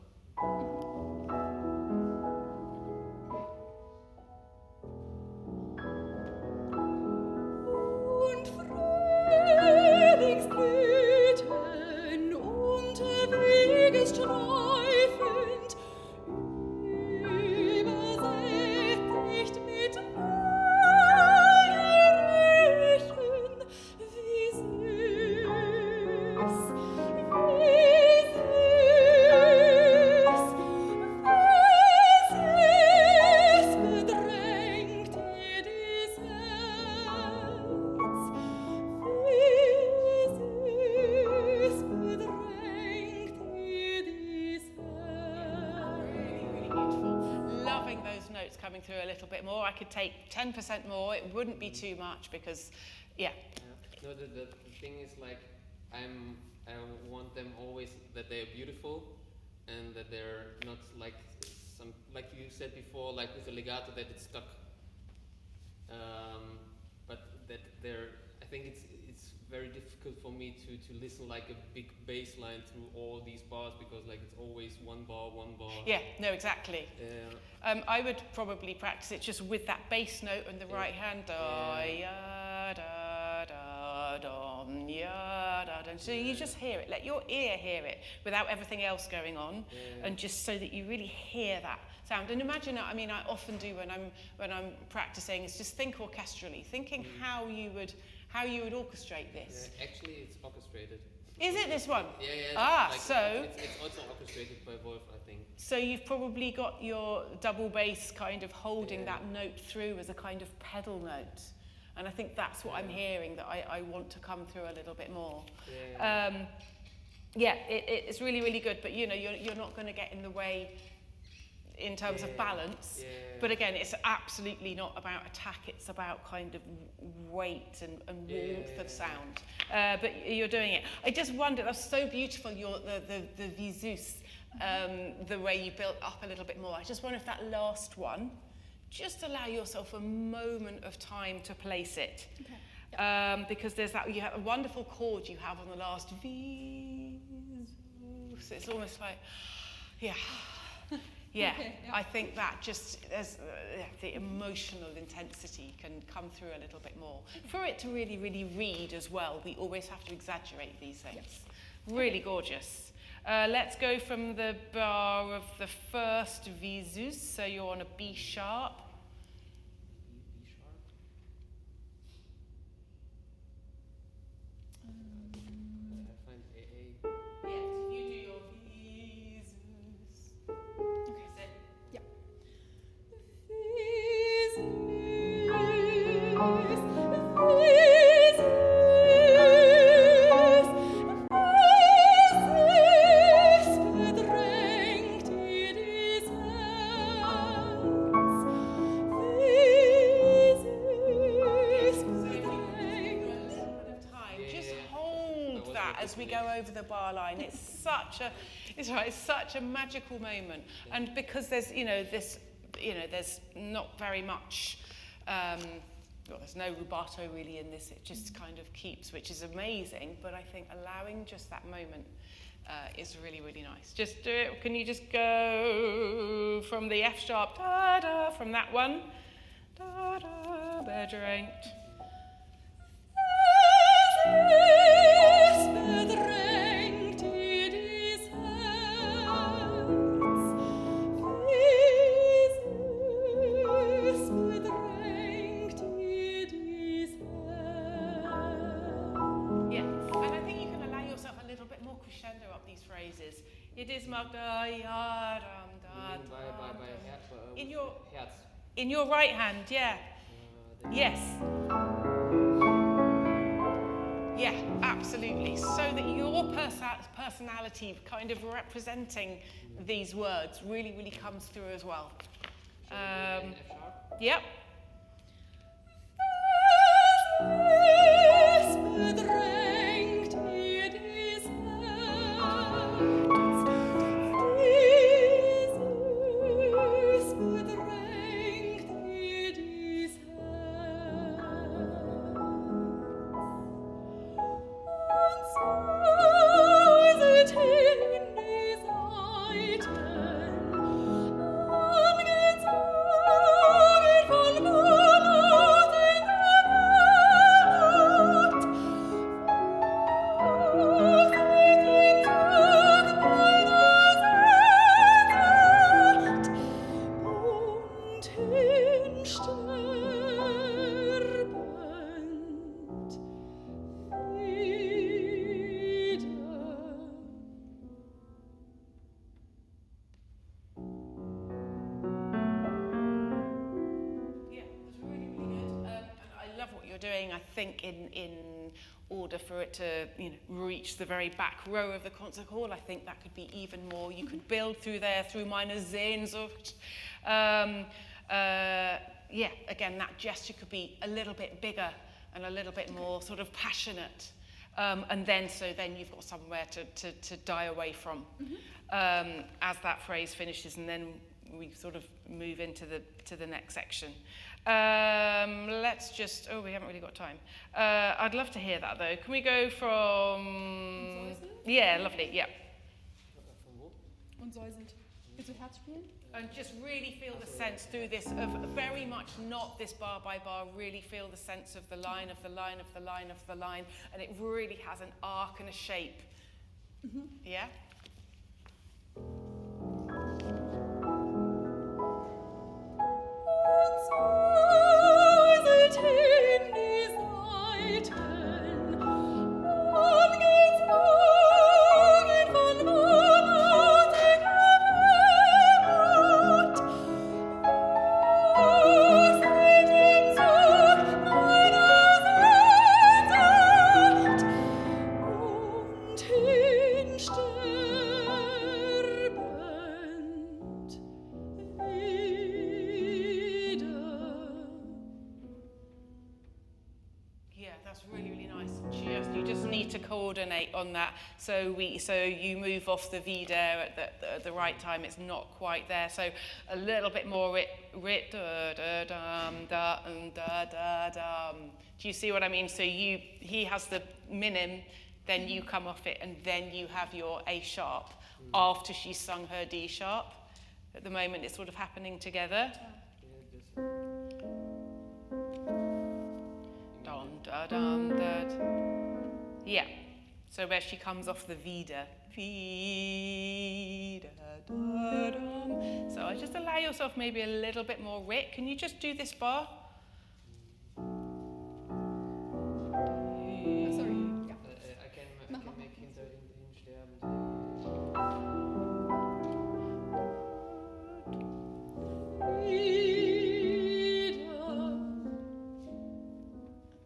Und Frühlingsblüten unterwegs streifend, übersättigt mit Wangerüchen, wie süß, bedrängt ihr dies Herz, wie süß bedrängt ihr dies Herz. Really beautiful. Loving those notes coming through a little bit more. I could take 10% more. It wouldn't be too much because, No, the thing is like I want them always that they're beautiful and that they're not like some, like you said before, like with the legato that it's stuck. But that they're, I think it's very difficult for me to listen like a big bass line through all these bars, because like it's always one bar. yeah, no, exactly. Yeah. I would probably practice it just with that bass note on the right hand. Da, ya, da, da, dom, ya, da, da. So you just hear it. Let your ear hear it without everything else going on, and just so that you really hear that sound. And imagine, I mean, I often do when I'm practicing, is just think orchestrally, thinking how you would orchestrate this. Yeah, actually, it's orchestrated. Is it this one? Yeah. So it's also orchestrated by Wolf, I think. So you've probably got your double bass kind of holding that note through as a kind of pedal note. And I think that's what I'm hearing, that I want to come through a little bit more. It's really, really good, but you're not going to get in the way in terms of balance. But again, it's absolutely not about attack, it's about kind of weight and warmth of sound. But you're doing it. I just wondered, that's so beautiful, the visus, the way you built up a little bit more. I just wonder if that last one, just allow yourself a moment of time to place it. Okay. Yep. Because there's that, you have a wonderful chord you have on the last visus. It's almost like, I think that just, the emotional intensity can come through a little bit more. For it to really, really read as well, we always have to exaggerate these things. Yes. Really gorgeous. Let's go from the bar of the first visus, so you're on a B sharp. The bar line. It's such a magical moment, and because there's there's not very much there's no rubato really in this, it just kind of keeps, which is amazing, but I think allowing just that moment is really, really nice. Just do it. Can you just go from the F sharp, da da, from that one, da da, bedrenkt. It is Magda in your right hand, yes. Yeah, absolutely. So that your personality kind of representing these words really, really comes through as well. Yep. Doing, I think, in order for it to reach the very back row of the concert hall, I think that could be even more. You could build through there, through meine Sehnsucht. Again, that gesture could be a little bit bigger and a little bit more sort of passionate. And then you've got somewhere to die away from as that phrase finishes, and then we sort of move into the next section. Let's just, we haven't really got time. I'd love to hear that though. Can we go from, lovely, yeah. Und säuselt. Bitte Herz spielen? And just really feel the sense through this of very much not this bar by bar, really feel the sense of the line, of the line, of the line, of the line, and it really has an arc and a shape. Yeah? Meiner that's really, really nice. You just need to coordinate on that. So you move off the V there at the right time. It's not quite there. So a little bit more rit da da dum da da da dum. Do you see what I mean? So he has the minim, then you come off it, and then you have your A sharp after she's sung her D sharp. At the moment, it's sort of happening together. Dum da dum da. Yeah. So where she comes off the vida. Vida da dum. So just allow yourself maybe a little bit more rit. Can you just do this bar? Sorry. Yeah. I can make hinter sterben.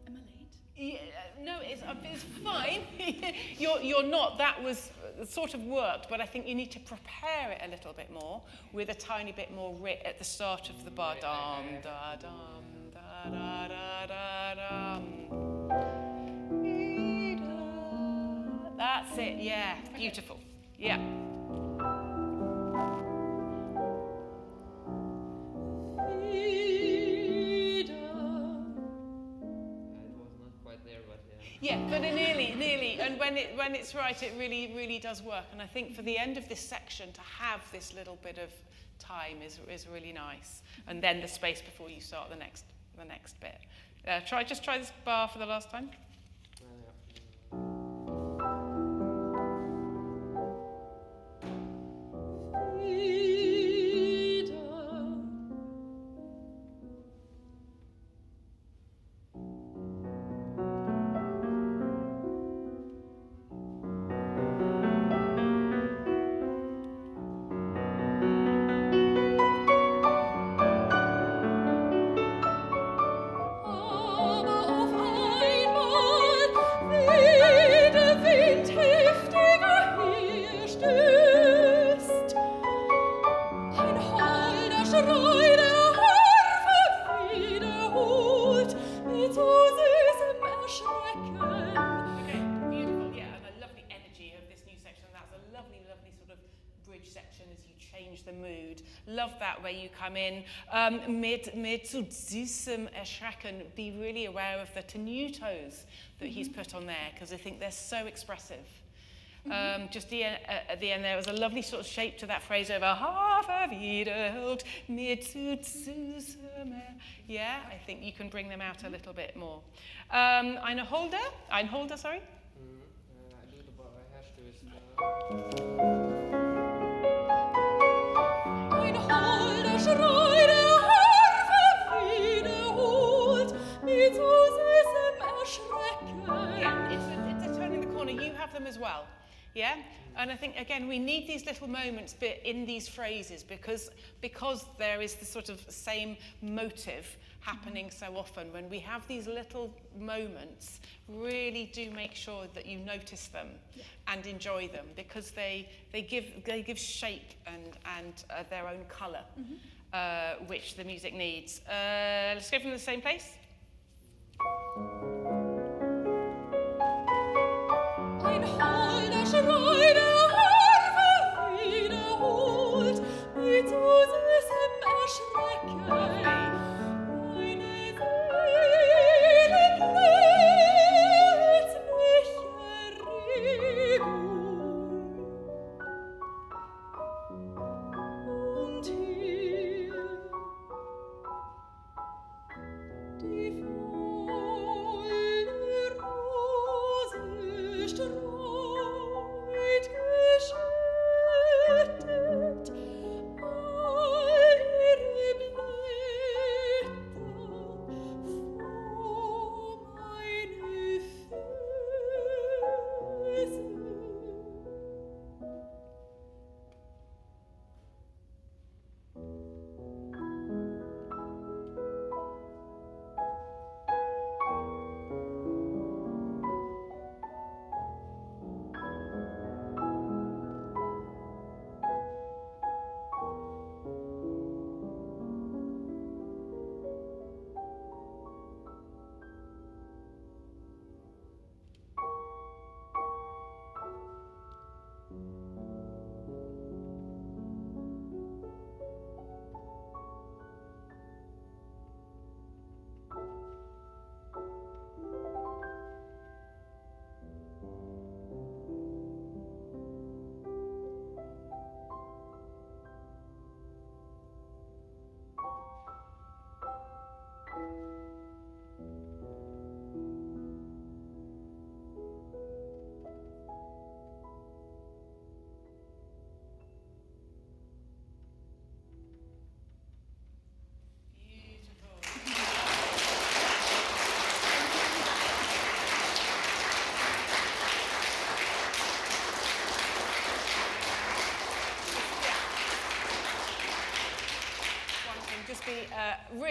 Am I late? Yeah, no, it's fine. You're not. That was sort of worked, but I think you need to prepare it a little bit more with a tiny bit more rit at the start of the bar. Dum da dum da da da da dum. That's it. Yeah, beautiful. Yeah. Yeah, but nearly, and when it's right, it really, really does work. And I think for the end of this section, to have this little bit of time is really nice. And then the space before you start the next bit. Try this bar for the last time. Come in mit so süßem Erschrecken. Be really aware of the tenutos that he's put on there, because I think they're so expressive. Just at the end there was a lovely sort of shape to that phrase over Habe wiederholt mit so süßem. Yeah, I think you can bring them out a little bit more. Einholder, sorry. I do the bar. I have to. Yeah, it's a turn in the corner. You have them as well. Yeah? And I think, again, we need these little moments in these phrases because there is the sort of same motive happening so often. When we have these little moments, really do make sure that you notice them and enjoy them, because they give shape and their own colour, which the music needs. Let's go from the same place. Ein holder Schrei der Harfe wiederholt, mit so süßem Erschrecken. Meine Seele plötzliche Regung. Und hier die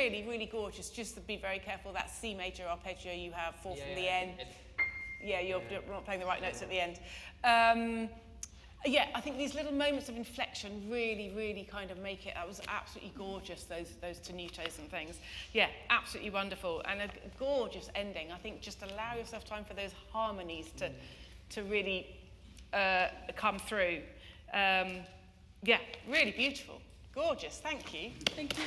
really, really gorgeous. Just to be very careful, that C major arpeggio you have, fourth from the end. You're not playing the right notes at the end. I think these little moments of inflection really, really kind of make it. That was absolutely gorgeous, those tenutos and things. Yeah, absolutely wonderful. And a gorgeous ending. I think just allow yourself time for those harmonies to really come through. Really beautiful. Gorgeous. Thank you. Thank you.